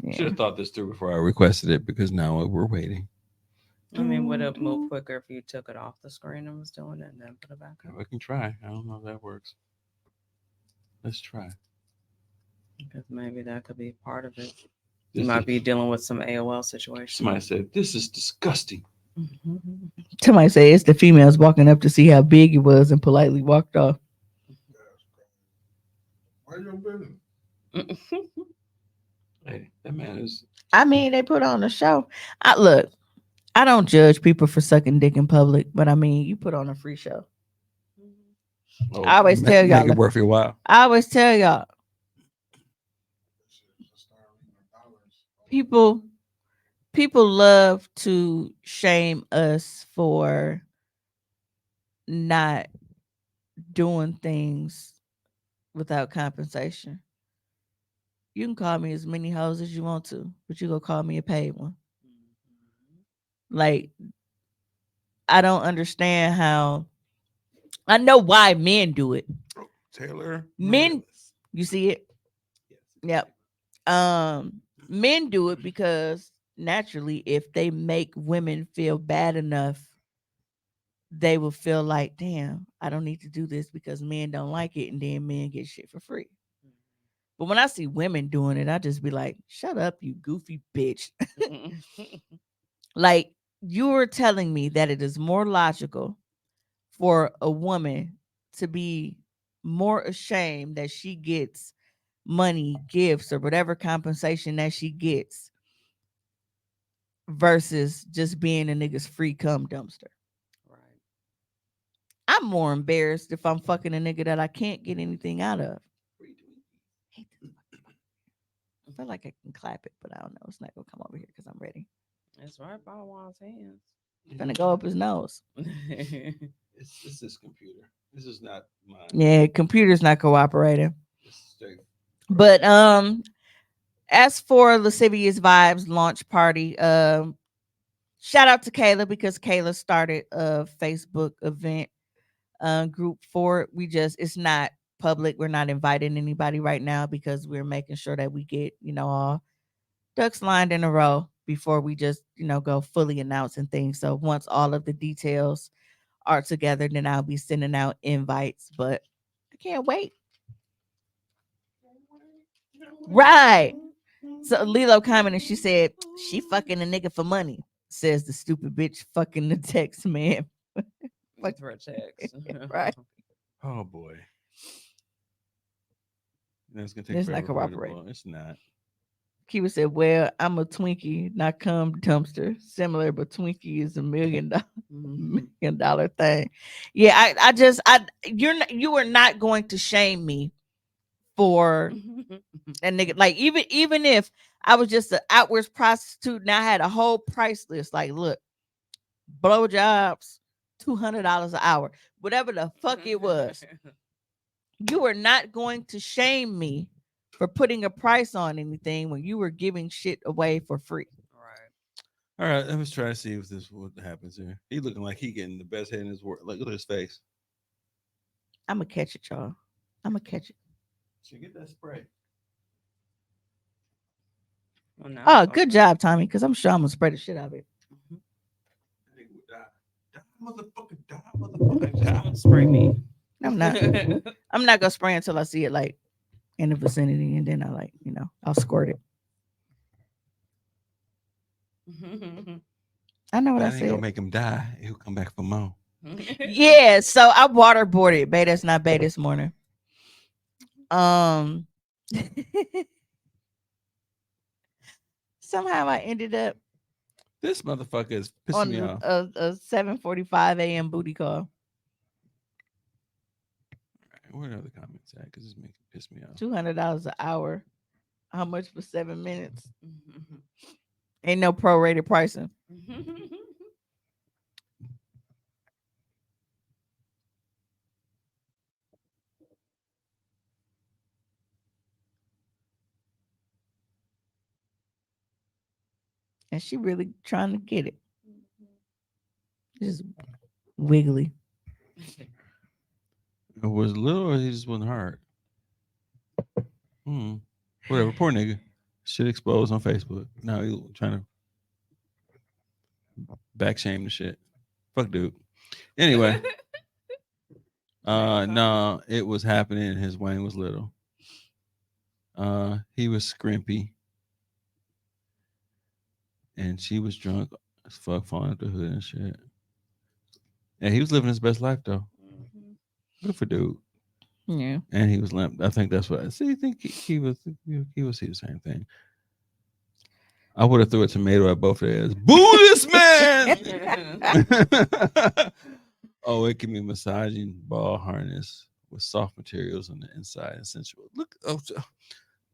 Yeah. should have thought this through before I requested it because now we're waiting. I mean, would it move quicker if you took it off the screen and was doing it and then put it back up? I can try. I don't know if that works. Let's try. Because maybe that could be part of it. You might be dealing with some AOL situation. Somebody said, this is disgusting. Somebody said it's the females walking up to see how big he was and politely walked off. Why your business? Hey, that man is. I mean, they put on a show. I don't judge people for sucking dick in public, but I mean, you put on a free show. Oh, I always tell y'all. Make it worth your while. I always tell y'all. People love to shame us for not doing things without compensation. You can call me as many hoes as you want to, but you gonna call me a paid one. Like, I don't understand how. I know why men do it. Taylor. Men, you see it? Yep. Men do it because naturally, if they make women feel bad enough, they will feel like, damn, I don't need to do this because men don't like it, and then men get shit for free. But when I see women doing it, I just be like, shut up, you goofy bitch. Like, you're telling me that it is more logical for a woman to be more ashamed that she gets money, gifts, or whatever compensation that she gets versus just being a nigga's free cum dumpster. Right. I'm more embarrassed if I'm fucking a nigga that I can't get anything out of. feel like I can clap it, but I don't know. It's not gonna come over here because I'm ready. It's right by Juan's hands. It's gonna go up his nose. It's this computer. This is not mine. Yeah, computer's not cooperating. It's straight. But as for Lascivious Vibes launch party, shout out to Kayla because Kayla started a Facebook event group for it. It's not public. We're not inviting anybody right now because we're making sure that we get, all ducks lined in a row before we just, go fully announcing things. So once all of the details are together, then I'll be sending out invites. But I can't wait. Right. So Lilo commented, she said, she fucking a nigga for money, says the stupid bitch fucking the text man. Fuck for a text. Right. Oh boy. It's gonna take It's not forever. cooperating. It's not. Kiva said, well, I'm a Twinkie, not cum dumpster. Similar, but Twinkie is $1 million thing. Yeah, you are not going to shame me for a nigga. Like even if I was just an outwards prostitute and I had a whole price list, like look, blowjobs, $200 an hour, whatever the fuck it was. You are not going to shame me for putting a price on anything when you were giving shit away for free. Right. All right, let's try to see if what happens here. He looking like he getting the best head in his world. Look at his face. I'm gonna catch it, y'all. I'm gonna catch it. Should get that spray. Well, no, Oh, good job, Tommy, because I'm sure I'm gonna spray the shit out of it. Motherfucker, die. Don't spray me. I'm not gonna spray until I see it like in the vicinity, and then I I'll squirt it. I know what That I ain't said. gonna make him die. He'll come back for more. Yeah, so I waterboarded Bay. That's not Bay this morning. Somehow I ended up This motherfucker is pissing on me off. a 7:45 a.m. booty call. Where are the comments at? Because it's making piss me off. $200 an hour. How much for 7 minutes? Ain't no prorated pricing. And she really trying to get it. Just wiggly. It was little or he just wasn't hard. Whatever. Poor nigga. Shit exposed on Facebook. Now he trying to back shame the shit. Fuck dude. Anyway. No, it was happening and his Wayne was little. He was scrimpy. And she was drunk as fuck, falling out the hood and shit. And he was living his best life though. Good for dude. Yeah. And he was limp. I think that's what I see. I think he would see the same thing. I would have threw a tomato at both of theirs. Boo this man! Oh, it can be massaging ball harness with soft materials on the inside and sensual. Look,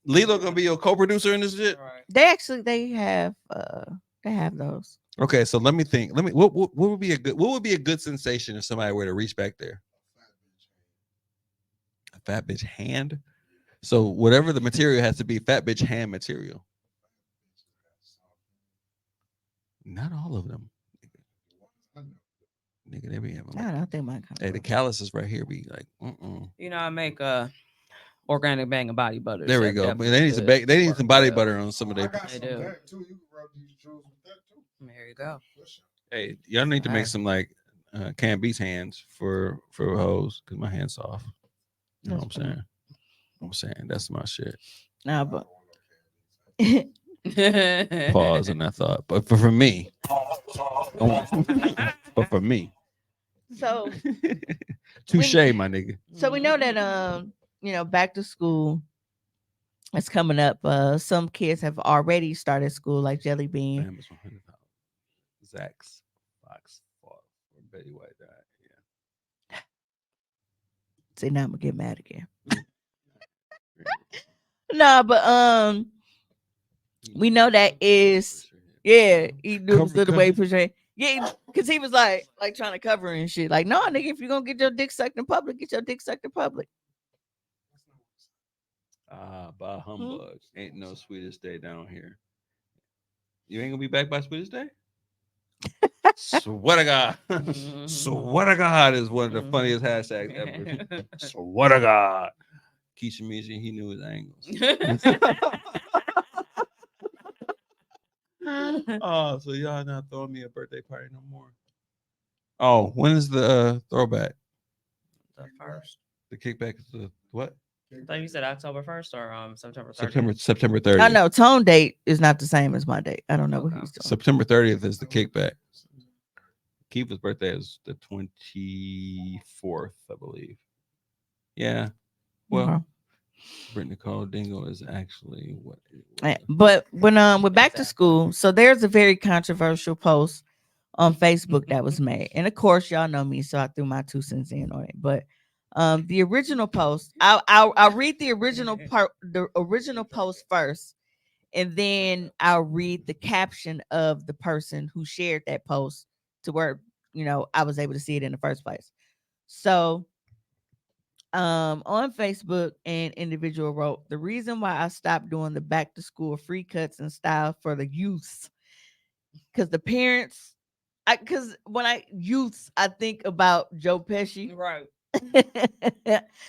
Lilo gonna be your co-producer in this shit. Right. They have those. Okay, so let me think. What would be a good sensation if somebody were to reach back there? A fat bitch hand. So whatever the material has to be, fat bitch hand material. Not all of them. Nigga, they be having. I don't think mine. Hey, the calluses right here be like, You know, I make organic bang of body butter. There we go. They need some they need some body butter on some of their. They do. There you go. Hey, y'all need to make some like canned beats hands for hoes because my hand's soft. You know what I'm saying? I'm saying that's my shit. Nah, but Pause on that thought. But for me, but for me, so touche, my nigga. So we know that back to school is coming up. Some kids have already started school, like Jelly Bean. Damn, it's $100. Zach's Fox fought or Betty White died. Yeah. See, now I'm gonna get mad again. No, but We know that is, yeah, he knew it was the way he pushed her. Yeah, because he was like trying to cover her and shit. Like, no, nigga, if you're gonna get your dick sucked in public, get your dick sucked in public. By humbug. Ain't no sweetest day down here. You ain't gonna be back by sweetest day? Swear to God. Swear to God is one of the funniest hashtags ever. Swear to God. Keisha Misha, he knew his angles. Oh, so y'all not throwing me a birthday party no more. Oh, when is the throwback? The first. The kickback is the what? I thought you said October 1st or September 30th. September 30th. I know Tone date is not the same as my date. I don't know what he's doing. September 30th is the kickback. Keith's birthday is the 24th, I believe. Yeah. Well, Brittany Nicole Dingo is actually what it was. But when we're back to school, so there's a very controversial post on Facebook that was made. And of course, y'all know me, so I threw my 2 cents in on it. But the original post, I'll read the original post first, and then I'll read the caption of the person who shared that post to where, you know, I was able to see it in the first place. So on Facebook, an individual wrote, the reason why I stopped doing the back to school free cuts and style for the youths, because the parents, because when I think about Joe Pesci. Right.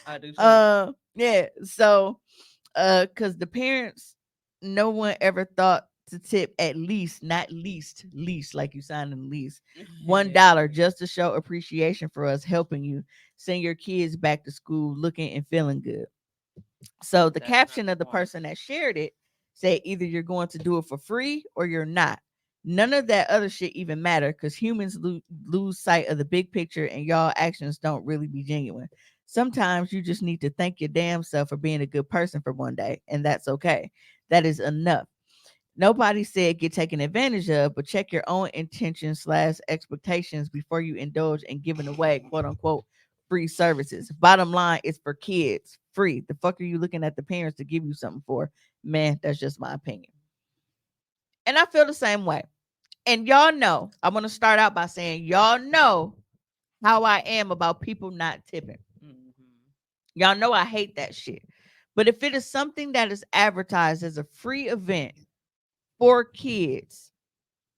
I do. Yeah. So, because the parents, no one ever thought to tip at least, not least, like you signed in the lease, $1 just to show appreciation for us helping you send your kids back to school looking and feeling good. So the caption of the person that shared it said, either you're going to do it for free or you're not. None of that other shit even matter, because humans lose sight of the big picture and y'all actions don't really be genuine. Sometimes you just need to thank your damn self for being a good person for one day, and that's okay. That is enough. Nobody said get taken advantage of, but check your own intentions / expectations before you indulge in giving away quote unquote free services. Bottom line, it's for kids. Free. The fuck are you looking at the parents to give you something for? Man, that's just my opinion. And I feel the same way. And y'all know, I'm going to start out by saying, y'all know how I am about people not tipping. Y'all know I hate that shit. But if it is something that is advertised as a free event for kids,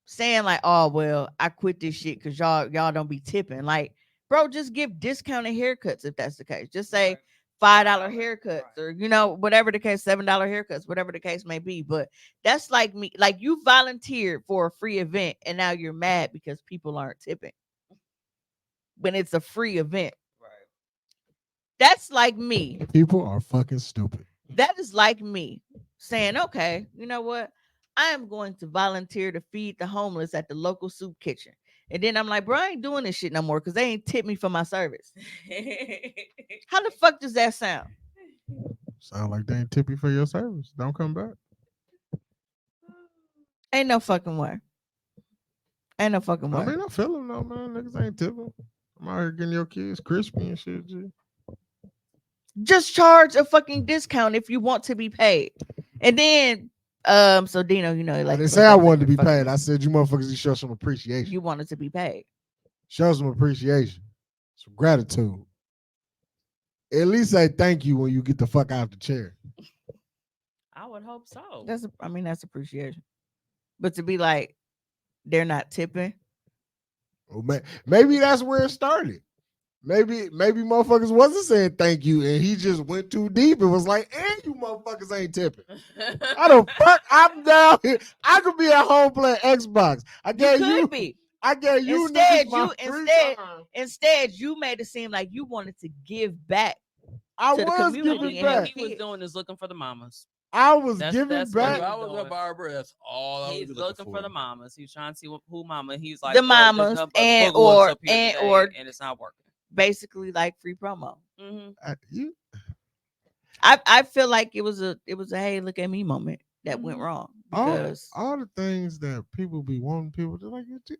saying like, oh, well, I quit this shit because y'all don't be tipping. Like, bro, just give discounted haircuts if that's the case. Just say $5 haircuts, or, you know, whatever the case, $7 haircuts, whatever the case may be. But that's like me, like you volunteered for a free event and now you're mad because people aren't tipping when it's a free event. Right. That's like me. People are fucking stupid. That is like me saying, okay, you know what? I am going to volunteer to feed the homeless at the local soup kitchen. And then I'm like, bro, I ain't doing this shit no more because they ain't tipped me for my service. How the fuck does that sound? Sound like they ain't tip you for your service. Don't come back. Ain't no fucking way. Ain't no fucking way. I mean, I feel them though, man. Niggas ain't tipping. I'm out here getting your kids crispy and shit, G. Just charge a fucking discount if you want to be paid. And then so Dino, you know, like, I didn't say I wanted to be paid. I said you motherfuckers need to show some appreciation. You wanted to be paid. Show some appreciation, some gratitude. At least say thank you when you get the fuck out the chair. I would hope so. That's appreciation. But to be like, they're not tipping. Well, maybe that's where it started. Maybe motherfuckers wasn't saying thank you, and he just went too deep and was like, and you motherfuckers ain't tipping. How the fuck I'm down here? I could be at home playing Xbox. I gave you. I gave you instead you made it seem like you wanted to give back. I was giving back. He was doing is looking for the mamas. I was giving back. I was a barber. That's all I was looking for the mamas. He's trying to see who mama. He's like the mamas and it's not working. Basically, like free promo. Mm-hmm. I feel like it was a hey, look at me moment that went wrong, because all the things that people be wanting people to like. You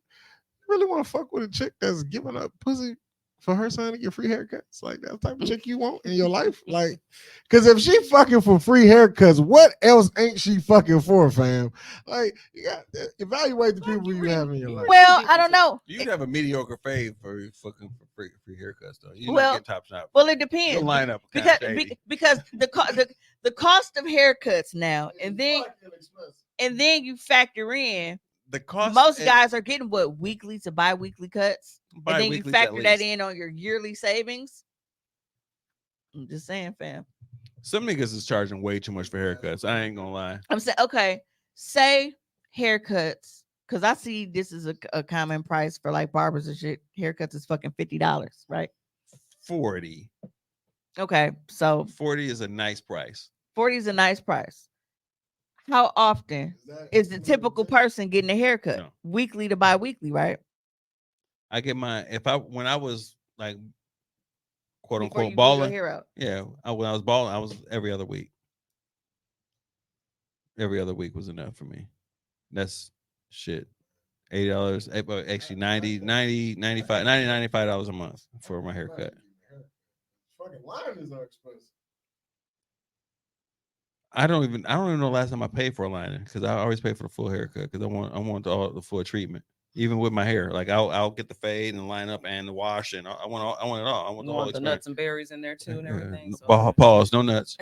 really want to fuck with a chick that's giving up pussy for her son to get free haircuts? Like that type of chick you want in your life? Like, because if she fucking for free haircuts, what else ain't she fucking for, fam? Like, you got to evaluate the people you have in your life. Well, I don't know. You'd have a mediocre fave for fucking for free haircuts though. You Well, not get top shot. Well, it Your depends lineup because shady. because the cost of haircuts now, and then you factor in The cost most guys are getting what, weekly to bi-weekly cuts, and then you bi-weeklies at factor that least. in on your yearly savings. I'm just saying, fam. Some niggas is charging way too much for haircuts. I ain't gonna lie. I'm saying, okay, say haircuts, because I see this is a common price for like barbers and shit. Haircuts is fucking $50, right? 40. Okay, so 40 is a nice price. 40 is a nice price. How often is the typical person getting a haircut? No. Weekly to bi-weekly, right? I get my when I was like quote Before you unquote grew your balling. hair out. Yeah, when I was balling, I was every other week. Every other week was enough for me. That's shit. $80, actually $95 $95 a month for my haircut. Fucking line is expensive. I don't even know the last time I paid for a liner because I always pay for the full haircut because I want all the full treatment. Even with my hair, like I'll get the fade and line up and the wash, and I want it all. I want You the whole want the nuts and berries in there too and everything. So. Pause, no nuts.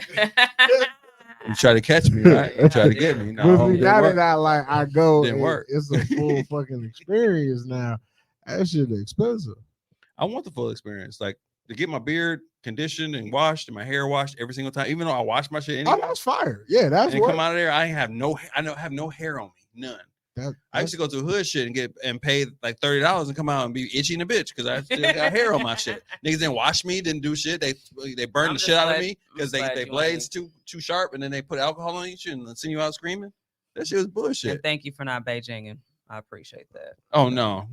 You try to catch me, right? You try to get me. No, But see, didn't now work. that I go, Didn't work. It's a full fucking experience now. That shit expensive. I want the full experience, like to get my beard conditioned and washed and my hair washed every single time, even though I wash my shit anyway. Oh, that's fire. Yeah, that's and what. come out of there. I have no hair on me, none. I used to go to hood shit and pay like $30 and come out and be itchy in a bitch because I still got hair on my shit. Niggas didn't wash me, didn't do shit. They burned the shit out of me because they blades too sharp, and then they put alcohol on you and send you out screaming. That shit was bullshit. And thank you for not Beijinging. I appreciate that. Oh no.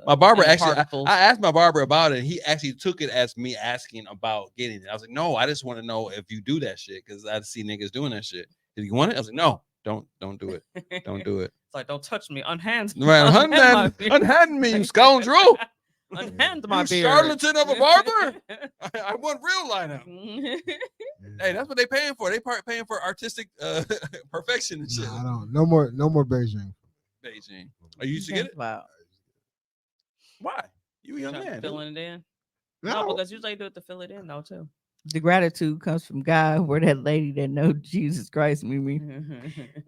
My barber actually, I asked my barber about it. And he actually took it as me asking about getting it. I was like, no, I just want to know if you do that shit because I see niggas doing that shit. Did you want it? I was like, no. Don't do it. Don't do it. It's like, don't touch me. Unhand me. Right, unhand me, you scoundrel. Unhand my you beard. charlatan of a barber. I want real lineup. Hey, that's what they paying for. They paying for artistic perfection and shit. Nah, I don't. No more Beijing. Beijing. Are you used to get it? Wow. Why? You a young man. Filling it in. No, No, because usually they do it to fill it in though too. The gratitude comes from God, where that lady that know Jesus Christ, Mimi.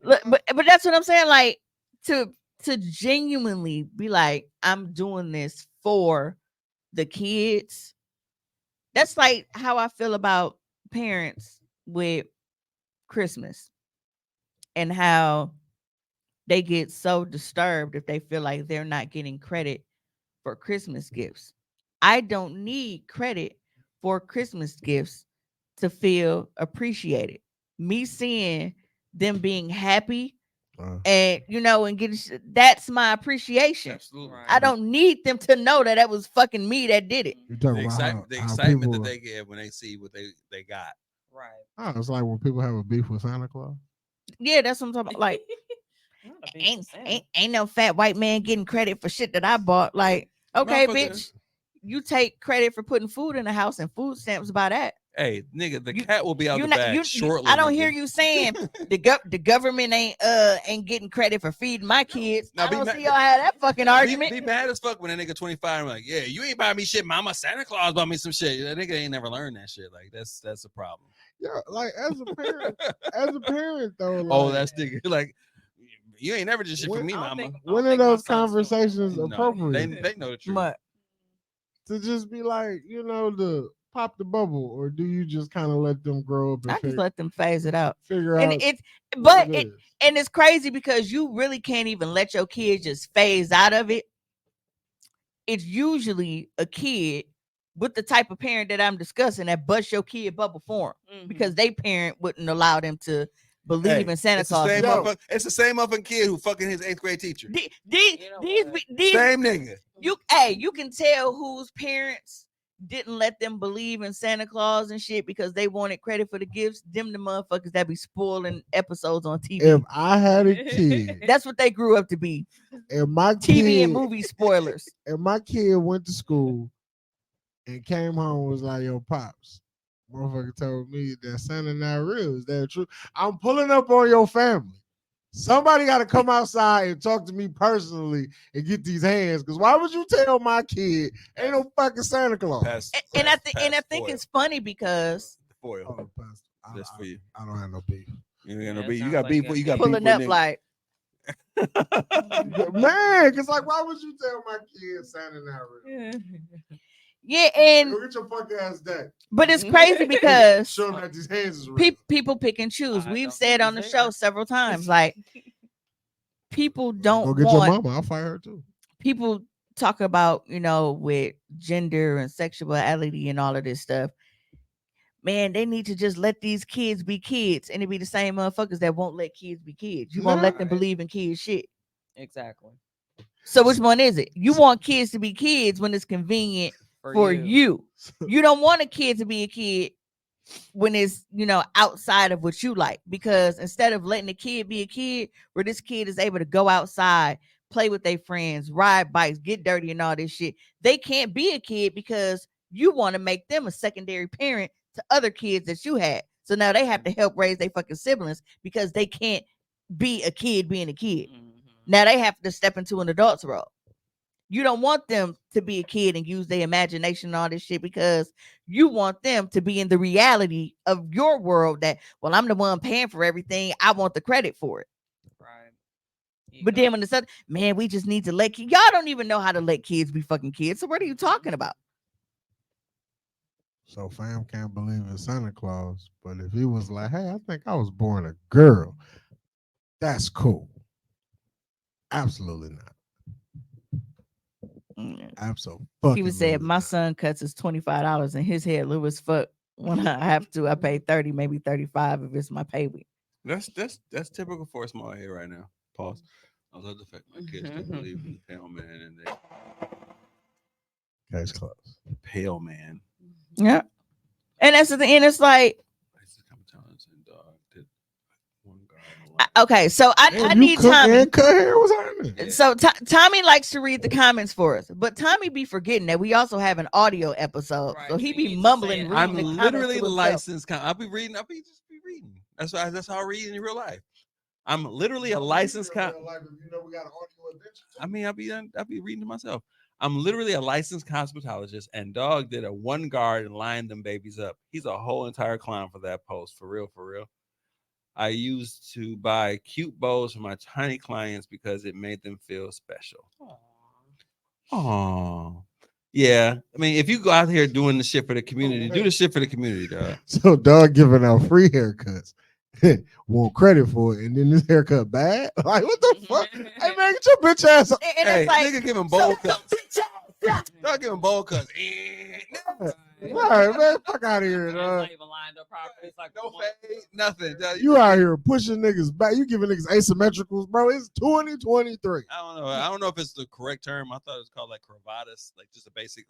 Look, but that's what I'm saying. Like to genuinely be like, I'm doing this for the kids. That's like how I feel about parents with Christmas and how they get so disturbed if they feel like they're not getting credit for Christmas gifts. I don't need credit for Christmas gifts to feel appreciated. Me seeing them being happy and and getting that's my appreciation. Absolutely. I don't need them to know that was fucking me that did it. You're talking The how excitement people, that they get when they see what they got. Right. Oh, it's like when people have a beef with Santa Claus. Yeah, that's what I'm talking about. Like, ain't no fat white man getting credit for shit that I bought. Like, okay, bitch, you take credit for putting food in the house and food stamps by that. Hey, nigga, the cat will be out the not, bag shortly. I don't hear you saying the government ain't getting credit for feeding my kids. Now, I don't see y'all have that fucking argument. Be mad as fuck when a nigga 25 and like, yeah, you ain't buy me shit, mama. Santa Claus bought me some shit. That nigga ain't never learned that shit. Like that's a problem. Yeah, like as a parent though. Like, oh, that's nigga. Like you ain't never just shit for me, mama. When are those conversations appropriate? They know the truth. But to just be like, to pop the bubble, or do you just kind of let them grow up and I just let them phase it out. Figure and out and it's crazy because you really can't even let your kid just phase out of it. It's usually a kid with the type of parent that I'm discussing that bust your kid bubble for him because they parent wouldn't allow them to believe in Santa Claus. It's the same motherfucking kid who fucking his 8th grade teacher. These same nigga. You can tell whose parents didn't let them believe in Santa Claus and shit because they wanted credit for the gifts. Them the motherfuckers that be spoiling episodes on TV. If I had a kid, that's what they grew up to be. And my TV and movie spoilers. And my kid went to school and came home and was like, yo, Pops, motherfucker told me that Santa not real. Is that true? I'm pulling up on your family. Somebody got to come outside and talk to me personally and get these hands. Because why would you tell my kid ain't no fucking Santa Claus? And I think it's funny because foil. Oh, Pastor, That's for you. I don't have no beef. You ain't got Yeah, no it beef. You sounds got like beef. you You got got beef pulling with up niggas. like, Man, because like, why would you tell my kid Santa not real? yeah, and Go get your fuck ass dad. but it's crazy because Show them that these hands is real. people pick and choose. I We've don't said think on the it's show there. several times, like people don't Go get your want mama. I'll fight her too. people talk about, with gender and sexuality and all of this stuff. Man, they need to just let these kids be kids, and it be the same motherfuckers that won't let kids be kids. You won't let them Right. believe in kids shit. Exactly. So which one is it? You want kids to be kids when it's convenient for you. You don't want a kid to be a kid when it's, outside of what you like. Because instead of letting the kid be a kid, where this kid is able to go outside, play with their friends, ride bikes, get dirty and all this shit, they can't be a kid because you want to make them a secondary parent to other kids that you had. So now they have to help raise their fucking siblings because they can't be a kid being a kid. Now they have to step into an adult's role. You don't want them to be a kid and use their imagination and all this shit because you want them to be in the reality of your world that, well, I'm the one paying for everything. I want the credit for it. Right. But then when it's other, man, we just need to let y'all don't even know how to let kids be fucking kids. So what are you talking about? So fam can't believe in Santa Claus, but if he was like, hey, I think I was born a girl, that's cool. Absolutely not. Absolutely. He was saying my son cuts his $25 and his hair little as fuck. When I have to, I pay 30, maybe 35 if it's my pay week. That's typical for a small head right now. Pause. I love the fact my kids don't believe in the pale man and they Case closed. pale man. Yeah. And that's the thing. And it's like, okay, so I need Tommy. So Tommy likes to read the comments for us, but Tommy be forgetting that we also have an audio episode, so he be mumbling. I'm literally licensed. I'll be reading. I'll be reading. That's how I read in real life. I'm literally a licensed. I mean, I'll be reading to myself. I'm literally a licensed cosmetologist, and dog did a one guard and lined them babies up. He's a whole entire clown for that post. For real, for real. I used to buy cute bows for my tiny clients because it made them feel special. Aww. Yeah. I mean, if you go out here doing the shit for the community, do the shit for the community, dog. So dog giving out free haircuts. Want credit for it, and then this haircut bad? Like, what the fuck? Hey man, get your bitch ass up. And hey, it's like, nigga giving bowl cuts. Dog giving bowl cuts. All right, man, fuck out of here, dog. No fade, nothing. You out here pushing niggas back. You giving niggas asymmetricals, bro. It's 2023. I don't know if it's the correct term. I thought it was called like cravatus, like just a basic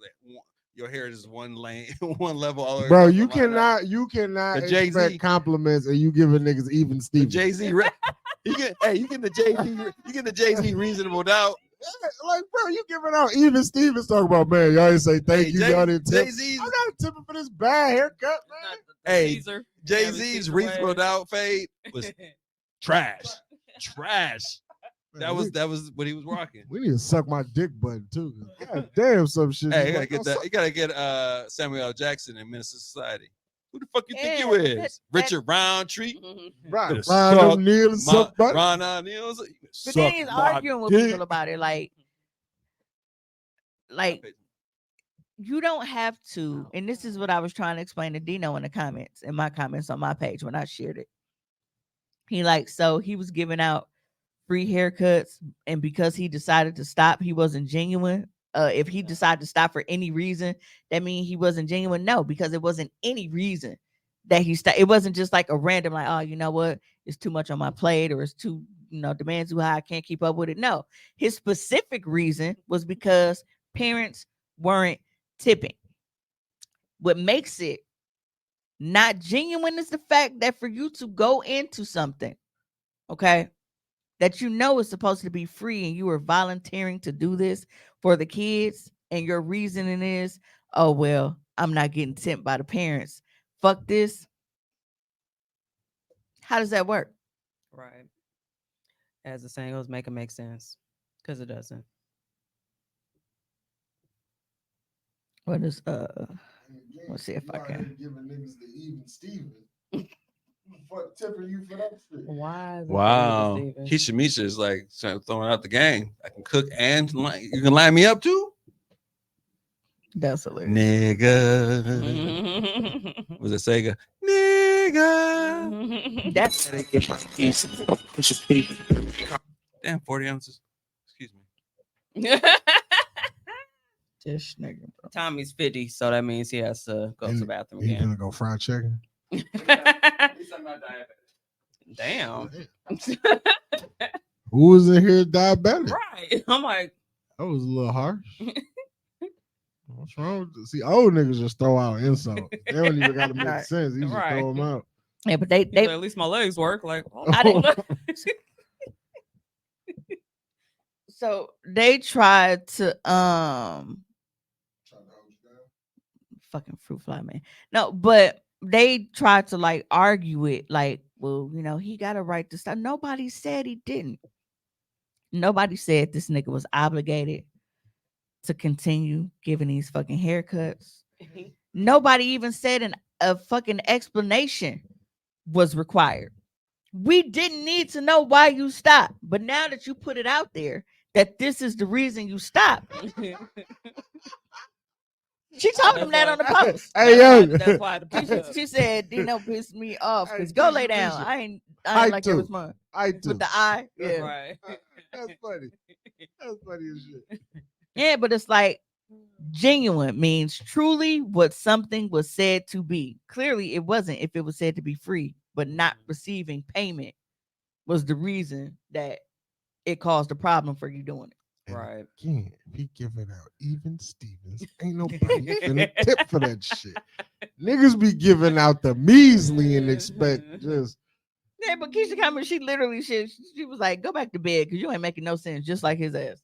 your hair is one lane, one level. All bro, you cannot expect Jay-Z compliments and you giving niggas even Stevens. Jay-Z, you get the Jay-Z reasonable doubt. Like, bro, you giving out even Stevens talking about, man, y'all didn't say thank you, y'all didn't tip. Jay-Z's, I got a tip for this bad haircut, man. Hey, Jay-Z's reasonable doubt fade was trash. That was what he was rocking. We need to suck my dick button too. God damn, some shit. Hey, you gotta get Samuel L. Jackson in Minister Society. Who the fuck you think you is? Richard Roundtree? Right. Ron O'Neal and suck butt. Ron O'Neal. But then he's arguing with people about it. Like you don't have to, and this is what I was trying to explain to Dino in my comments on my page when I shared it. He was giving out free haircuts, and because he decided to stop, he wasn't genuine. If he decided to stop for any reason, that means he wasn't genuine. No, because it wasn't any reason that he stopped. It wasn't just like a random, like, oh, you know what, it's too much on my plate, or it's too, demands too high, I can't keep up with it. No, his specific reason was because parents weren't tipping. What makes it not genuine is the fact that for you to go into something, okay, that is supposed to be free, and you are volunteering to do this for the kids, and your reasoning is, oh well, I'm not getting sent by the parents. Fuck this. How does that work? Right. As the saying goes, make it make sense. Because it doesn't. What is And again, Let's see if you I out can. here giving niggas the even Steven. Fuck tipping you for that shit. Why? Is it Wow. Steven? Keisha Misha is like throwing out the game. I can cook and you can line me up too? That's hilarious. Nigga. Was it Sega? Nigga. That's Damn, 40 ounces. Excuse me. this nigga, bro. Tommy's 50, so that means he has to go to the bathroom He again. gonna go fried chicken. Damn. Who was in here diabetic? Right. I'm like, That was a little harsh. What's wrong with this? See, old niggas just throw out insults. They don't even got to make Right. sense. You just Right. throw them out. Yeah, but they at least my legs work. Like, oh, I didn't. So they tried to fucking fruit fly man. No, but they tried to like argue it like, well, you know, he got a right to stop. Nobody said he didn't. Nobody said this nigga was obligated to continue giving these fucking haircuts. Nobody even said a fucking explanation was required. We didn't need to know why you stopped. But now that you put it out there that this is the reason you stopped, she told him that on the post. Hey, yo. That's why the push up. She said, Dino pissed me off. Hey, Cause go lay Keisha, down. Keisha. I ain't I like that too. was mine. I do. With the eye. Yeah. Right. That's funny. That's funny as shit. Yeah, but it's like genuine means truly what something was said to be. Clearly, it wasn't if it was said to be free, but not receiving payment was the reason that it caused a problem for you doing it. And Right. again, if he giving out even Stevens, ain't nobody finna tip for that shit. Niggas be giving out the measly and expect just. Yeah, but Keisha Cameron, she literally she was like, go back to bed because you ain't making no sense, just like his ass.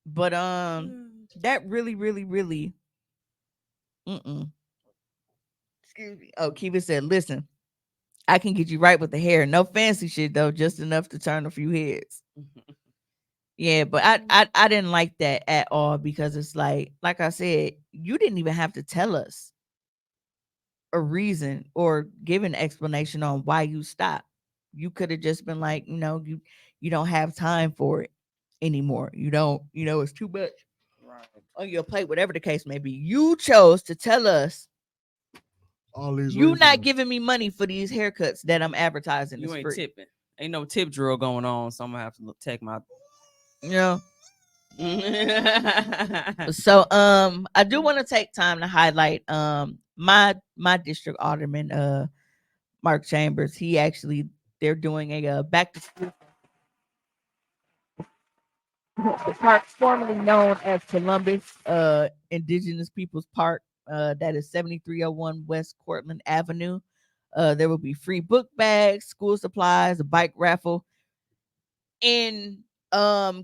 But that really excuse me. Oh, Kiva said, listen, I can get you right with the hair. No fancy shit though, just enough to turn a few heads. Yeah, but I didn't like that at all because it's like I said, you didn't even have to tell us a reason or give an explanation on why you stopped. You could have just been like, you know, you don't have time for it anymore. You don't, you know, it's too much on your plate, whatever the case may be. You chose to tell us All these you not reasons. giving me money for these haircuts that I'm advertising. You is ain't free. tipping. Ain't no tip drill going on, so I'm gonna have to take my. You know. So I do want to take time to highlight my district alderman Mark Chambers. They're doing a back to school. The park formerly known as Columbus Indigenous Peoples Park, that is 7301 West Cortland Avenue. There will be free book bags, school supplies, a bike raffle, in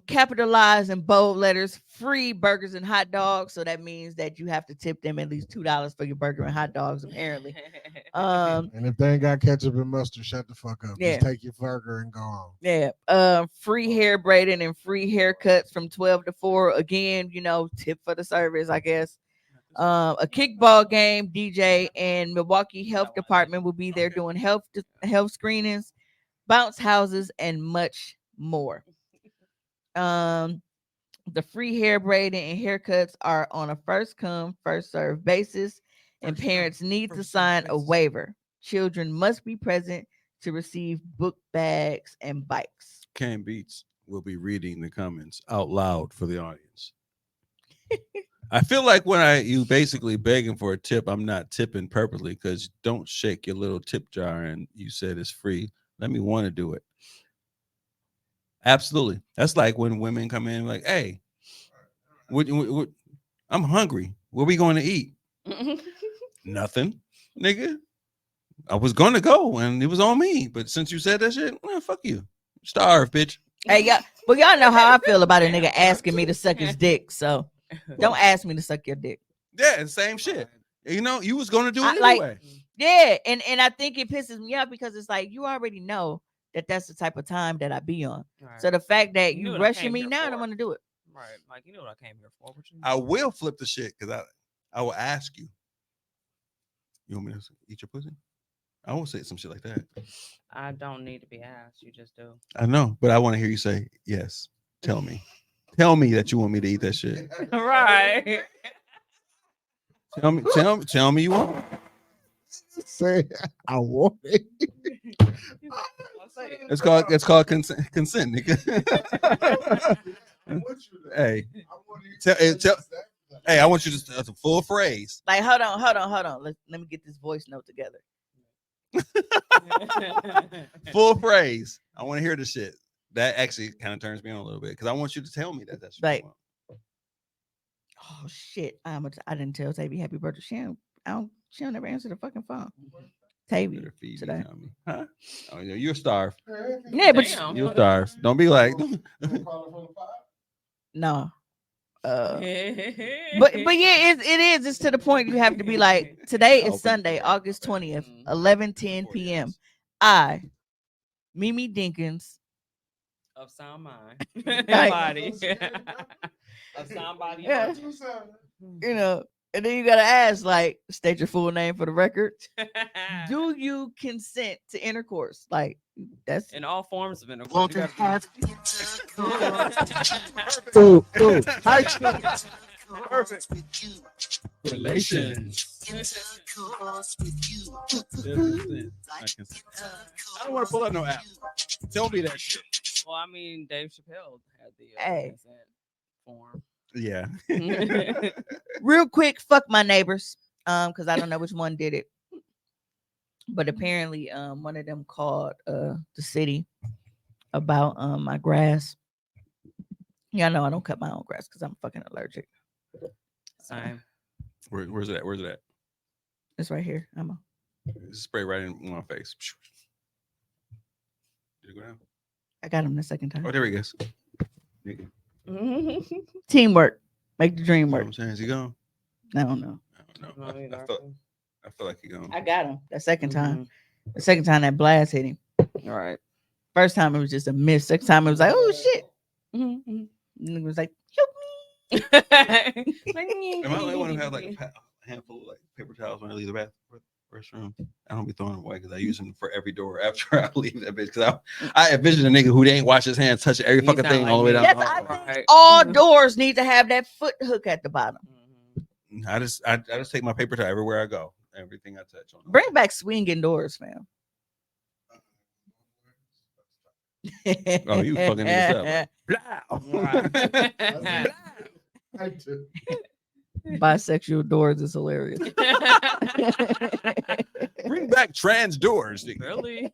capitalized in bold letters, free burgers and hot dogs. So that means that you have to tip them at least $2 for your burger and hot dogs, apparently. And if they ain't got ketchup and mustard, shut the fuck up. Yeah. Just take your burger and go on. Yeah. Free hair braiding and free haircuts from 12 to 4. Again, you know, tip for the service, I guess. A kickball game, DJ, and Milwaukee Health Department will be there doing health screenings, bounce houses, and much more. The free hair braiding and haircuts are on a first come, first serve basis, and parents need to sign a waiver. Children must be present to receive book bags and bikes. Cam Beats will be reading the comments out loud for the audience. I feel like when you basically begging for a tip, I'm not tipping purposely because don't shake your little tip jar and you said it's free. Let me want to do it. Absolutely. That's like when women come in like, hey, I'm hungry. What we going to eat? Nothing, nigga. I was going to go and it was on me. But since you said that shit, well, fuck you. Starve, bitch. Hey, y'all, but y'all know how I feel about a nigga asking me to suck his dick. So Don't ask me to suck your dick. Yeah, same shit. You know, you was gonna do it Like, anyway. yeah, and I think it pisses me off because it's like you already know that that's the type of time that I be on. Right. So the fact that You knew you what I rushing came me here now, I for. don't want to do it. Right. Like, you know what I came here for. What you I will flip the shit because I will ask you. You want me to eat your pussy? I won't say some shit like that. I don't need to be asked. You just do. I know, but I want to hear you say yes. Tell me. Tell me that you want me to eat that shit. Right. Tell me you want. Say I want it. It's called consent, nigga. Hey, hey, I want you to that's a full phrase. Like, hold on. Let me get this voice note together. Full phrase. I want to hear the shit. That actually kind of turns me on a little bit because I want you to tell me that that's what Like, you want. oh shit! I didn't tell Tavy happy birthday. She'll never answer the fucking phone. Tavy Better feed me, today. Tommy. Huh? Oh, you're starved. Yeah, but Damn. You're starved. Don't be like. no. But yeah, it is. It's to the point you have to be like, today is Sunday, August 20th, 11:10 p.m. I, Mimi Dinkins, Of sound mind. And Like- body. Of sound body. Yeah. and you know, and then you gotta ask, like, state your full name for the record. body. Do you consent to intercourse? Like, that's In all forms of intercourse. You gotta Relations. I don't want to pull out no app. Tell me that shit. Well, I mean, Dave Chappelle had the Hey. consent form. Yeah. real quick. Fuck my neighbors, because I don't know which one did it, but apparently, one of them called the city about my grass. Yeah, I know I don't cut my own grass because I'm fucking allergic. Same. Where's it at? Where's it at? It's right here. Spray right in my face. Did it go down? I got him the second time. Oh, there he goes. Nigga. Teamwork, make the dream You know what work. I'm saying? Is he gone? I don't know. I don't know. I feel like he gone. I got him the second time. The second time that blast hit him. All right. First time it was just a miss. Second time it was like, oh shit. And it was like, help me. Am I the only one who has like a handful of like paper towels when I leave the restroom? I don't be throwing them away because I use them for every door after I leave that bitch. Because I envision a nigga who ain't wash his hands touching every You fucking sound thing like all the way me. down. Yes, the I hallway. think all doors need to have that foot hook at the bottom. I just take my paper towel everywhere I go. Everything I touch on. Bring back swinging doors, fam. Oh, you fucking niggas Bisexual doors is hilarious. Bring back trans doors. nigga. Really?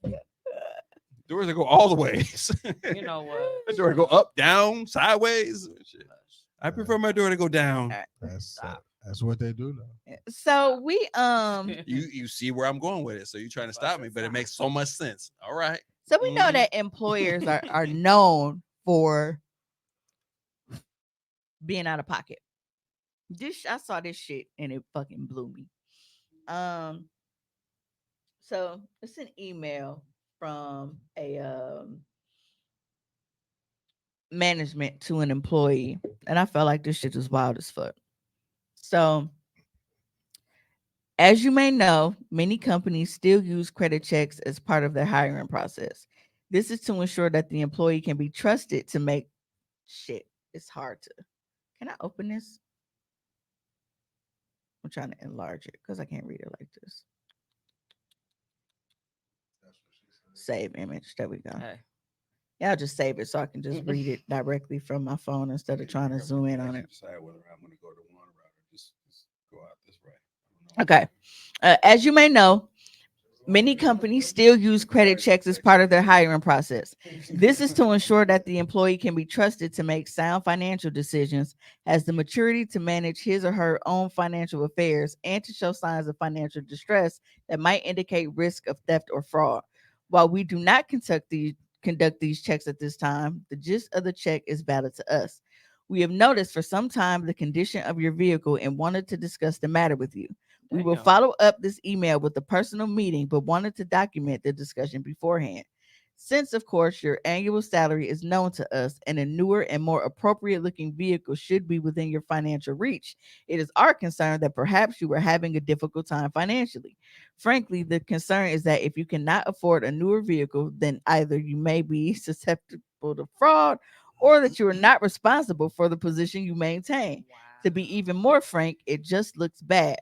Doors that go all the ways. You know what? The door go up, down, sideways. Shit. I prefer my door to go down. That's what they do now. So we You see where I'm going with it. So you're trying to stop me, but it makes so much sense. All right. so we know that employers are known for being out of pocket. I saw this shit and it fucking blew me. So it's an email from a management to an employee, and I felt like this shit was wild as fuck. So, as you may know, many companies still use credit checks as part of their hiring process. This is to ensure that the employee can be trusted to make shit. It's hard to. Can I open this? I'm trying to enlarge it because I can't read it like this. Save image. There we go. Hey. Yeah, I'll just save it so I can just read it directly from my phone instead of trying to zoom in on it. Decide whether I'm going to go to one route or just go out this way. Okay. As you may know, many companies still use credit checks as part of their hiring process. This is to ensure that the employee can be trusted to make sound financial decisions, has the maturity to manage his or her own financial affairs, and to show signs of financial distress that might indicate risk of theft or fraud. While we do not conduct these checks at this time, the gist of the check is valid to us. We have noticed for some time the condition of your vehicle and wanted to discuss the matter with you. We will Damn. follow up this email with a personal meeting, but wanted to document the discussion beforehand. Since, of course, your annual salary is known to us and a newer and more appropriate looking vehicle should be within your financial reach, it is our concern that perhaps you are having a difficult time financially. Frankly, the concern is that if you cannot afford a newer vehicle, then either you may be susceptible to fraud or that you are not responsible for the position you maintain. To be even more frank, it just looks bad.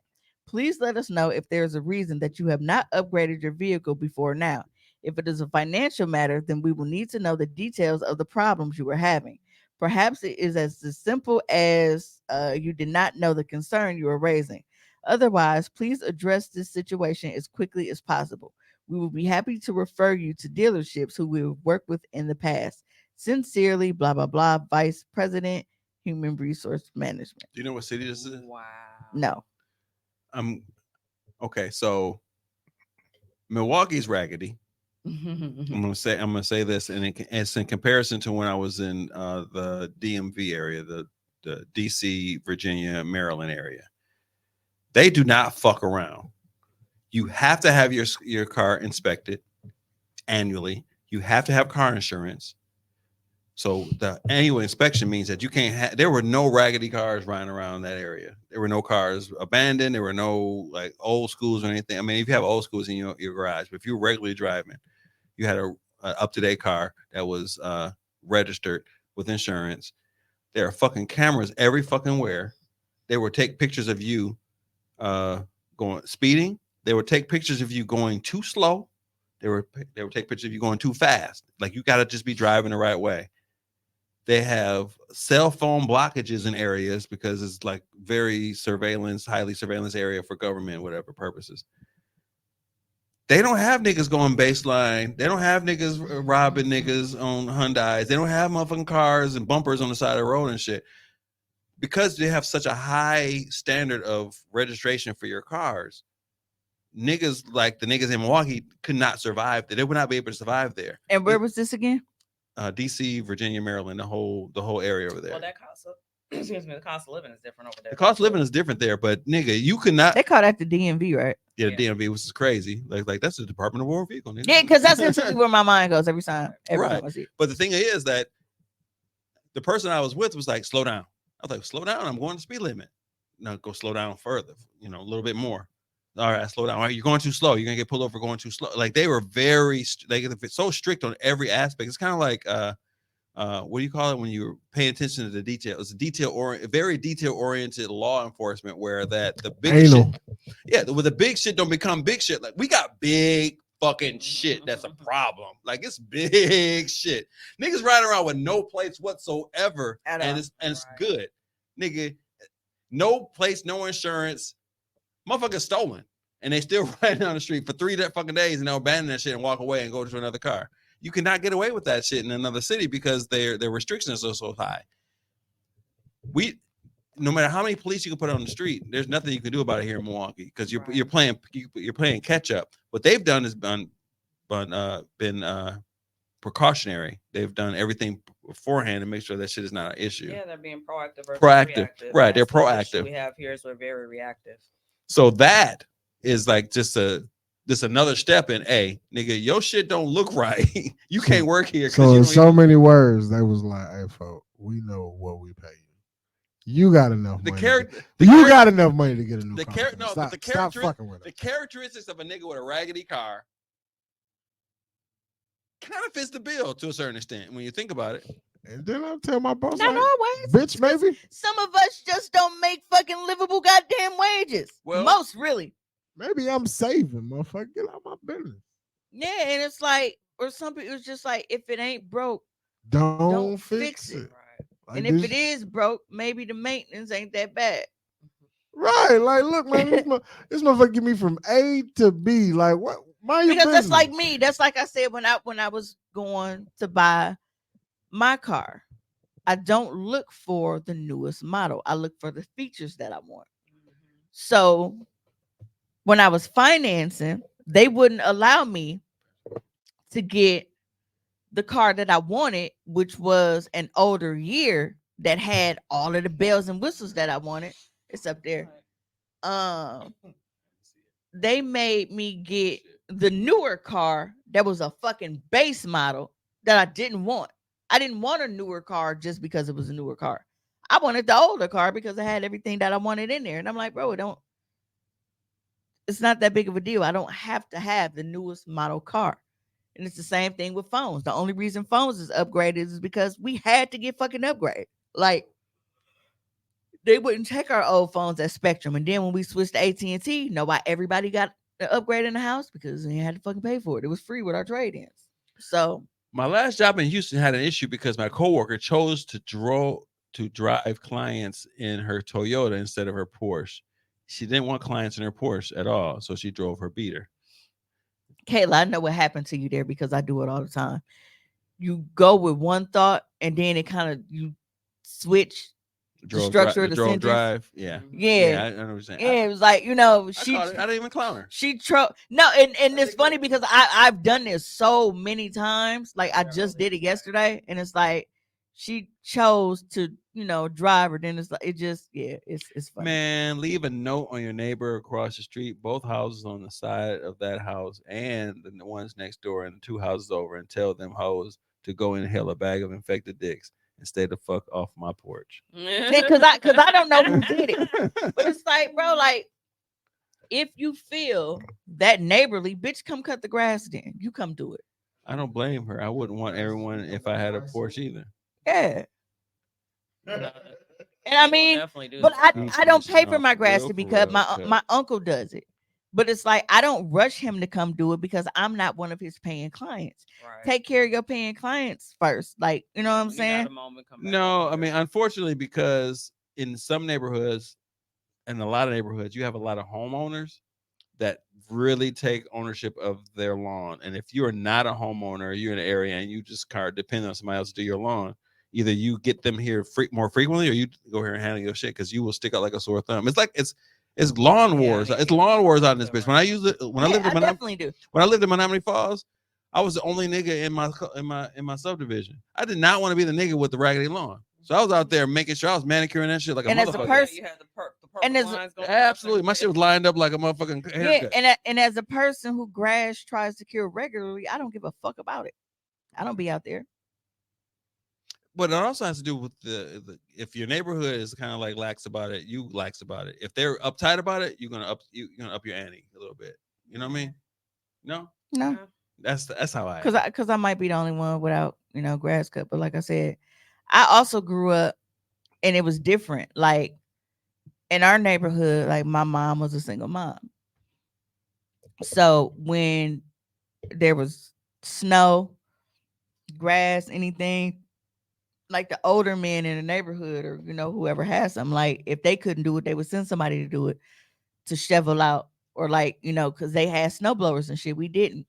Please let us know if there is a reason that you have not upgraded your vehicle before now. If it is a financial matter, then we will need to know the details of the problems you are having. Perhaps it is as simple as you did not know the concern you are raising. Otherwise, please address this situation as quickly as possible. We will be happy to refer you to dealerships who we have worked with in the past. Sincerely, blah, blah, blah, Vice President, Human Resource Management. Do you know what city this is? Wow. No. Okay, so Milwaukee's raggedy. I'm gonna say this, and it's in comparison to when I was in the DMV area, the DC, Virginia, Maryland area. They do not fuck around. You have to have your car inspected annually. You have to have car insurance. So the annual inspection means that you can't have. There were no raggedy cars riding around that area. There were no cars abandoned. There were no like old schools or anything. I mean, if you have old schools in your garage, but if you're regularly driving, you had a up-to-date car that was registered with insurance. There are fucking cameras every fucking where. They would take pictures of you going speeding. They would take pictures of you going too slow. They would take pictures of you going too fast. Like you got to just be driving the right way. They have cell phone blockages in areas because it's like very highly surveillance area for government, whatever purposes. They don't have niggas going baseline. They don't have niggas robbing niggas on Hyundais. They don't have motherfucking cars and bumpers on the side of the road and shit. Because they have such a high standard of registration for your cars, niggas like the niggas in Milwaukee could not survive there. They would not be able to survive there. And where was this again? DC, Virginia, Maryland, the whole area over there. Well, that cost of excuse me, the cost of living is different over there. The cost of living is different there, but nigga, you could not. They call that the DMV, right? Yeah, the DMV, which is crazy. Like that's the Department of Motor Vehicle. Nigga. Yeah, because that's instantly where my mind goes every time. Right. Time I see it. But the thing is that the person I was with was like, slow down. I was like, slow down. I'm going to speed limit. No, go slow down further, a little bit more. All right, slow down. All right, you're going too slow. You're going to get pulled over going too slow. Like they were so strict on every aspect. It's kind of like, what do you call it when you're paying attention to the details? It's very detail oriented law enforcement where that the big shit, where the big shit don't become big shit. Like we got big fucking shit that's a problem. Like it's big shit. Niggas riding around with no plates whatsoever, and it's good. Nigga, no plates, no insurance, motherfucker stolen, and they still riding down the street for 3 fucking days, and they'll abandon that shit and walk away and go to another car. You cannot get away with that shit in another city because their restrictions are so high. No matter how many police you can put on the street, there's nothing you can do about it here in Milwaukee because you're playing catch up. What they've done is been precautionary. They've done everything beforehand to make sure that shit is not an issue. Yeah, they're being proactive. Proactive, right? They're That's the proactive. issue we have here is we're very reactive. So that is like just another step in, hey, nigga, your shit don't look right. You can't work here. So in so many words, they was like, hey, folks, we know what we pay you. You got enough money. You got enough money to get a new car. Stop fucking with it. The characteristics of a nigga with a raggedy car kind of fits the bill to a certain extent when you think about it. And then I'll tell my boss, Not like, always. bitch, maybe. Some of us just don't make fucking livable goddamn wages. Well, most really. Maybe I'm saving, motherfucker. Get out my business. Yeah, and it's like, or some people, it's just like, if it ain't broke, don't fix it. Right. Like and if it is broke, maybe the maintenance ain't that bad. Right. Like, look, man, this motherfucker get me from A to B. Like, what? Because that's like me. That's like I said when I was going to buy my car. I don't look for the newest model. I look for the features that I want. So when I was financing, they wouldn't allow me to get the car that I wanted, which was an older year that had all of the bells and whistles that I wanted. It's up there. They made me get the newer car that was a fucking base model that I didn't want. I didn't want a newer car just because it was a newer car. I wanted the older car because it had everything that I wanted in there. And I'm like, bro, it's not that big of a deal. I don't have to have the newest model car. And it's the same thing with phones. The only reason phones is upgraded is because we had to get fucking upgrade. Like, they wouldn't take our old phones at Spectrum. And then when we switched to AT&T, everybody got the upgrade in the house because they had to fucking pay for it. It was free with our trade-ins. So my last job in Houston had an issue because my coworker chose to drive clients in her Toyota instead of her Porsche. She didn't want clients in her Porsche at all, so she drove her beater. Kayla, I know what happened to you there because I do it all the time. You go with one thought and then it kind of you switch the structure of the sentence. Drive. Yeah. I know what you're saying. Yeah, it was like, I didn't even clown her. No, and it's funny because I've done this so many times. Like I just did it yesterday, and it's like she chose to, drive her. Then it's like it's funny. Man, leave a note on your neighbor across the street, both houses on the side of that house and the ones next door and the two houses over, and tell them hoes to go inhale a bag of infected dicks and stay the fuck off my porch. Because I don't know who did it, but it's like, bro, like if you feel that neighborly, bitch, come cut the grass. Then you come do it. I don't blame her. I wouldn't want everyone if I had a Porsche either. Yeah. And I mean, but I don't pay for my grass because my uncle does it. But it's like I don't rush him to come do it because I'm not one of his paying clients. Right. Take care of your paying clients first. Like, you know what I'm saying? No, I mean, unfortunately, because in some neighborhoods and a lot of neighborhoods, you have a lot of homeowners that really take ownership of their lawn. And if you're not a homeowner, you're in an area and you just depend on somebody else to do your lawn, either you get them here more frequently or you go here and handle your shit because you will stick out like a sore thumb. It's like it's lawn wars. It's lawn wars out in this bitch. When I lived in Menominee Falls, I was the only nigga in my subdivision. I did not want to be the nigga with the raggedy lawn. So I was out there making sure I was manicuring that shit like a motherfucker. As a person, you had the absolutely, my shit was lined up like a motherfucking haircut. Yeah, and as a person who grass tries to cure regularly, I don't give a fuck about it. I don't be out there. But it also has to do with the if your neighborhood is kind of like lax about it, you lax about it. If they're uptight about it, you're gonna up your ante a little bit. You know what I mean? No. That's how I. Because I might be the only one without grass cut. But like I said, I also grew up and it was different. Like in our neighborhood, like my mom was a single mom. So when there was snow, grass, anything, like the older men in the neighborhood or whoever has them, like if they couldn't do it, they would send somebody to do it, to shovel out, or like because they had snow blowers and shit, we didn't.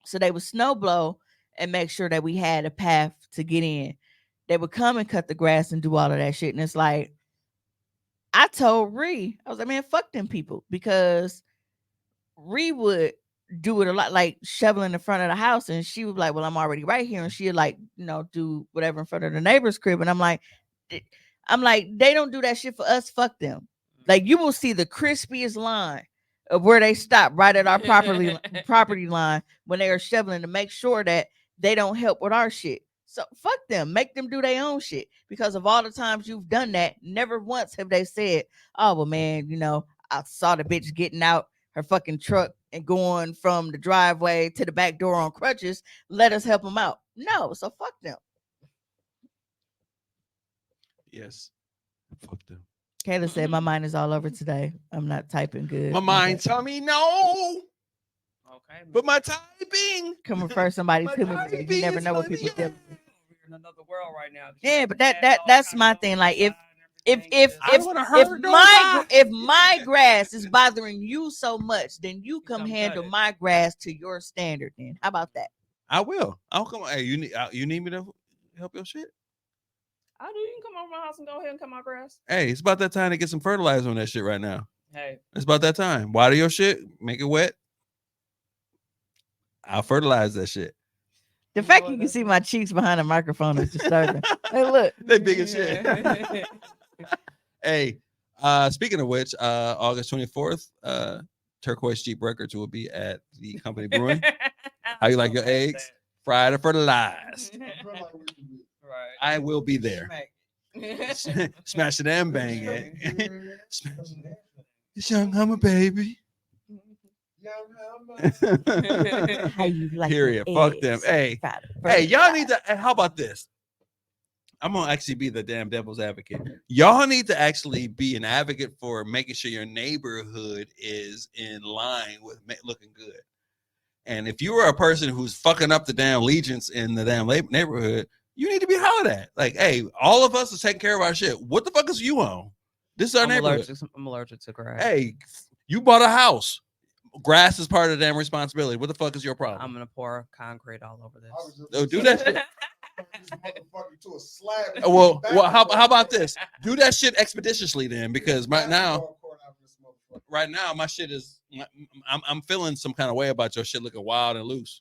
So they would snow blow and make sure that we had a path to get in. They would come and cut the grass and do all of that shit. And it's like, I told Ree, I was like, man, fuck them people, because Ree would do it a lot, like shoveling in front of the house, and she would be like, well, I'm already right here, and she'd like do whatever in front of the neighbor's crib, and I'm like they don't do that shit for us, fuck them. Like you will see the crispiest line of where they stop right at our property line when they are shoveling to make sure that they don't help with our shit. So fuck them, make them do their own shit, because of all the times you've done that, never once have they said, oh well, man, I saw the bitch getting out her fucking truck and going from the driveway to the back door on crutches. Let us help them out. No, so fuck them. Yes, fuck them. Kayla said, my mind is all over today. I'm not typing good. My mind tell me no. Okay. But my typing. Come refer somebody to me. You never know what people do. We're in another world right now. Yeah, but that's my thing. Like if my grass is bothering you so much, then you come handle my grass to your standard. Then how about that? I will. I'll come. Hey, you need me to help your shit? I do. You can come over my house and go ahead and cut my grass. Hey, it's about that time to get some fertilizer on that shit right now. Hey, it's about that time. Water your shit, make it wet. I'll fertilize that shit. The fact you can see my cheeks behind the microphone is disturbing. Hey, look. They big as shit. Hey, speaking of which, August 24th, Turquoise Jeep Records will be at the Company Brewing. How you like your eggs? Fried or fertilized? Right. I will be there. Smashing and banging. Young Hummer, baby. How you like Period. your Fuck them. eggs? Hey, Fried hey, y'all fertilized. need to. How about this? I'm gonna actually be the damn devil's advocate. Y'all need to actually be an advocate for making sure your neighborhood is in line with looking good. And if you are a person who's fucking up the damn allegiance in the damn neighborhood, you need to be hollered at. Like, hey, all of us are taking care of our shit. What the fuck is you on? This is our neighborhood. I'm allergic to grass. Hey, you bought a house. Grass is part of the damn responsibility. What the fuck is your problem? I'm gonna pour concrete all over this. Oh, do that shit. To a slab. Well, how about this? Do that shit expeditiously then, because right now my shit is. I'm feeling some kind of way about your shit looking wild and loose.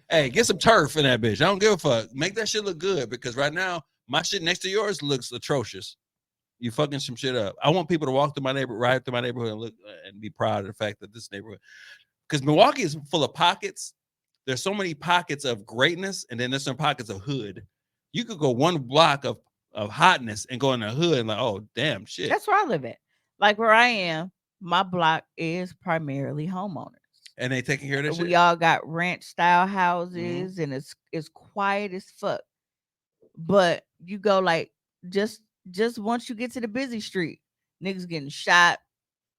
Hey, get some turf in that bitch. I don't give a fuck. Make that shit look good, because right now my shit next to yours looks atrocious. You fucking some shit up. I want people to walk through right through my neighborhood and look and be proud of the fact that this neighborhood, because Milwaukee is full of pockets. There's so many pockets of greatness, and then there's some pockets of hood. You could go one block of hotness and go in the hood and like, oh damn shit. That's where I live at. Like where I am, my block is primarily homeowners. And they taking care of that shit. We all got ranch style houses, and it's quiet as fuck. But you go like just once you get to the busy street, niggas getting shot,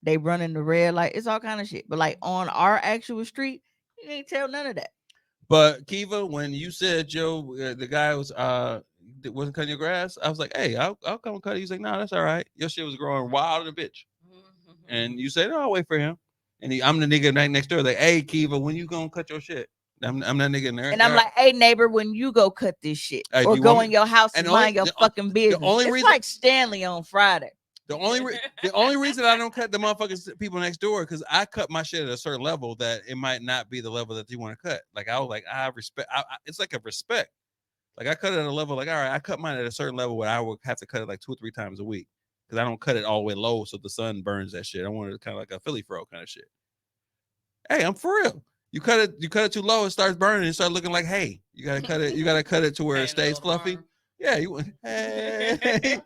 they running the red light. It's all kind of shit. But like on our actual street, you ain't tell none of that. But Kiva, when you said Joe, the guy wasn't cutting your grass, I was like, hey, I'll come and cut it. He's like, no, that's all right. Your shit was growing wild and a bitch. And you said, no, I'll wait for him. And I'm the nigga next door. Like, hey, Kiva, when you gonna cut your shit? I'm that nigga in there. And I'm like, hey, neighbor, when you go cut this shit, hey, or go in your house and mind your fucking business. It's like Stanley on Friday. The only reason I don't cut the motherfuckers people next door, because I cut my shit at a certain level that it might not be the level that you want to cut. Like I was like, I respect. It's like a respect. Like I cut it at a level like, all right, I cut mine at a certain level where I would have to cut it like 2 or 3 times a week, because I don't cut it all the way low so the sun burns that shit. I want it kind of like a Philly fro kind of shit. Hey, I'm for real. You cut it too low, it starts burning. It starts looking like hay. You gotta cut it. You gotta cut it to where it stays fluffy. Yeah, hey.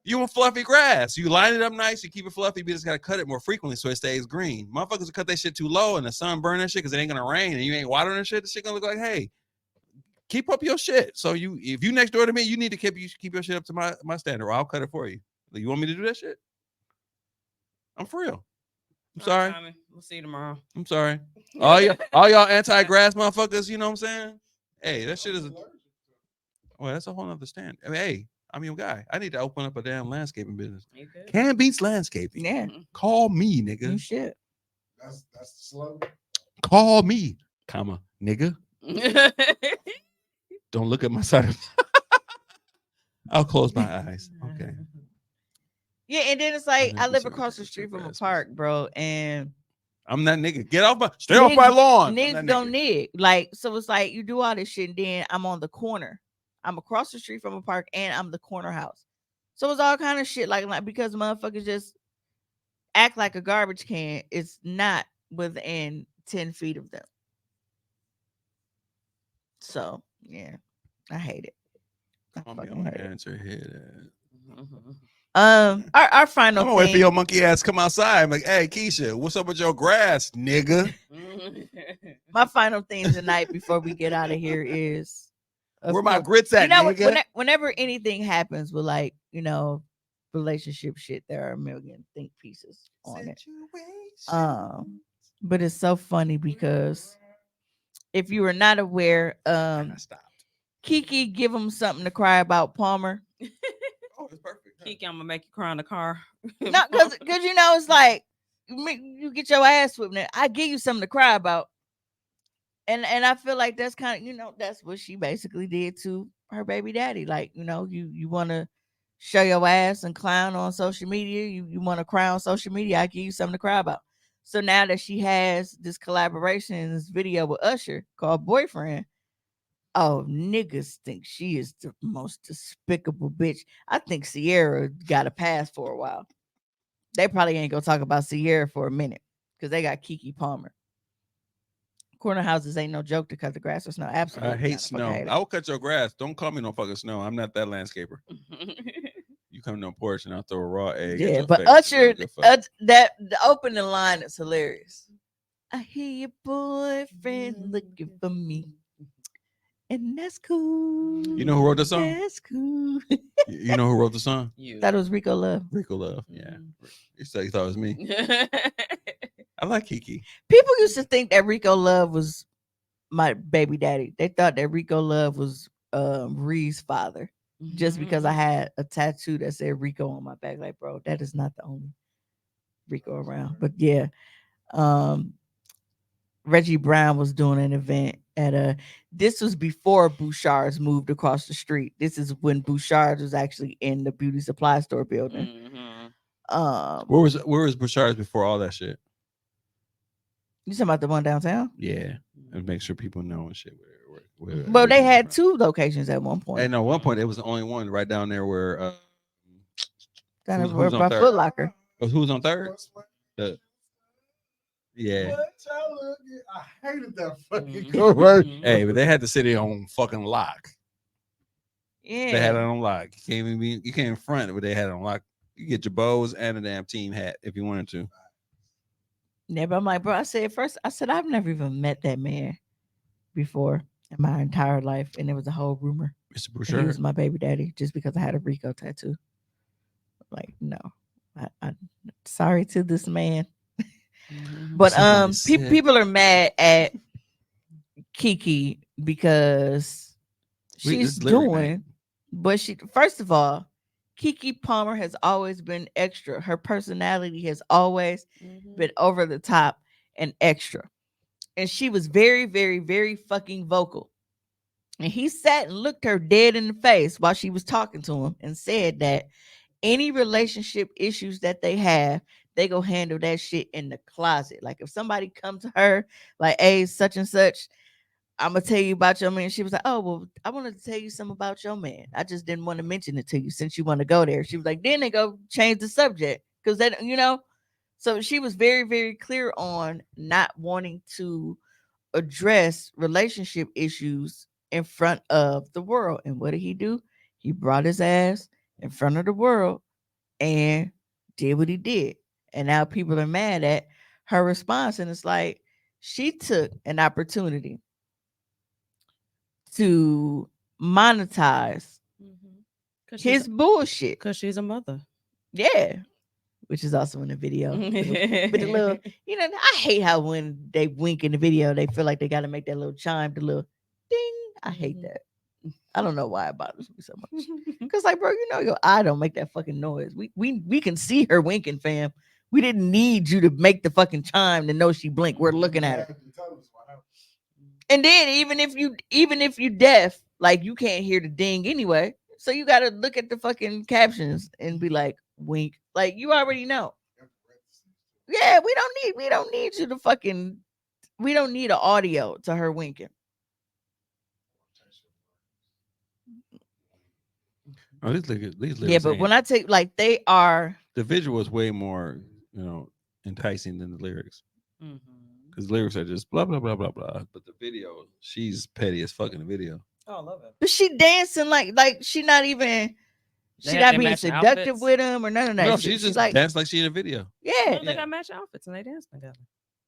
You want fluffy grass. You line it up nice. You keep it fluffy. You just got to cut it more frequently so it stays green. Motherfuckers will cut that shit too low and the sun burn that shit because it ain't going to rain and you ain't watering that shit. The shit going to look like, hey, keep up your shit. So if you next door to me, you need to keep your shit up to my standard, or I'll cut it for you. Like, you want me to do that shit? I'm for real. I'm sorry. Tommy. We'll see you tomorrow. I'm sorry. All y'all anti-grass motherfuckers, you know what I'm saying? Hey, that shit is well, that's a whole nother stand. I mean, hey, I'm your guy. I need to open up a damn landscaping business. Can Beats Landscaping. Yeah. Call me, nigga. You shit. That's the slogan. Call me, comma, nigga. Don't look at my side. I'll close my eyes. Okay. Yeah, and then it's like I live across the street from a park, bro, and I'm that nigga. Get off stay off my lawn. Niggas don't nig. Like, so it's like you do all this shit, and then I'm on the corner. I'm across the street from a park, and I'm the corner house. So it's all kind of shit like because motherfuckers just act like a garbage can. It's not within 10 feet of them. So yeah, I hate it. I'm gonna answer here. Our final. I'm gonna wait for your monkey ass come outside. I'm like, hey, Keisha, what's up with your grass, nigga? My final thing tonight before we get out of here is where my grits at, nigga? Whenever anything happens with relationship shit, there are a million think pieces on it. But it's so funny because if you are not aware, Kiki give him something to cry about Palmer. Oh, it's perfect. Kiki, I'm gonna make you cry in the car. No, because it's like you get your ass whipped. I give you something to cry about. And I feel like that's kind of, that's what she basically did to her baby daddy. Like, you want to show your ass and clown on social media. You want to cry on social media. I give you something to cry about. So now that she has this collaboration in this video with Usher called Boyfriend, oh, niggas think she is the most despicable bitch. I think Sierra got a pass for a while. They probably ain't gonna talk about Sierra for a minute because they got Kiki Palmer. Corner houses ain't no joke to cut the grass or snow. Absolutely. I hate not. Fuck, snow. hate it. I will cut your grass. Don't call me no fucking snow. I'm not that landscaper. You come to a porch and I'll throw a raw egg. at Yeah, your but face. I Usher, don't give a fuck. that the opening line is hilarious. I hear your boyfriend looking for me, and that's cool. You know who wrote the song? That's cool. You know who wrote the song? You. That was Rico Love. Rico Love. Yeah. Mhm. You said you thought it was me. I like Kiki. People used to think that Rico Love was my baby daddy. They thought that Rico Love was Ree's father just because I had a tattoo that said Rico on my back. Like, bro, that is not the only Rico around. But yeah, Reggie Brown was doing an event at this was before Bouchard's moved across the street. This is when Bouchard's was actually in the beauty supply store building. Mhm. Where was Bouchard's before all that shit? You talking about the one downtown? Yeah. And make sure people know and shit. Where Well, they everything's had from. 2 locations at one point. And at one point, it was the only one right down there where Down who's there on by third? Foot Locker. who was on third? Yeah. I hated that fucking Mhm. commercial. Hey, but they had the city on fucking lock. Yeah. They had it on lock. You can't even front, but they had it on lock. You get your bows and a damn team hat if you wanted to. Yeah, but I'm like, bro, I said first, I said I've never even met that man before in my entire life. And it was a whole rumor. Mr. That he was Bouchard. my baby daddy just because I had a Rico tattoo. Like, no. I sorry to this man. But Somebody said- people are mad at Kiki because Wait, she's this lyric doing, name. but she first of all, Kiki Palmer has always been extra. Her personality has always been over the top and extra. And she was very, very, very fucking vocal. And he sat and looked her dead in the face while she was talking to him and said that any relationship issues that they have, they go handle that shit in the closet. Like if somebody comes to her, like, hey, such and such, I'm gonna tell you about your man. She was like, oh, well, I wanted to tell you something about your man. I just didn't want to mention it to you since you want to go there. She was like, then they go change the subject because that, so she was very, very clear on not wanting to address relationship issues in front of the world. And what did he do? He brought his ass in front of the world and did what he did. And now people are mad at her response. And it's like she took an opportunity to monetize his bullshit. Because she's a mother. Yeah. Which is also in the video. With the little, I hate how when they wink in the video, they feel like they got to make that little chime, the little ding. I hate that. I don't know why it bothers me so much. Because, like, bro, your eye don't make that fucking noise. We can see her winking, fam. We didn't need you to make the fucking chime to know she blinked. We're looking at her. And then even if you deaf, like you can't hear the ding anyway. So you gotta look at the fucking captions and be like, wink. Like you already know. Yeah, we don't need you to fucking we don't need an audio to her winking. Oh, these lyrics Yeah, but ain't- when I take like they are the visual is way more, enticing than the lyrics. Because lyrics are just blah blah blah blah blah. But the video, she's petty as fuck in the video. Oh, I love it. but she dancing like she not even she They not had being matching seductive outfits. with him or none of that. No, shit. she's just like dancing like she in a video. yeah. They got matching outfits and they dance together.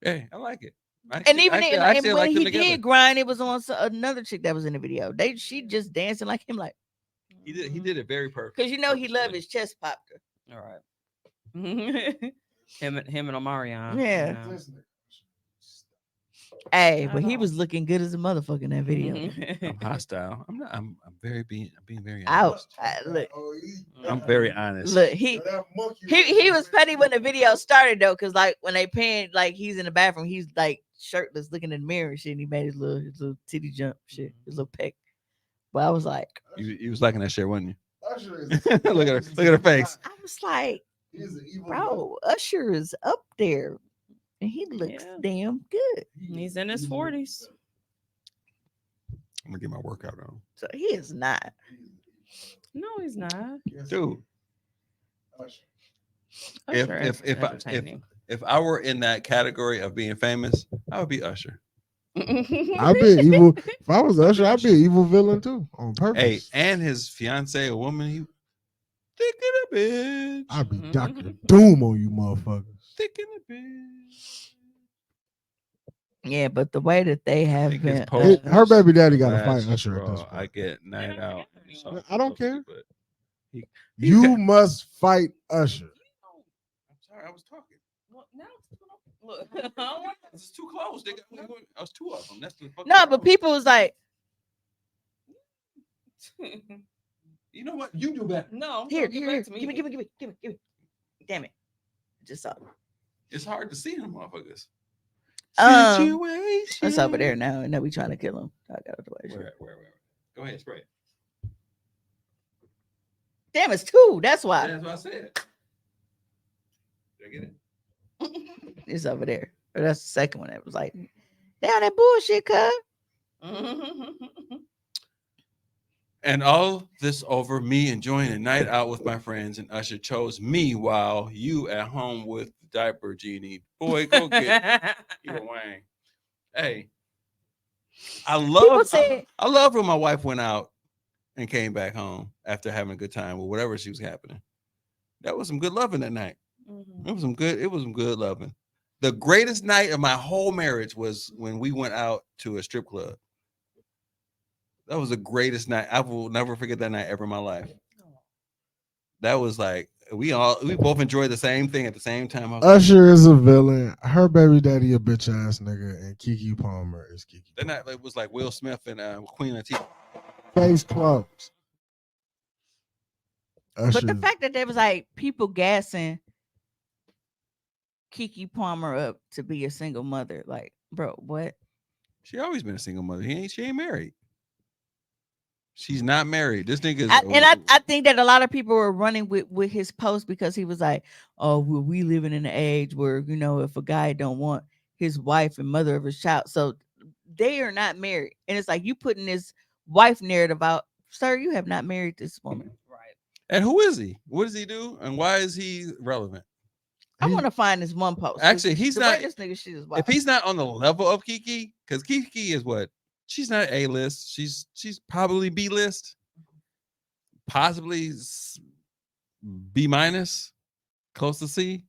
Hey, I like it. And even I and actually when like he them did together. grind, it was on another chick that was in the video. She just dancing like him, like He did it very perfect. because he loved purposefully. his chest popped her. All right. him and Omarion. Yeah. you know. Hey, Not but at he all. was looking good as a motherfucker in that video. I'm hostile. I'm not. I'm being very Out. honest. Look, I'm very honest. look, he was petty when the video started though, because like when they panned, like he's in the bathroom, he's like shirtless, looking in the mirror and shit. And he made his little titty jump, shit, his little peck. But I was like, You was liking that shit, wasn't you? Look at her face. I was like, bro, Usher is up there. and he looks Yeah. damn good. He's in his 40s. I'm gonna get my workout on. So he is not. No, he's not. Dude, Usher is if entertaining. if I were in that category of being famous, I would be Usher. I'd be evil. If I was Usher, I'd be an evil villain too, on purpose. Hey, and his fiance, a woman, he thick in a bitch. I'd be Dr. Doom on you motherfuckers. Thick in a bitch. Yeah, but the way that they have think his been, post- Her baby daddy got to Last fight Usher at this straw, point. I get night out. So I don't care. but You must fight Usher. I'm sorry, I was talking. Well, now look. This is too close. I was two of them. That's the fucking no, but problem. people was like, You know what? You do better. No, here, don't get here, back to me. give me. Damn it. Just saw. It's hard to see them motherfuckers. Situation. It's over there now, and then we trying to kill him. I got the way. Where? Go ahead, spray it. Damn, it's two. That's why. That's what I said. Did I get it? It's over there. But that's the second one. It was like, damn that bullshit, cuz. And all this over me enjoying a night out with my friends, and Usher chose me while you at home with the diaper genie. Boy, go get you a wang. Hey, I love when my wife went out and came back home after having a good time or whatever she was happening. That was some good loving that night. It was some good loving. The greatest night of my whole marriage was when we went out to a strip club. That was the greatest night. I will never forget that night ever in my life. That was like we both enjoyed the same thing at the same time. Usher is a villain. Her baby daddy a bitch ass nigga, and Keke Palmer is Keke. That night it was like Will Smith and Queen Latifah. Case closed. But the fact that there was like people gassing Keke Palmer up to be a single mother, like, bro, what? She always been a single mother. She ain't married. She's not married. This nigga is. I think that a lot of people were running with his post because he was like, oh, well, we living in an age where, you know, if a guy don't want his wife and mother of his child, so they are not married. And it's like you putting this wife narrative out, sir, you have not married this woman. Right. And who is he? What does he do? And why is he relevant? I want to find this one post. Actually, he's not. This nigga shit is wild. If he's not on the level of Keke, because Keke is what? She's not A-list. She's probably B-list, possibly B-, close to C.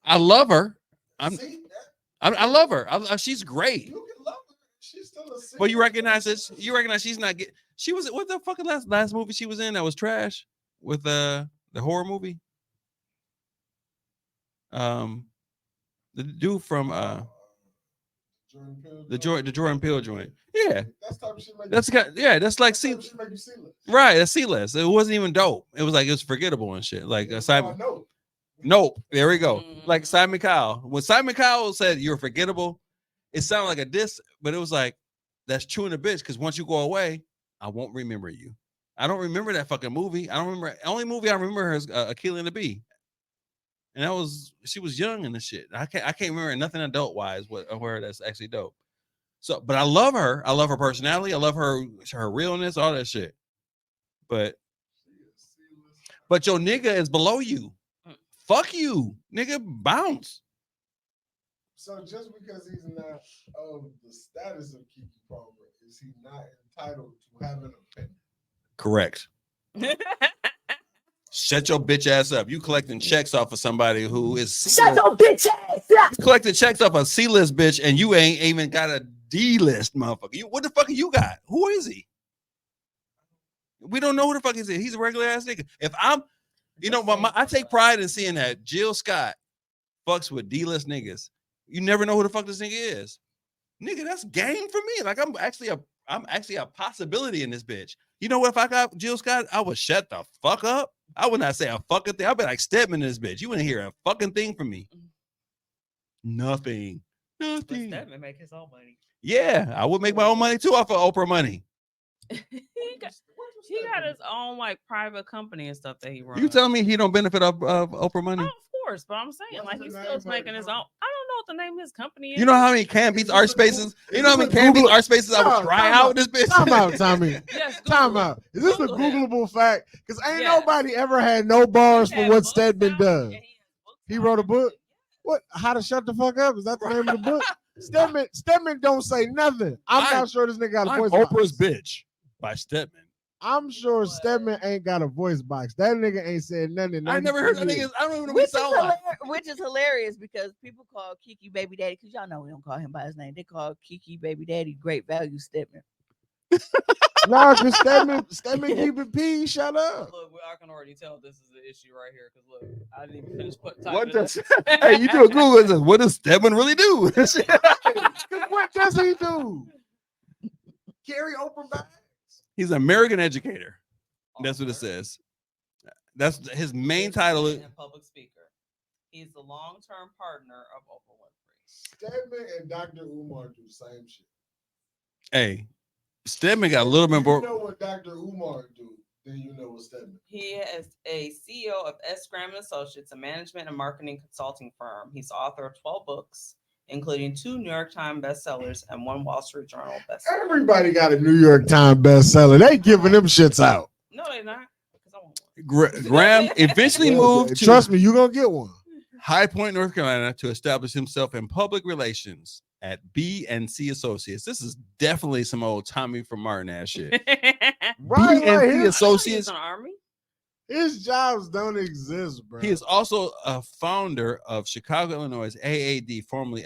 I love her. I love her. She's great. You can love her. She's still a C. But you recognize this? You recognize she's not get. She was what the fucking last movie she was in that was trash with the horror movie. The dude from the Jordan Peele joint. Yeah, that's like C. Right, that's C-list. It wasn't even dope. It was like it was forgettable and shit. Like Simon. Nope. There we go. Like Simon Cowell. When Simon Cowell said you're forgettable, it sounded like a diss, but it was like that's true in a bitch because once you go away, I won't remember you. I don't remember that fucking movie. I don't remember. The only movie I remember her is Akilah and the Bee. And that was she was young and the shit. I can't remember nothing adult wise where that's actually dope. So, but I love her. I love her personality. I love her realness, all that shit. But your nigga is below you. Fuck you, nigga. Bounce. So just because he's not of the status of Keke Palmer, is he not entitled to have an opinion? Correct. Shut your bitch ass up. You collecting checks off of somebody who is shut your bitch ass up. Collecting checks off a C-list bitch, and you ain't even got a D-list motherfucker. What the fuck you got? Who is he? We don't know who the fuck is he. He's a regular ass nigga. If I'm, you know, I take pride in seeing that Jill Scott fucks with D-list niggas. You never know who the fuck this nigga is. Nigga, that's game for me. Like I'm actually a possibility in this bitch. You know what? If I got Jill Scott, I would shut the fuck up. I would not say a fucking thing. I'd be like Stedman in this bitch. You wouldn't hear a fucking thing from me. Nothing. But Stedman make his own money. Yeah, I would make my own money too off of Oprah money. he got his own like private company and stuff that he runs. You telling me he don't benefit of Oprah money? Oh, of course, but I'm saying like he still making his own. I don't know what the name of his company is? You know how many Can Beats art spaces? You know how many Can Beats art spaces I would try out with this bitch? Time out, Tommy. Yes, Time Google it. out. Is this Google a him. Googleable fact? Because ain't Yes. nobody ever had no bars He for had what books Stedman out, does. and he has books He out wrote a and book? everything. What? How to Shut the Fuck Up? Is that the name of the book? Stedman don't say nothing. I'm not sure this nigga got a I'm voice Oprah's box. bitch by Stedman. I'm sure Stedman ain't got a voice box. That nigga ain't said nothing. I never heard that nigga. I don't even know what he sound like. Which is hilarious because people call Kiki Baby Daddy, because y'all know we don't call him by his name. They call Kiki Baby Daddy Great Value Stedman. No, because Stedman keep it P. Shut up. Look, I can already tell this is the issue right here. Because look, I didn't even finish What typing does? it. Hey, you do a Google. It says, what does Stedman really do? What does he do? Carry Oprah bags? He's an American educator. That's what it says. That's his main title. And public speaker. He's the long-term partner of Oprah Winfrey. Stedman and Dr. Umar do the same shit. Hey, Stedman got a little bit more. You know what Dr. Umar do, then you know what Stedman. He is a CEO of S. Graham & Associates, a management and marketing consulting firm. He's the author of 12 books, including 2 New York Times bestsellers and 1 Wall Street Journal bestseller. Everybody got a New York Times bestseller. They giving them shits out. No, they're not. Because I want one. Graham eventually moved to Trust me, you gonna get one. High Point, North Carolina, to establish himself in public relations at B&C Associates. This is definitely some old Tommy from Martin ass shit. Right, B&C his, Associates. An army? his jobs don't exist, bro. He is also a founder of Chicago, Illinois' AAD, formerly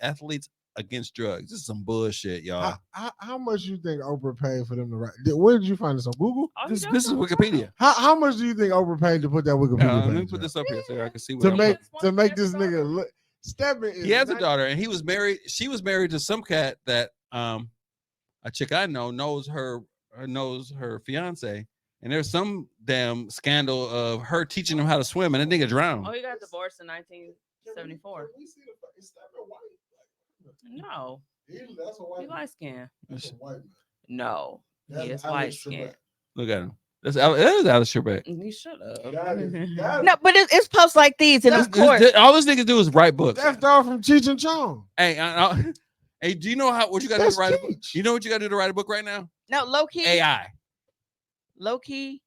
Athletes Against Drugs. This is some bullshit, y'all. How much you think Oprah paid for them to write? Where did you find this on Google? Oh, This is Wikipedia. How much do you think Oprah paid to put that Wikipedia Let me page put up? this up here so I can see what to I'm make doing. to make this nigga look? Stedman is He has a not- daughter, and he was married. She was married to some cat that a chick I know knows her fiance, and there's some damn scandal of her teaching him how to swim, and that nigga drowned. Oh, he got divorced in 1974. Can we see the- is Stedman white? No, That's a white he man. light skinned. That's a white man. No, That's he is Alex light skinned. Trebek. Look at him. That is Alex Trebek. He should have. That is- No, but it's posts like these, and of course, All this nigga do is write books. That's dog from Cheech and Chong. Hey, hey, do you know what you got to do That's to write a book? Cheech. You know what you got to do to write a book right now? no, low key, AI. low key,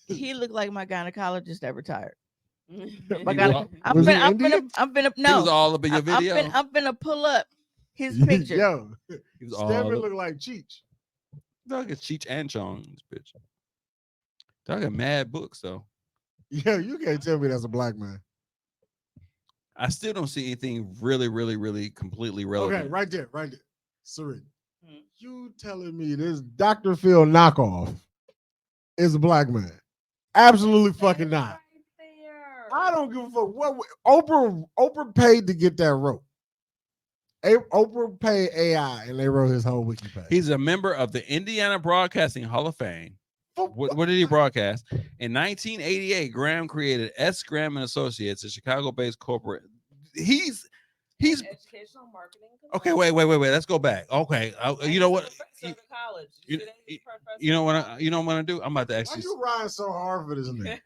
he looked like my gynecologist that retired. My Was gyne- I'm was he finna, I'm Indian? finna, I'm finna, He was no, all up in your I'm video. I'm finna pull up his picture. Yo, He was all Stedman up. look like Cheech. Dog is Cheech and Chong in this bitch. Dog got mad books though. Yo, you can't tell me that's a black man. I still don't see anything really completely relevant. Okay, right there. Serena, Hmm. you telling me this Dr. Phil knockoff is a black man? Absolutely fucking not. Right there. I don't give a fuck. What Oprah paid to get that rope. Oprah paid AI and they wrote his whole wiki page. He's a member of the Indiana Broadcasting Hall of Fame. What did he broadcast? In 1988, Graham created S. Graham and Associates, a Chicago-based corporate. He's Educational marketing. okay. Wait. Let's go back. Okay, you know what? College. You know what? You know what I'm gonna do? I'm about to Why actually. you riding so hard for this nigga?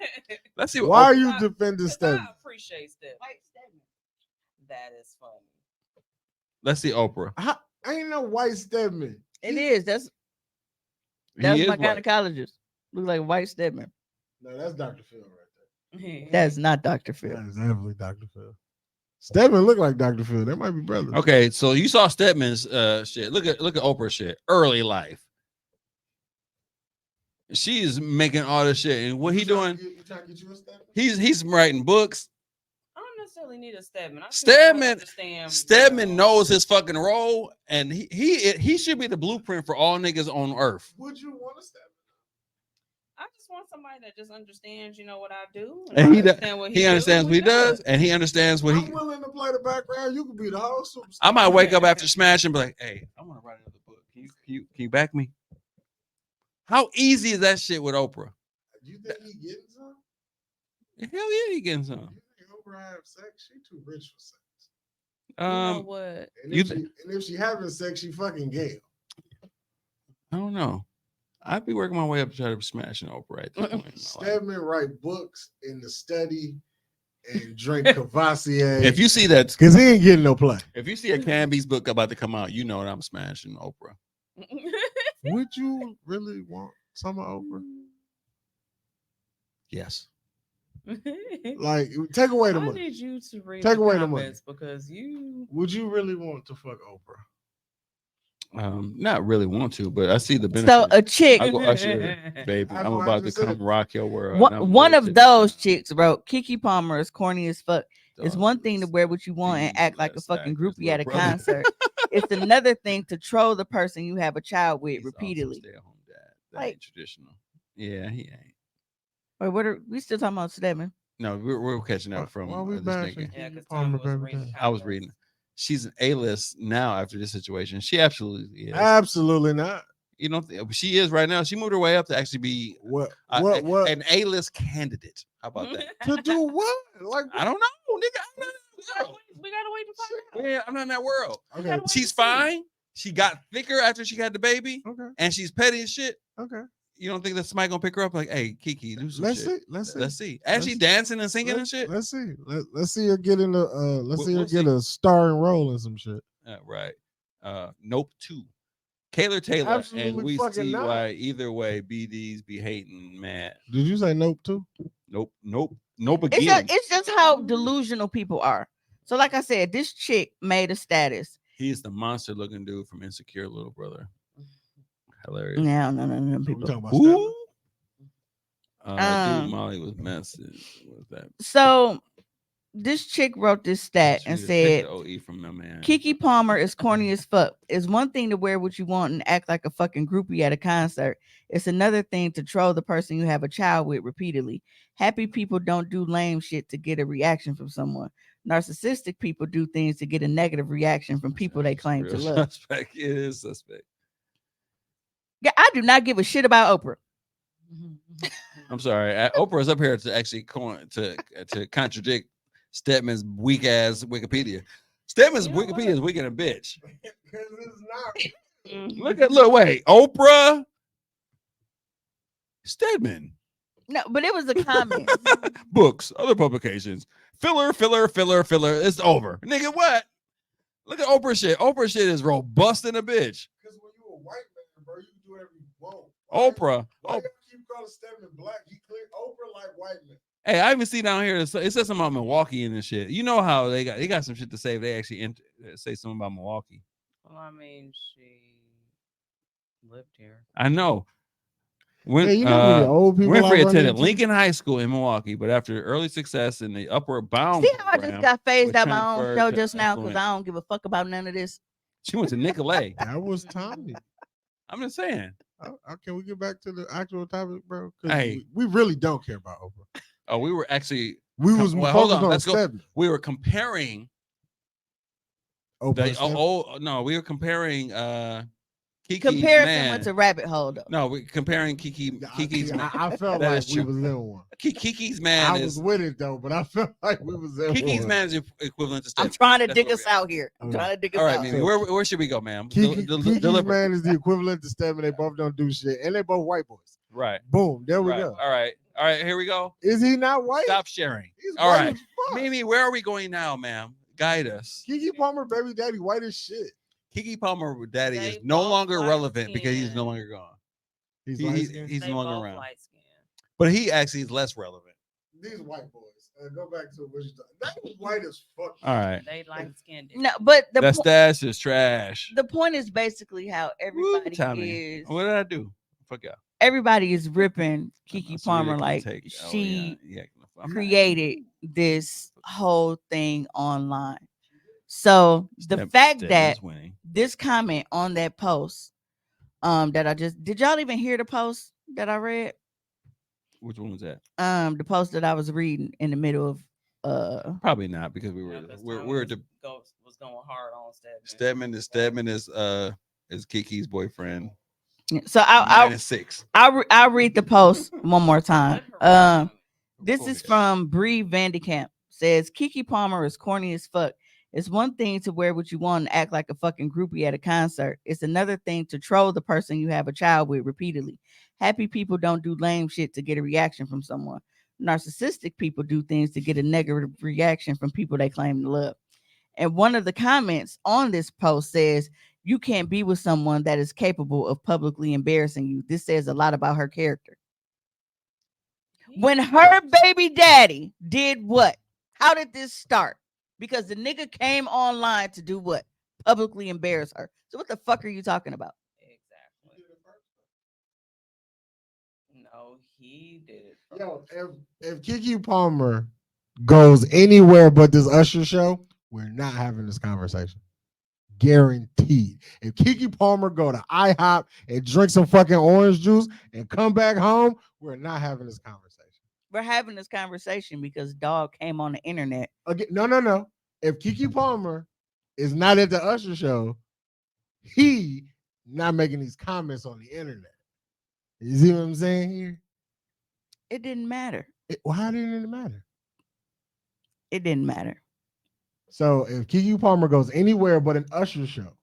Let's see. What Why are Oprah- you defending Stedman? I appreciate that. That is funny. Let's see Oprah. Ain't no white Stedman. It is. That's He is my white. gynecologist. Look like white Stedman. No, that's Dr. Phil right there. That's not Dr. Phil. That is definitely Dr. Phil. Stedman look like Dr. Phil. They might be brothers. Okay, so you saw Stedman's shit. Look at Oprah's shit. Early life. She is making all this shit, and what he doing? You trying to get you a Stedman? He's writing books. I don't necessarily need a Stedman. I just Stedman- wanna understand, Stedman knows his fucking role, and he should be the blueprint for all niggas on earth. Would you want a Stedman? I just want somebody that just understands, what I do. And I he understand what He understands what he does, and he understands what I'm he. willing to play the background. You could be the whole superstar. I might wake up after Smash and be like, "Hey, I want to write another book. Can you back me?" How easy is that shit with Oprah? You think he getting some? Hell yeah, he getting some. You think Oprah have sex? She too rich for sex. You know what? And You if she having sex, she fucking Gail. I don't know. I'd be working my way up to try to smash an Oprah at this point in my life. Stedman write books in the study. and drink Cavassier. If you see that, because he ain't getting no play. if you see a Canby's book about to come out, you know that I'm smashing Oprah. Would you really want some of Oprah? Yes. Like, take away the I money. need you to read Take the away the money. comments because you. Would you really want to fuck Oprah? Not really want to, but I see the benefit. So a chick, I go usher, baby. That's I'm what I about to just said. come rock your world. and I'm one really of tipsy those now. chicks wrote, Kiki Palmer is corny as fuck. It's Dog, one thing to wear what you want and these act like a last fucking actors, groupie at a little brother. concert. It's another thing to troll the person you have a child with He's also a repeatedly. stay-at-home dad. That Like- ain't traditional. Yeah, he ain't. Wait, what are we still talking about Stedman? No, we're catching up from Why we this bashing nigga. Yeah, Keke because Palmer, Tom was baby reading. daddy? I was reading. She's an A-list now after this situation. She absolutely is. Absolutely not. You know, she is right now. She moved her way up to actually be What? a- What? an A-list candidate. How about that? To do what? Like, I don't know, nigga. I'm not in that world. We gotta wait to find out. Yeah, I'm not in that world. okay, gotta wait She's to see. fine. She got thicker after she had the baby, okay, and she's petty as shit. okay. You don't think that somebody gonna pick her up like, hey, Kiki, do some Let's shit. see. Let's see. Let's see. And she Let's- dancing and singing and shit. Let's see. Let's see her get in the. Let's see her We'll get see. a starring role in some shit. Right. Nope. 2. Kayla Taylor, Absolutely and we fucking see not. why either way BDs be hating, man. Did you say nope too? Nope. Nope It's again. just how delusional people are. So, like I said, this chick made a status. He's the monster looking dude from Insecure, little brother. Hilarious. No, So we people. talking about Who? Um, Dude, Molly was messing with that. So this chick wrote this stat She and need to take said, the OE from my man. Kiki Palmer is corny as fuck. It's one thing to wear what you want and act like a fucking groupie at a concert. It's another thing to troll the person you have a child with repeatedly. Happy people don't do lame shit to get a reaction from someone. Narcissistic people do things to get a negative reaction from people they claim to Real love. Suspect. It is suspect. Yeah, I do not give a shit about Oprah. I'm sorry. Oprah's up here to actually to contradict Stedman's weak ass Wikipedia. Stedman's You know Wikipedia what? is weak in a bitch. Because it's not. Look, wait, Oprah, Stedman, No, but it was a comment. books, other publications, filler. It's over, nigga. What? Look at Oprah shit. Oprah shit is robust in a bitch. Because when you a white man, bro, you can do whatever you want. Oprah. Why you keep calling Stedman black? He clear Oprah like white man. Hey, I even see down here. It says something about Milwaukee and this shit. You know how they got some shit to say if they actually say something about Milwaukee. Well, I mean, she lived here. I know. When Yeah, you know when the old people I Winfrey run attended into? Lincoln High School in Milwaukee, but after early success in the Upward Bound See how I just program, got phased was out my own transferred show to just now because affluent. I don't give a fuck about none of this. she went to Nicolay. That was Tommy. I'm just saying. Can we get back to the actual topic, bro? 'Cause Hey. we really don't care about Oprah. Oh, we were actually We was Well, hold focused on, on let's go. Stedman. we were comparing Oprah the and Stedman. no, we were comparing Kiki's Comparison man. went to rabbit hole though. No, we're comparing Kiki's man. I felt That like is we true. was in one. Kiki's man I is was with it though, but I felt like we was in Kiki's one. man is equivalent to I'm Stedman. trying to That's dig where us we at. out here. I'm Okay. trying to dig us All right, out. Mimi, where should we go, ma'am? Kiki's Deliver. man is the equivalent to Stedman. They both don't do shit, and they both white boys. Right. Boom, there we right. go. All right, here we go. Is he not white? Stop sharing. He's All white right. as fuck. Mimi, where are we going now, ma'am? Guide us. Kiki Palmer, baby daddy, white as shit. Kiki Palmer daddy They is no both longer light relevant because he's no skinned. longer gone. He's He- light he's skinned. he's They no longer both around. light skinned. But he actually is less relevant. These white boys. Go back to what you thought. That was white as fuck. All right. They light skinned. No, but That stash is trash. the point is basically how Woo, everybody Tommy. is. What did I do? Fuck y'all. Everybody is ripping Kiki So we Palmer can like take- oh, she yeah, I'm not- created this whole thing online. So the Step- fact Stedman's that winning. this comment on that post, that I just did y'all even hear the post that I read? Which one was that? The post that I was reading in the middle of Probably not because we were Yeah, 'cause we're Tommy we're was, de- was going hard on Stedman. Stedman is Kiki's boyfriend. so I'll -6. I'll read the post one more time. Let her This Go is ahead. from Bree Vandekamp. Says Kiki Palmer is corny as fuck. It's one thing to wear what you want and act like a fucking groupie at a concert. It's another thing to troll the person you have a child with repeatedly. Happy people don't do lame shit to get a reaction from someone. narcissistic people do things to get a negative reaction from people they claim to love. And one of the comments on this post says, "You can't be with someone that is capable of publicly embarrassing you." This says a lot about her character. When her baby daddy did what? How did this start? Because the nigga came online to do what? Publicly embarrass her. So what the fuck are you talking about? Exactly. No, he did it Yo, first. if Keke Palmer goes anywhere but this Usher show, we're not having this conversation. Guaranteed. If Keke Palmer go to IHOP and drink some fucking orange juice and come back home, we're not having this conversation. We're having this conversation because dog came on the internet. Again, no. If Keke Palmer is not at the Usher show, he not making these comments on the internet. You see what I'm saying here? It didn't matter. Why didn't it matter? It didn't matter. So if Keke Palmer goes anywhere but an Usher show,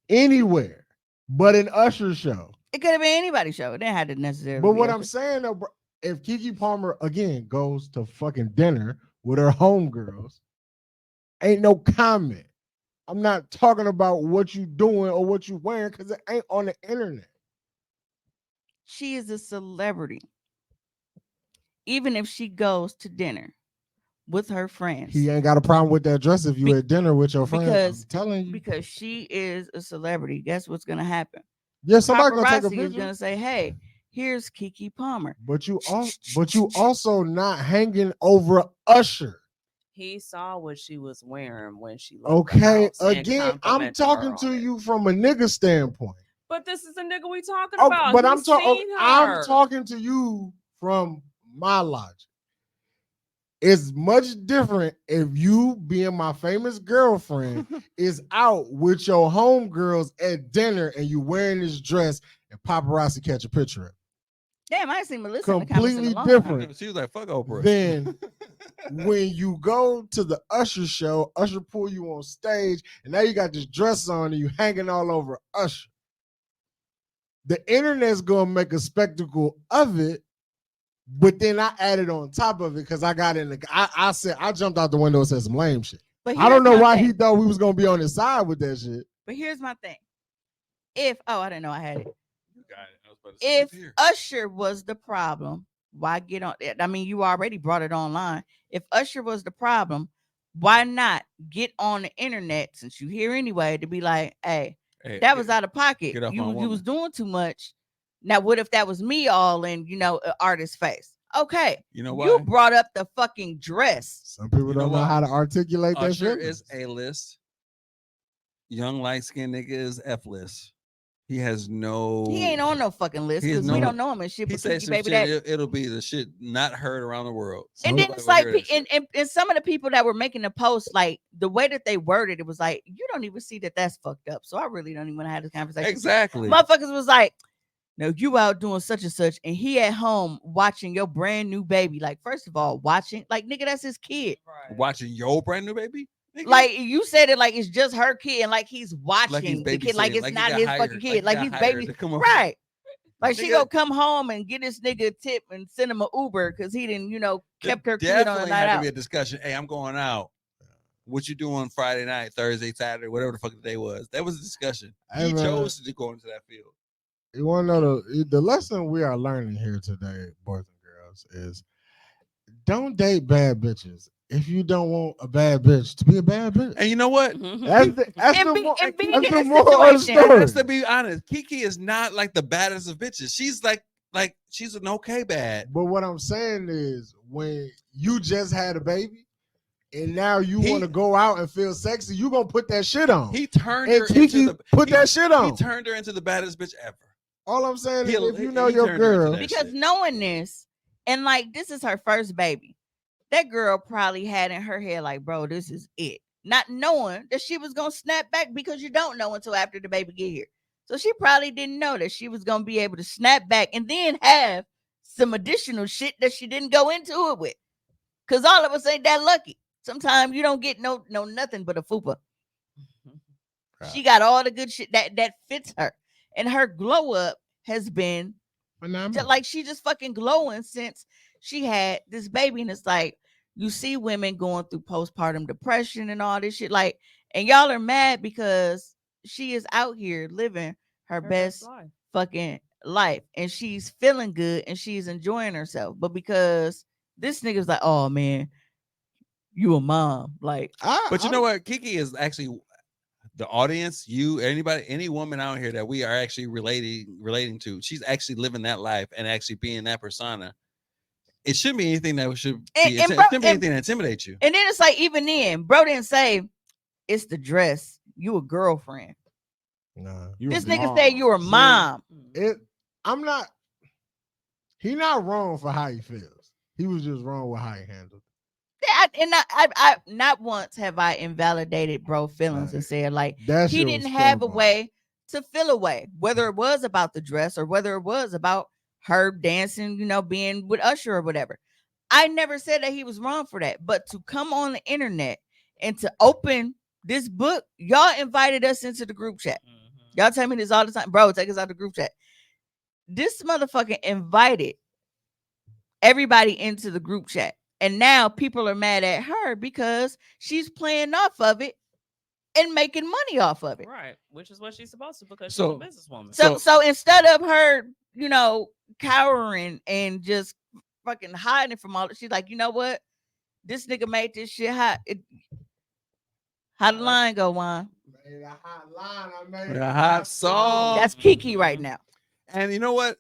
anywhere but an Usher show. It could have been anybody's show. It didn't have to necessarily But be what Usher. I'm saying though, bro, if Keke Palmer again goes to fucking dinner with her homegirls, ain't no comment. I'm not talking about what you doing or what you wearing because it ain't on the internet. She is a celebrity. Even if she goes to dinner with her friends. He ain't got a problem with that dress if you at dinner with your friends. Because I'm telling you. Because she is a celebrity. Guess what's gonna happen? Yeah, somebody gonna take a Paparazzi is picture. gonna say, "Hey, here's Keke Palmer." But you also not hanging over Usher. He saw what she was wearing when she left Okay, the house and again, I'm complimented talking her to on it. you from a nigga standpoint. But this is the nigga we talking Oh, about. but He's seen I'm her. talking to you from my logic. It's much different if you being my famous girlfriend is out with your homegirls at dinner and you wearing this dress and paparazzi catch a picture of it. Damn, I ain't seen Melissa in the Completely comments in a long time. different. She was like, "Fuck Oprah." Then when you go to the Usher show, Usher pull you on stage, and now you got this dress on and you hanging all over Usher. The internet's gonna make a spectacle of it, but then I added on top of it because I got in the. I said I jumped out the window and said some lame shit. But I don't here's know my why thing. he thought we was gonna be on his side with that shit. But here's my thing. I didn't know I had it. You got it. I was about to say If it's here. Usher was the problem, why get on it? I mean, you already brought it online. If Usher was the problem, why not get on the internet since you here anyway to be like, hey, that was out of pocket. get off You my was woman. doing too much. Now, what if that was me all in, an artist's face? Okay. You know why? You brought up the fucking dress. Some people You know don't know why? how to articulate that Usher shit. is A list. Young light skinned nigga is F list. He has no. He ain't on no fucking list He has because we no- don't know him and shit. He But said Keke some baby shit. that. It'll be the shit not heard around the world. And then Nobody it's will like, hear that shit. and some of the people that were making the post, like the way that they worded it was like, you don't even see that that's fucked up. So I really don't even want to have this conversation. Exactly. Motherfuckers was like, no, you out doing such and such, and he at home watching your brand new baby. Like, first of all, watching, like, nigga, that's his kid. Right. Watching your brand new baby. Nigga? Like you said it, like it's just her kid, and like he's watching Like he's the kid, like babysitting, it's like he not got his hired, fucking kid, like he he's got hired baby, to come over. right? Like she Nigga- go come home and get this nigga a tip and send him an Uber because he didn't, kept her kid on a Definitely night had out. to be a discussion. Hey, I'm going out. What you doing Friday night, Thursday, Saturday, whatever the fuck the day was? That was a discussion. Hey, He man. chose to go into that field. You want to know the lesson we are learning here today, boys and girls, is don't date bad bitches if you don't want a bad bitch to be a bad bitch. And you know what? That's the And be that's in the a moral of the situation. story. Let's to be honest, Kiki is not like the baddest of bitches. She's like she's an okay bad. But what I'm saying is, when you just had a baby, and now you He- want to go out and feel sexy, you gonna put that shit on. He turned and her Kiki into the put that shit on. He turned her into the baddest bitch ever. All I'm saying is, He'll- if you he- know he your turned her into girl, that. Because shit. knowing this, and like this is her first baby, that girl probably had in her head like, bro, this is it. Not knowing that she was gonna snap back because you don't know until after the baby get here. So she probably didn't know that she was gonna be able to snap back and then have some additional shit that she didn't go into it with. Cause all of us ain't that lucky. Sometimes you don't get no nothing but a fupa. She got all the good shit that fits her, and her glow up has been phenomenal. like she just fucking glowing since she had this baby, and it's like you see women going through postpartum depression and all this shit, like, and y'all are mad because she is out here living her best life. fucking life, and she's feeling good and she's enjoying herself, but because this nigga's like, oh man, you a mom, like, But you know what? Kiki is actually the audience, you, anybody, any woman out here that we are actually relating to. She's actually living that life and actually being that persona. It shouldn't be anything that should be and anything that intimidates you. And then it's like, even then, bro didn't say it's the dress. You a girlfriend. Nah. This nigga said you a mom. I'm not. He not wrong for how he feels. He was just wrong with how he handled it. I not once have I invalidated bro feelings and said like That he shit didn't was have a terrible. way to feel a way, whether it was about the dress or whether it was about her dancing, you know, being with Usher or whatever. I never said that he was wrong for that, but to come on the internet and to open this book, y'all invited us into the group chat. Y'all tell me this all the time, bro. Take us out the group chat. This motherfucker invited everybody into the group chat. And now people are mad at her because she's playing off of it and making money off of it. Right. Which is what she's supposed to, because So- she's a businesswoman. So instead of her, you know, cowering and just fucking hiding from all, she's like, you know what? This nigga made this shit hot. How the line go, Juan? Made a hot line. I made A hot song. That's Kiki right now. And you know what?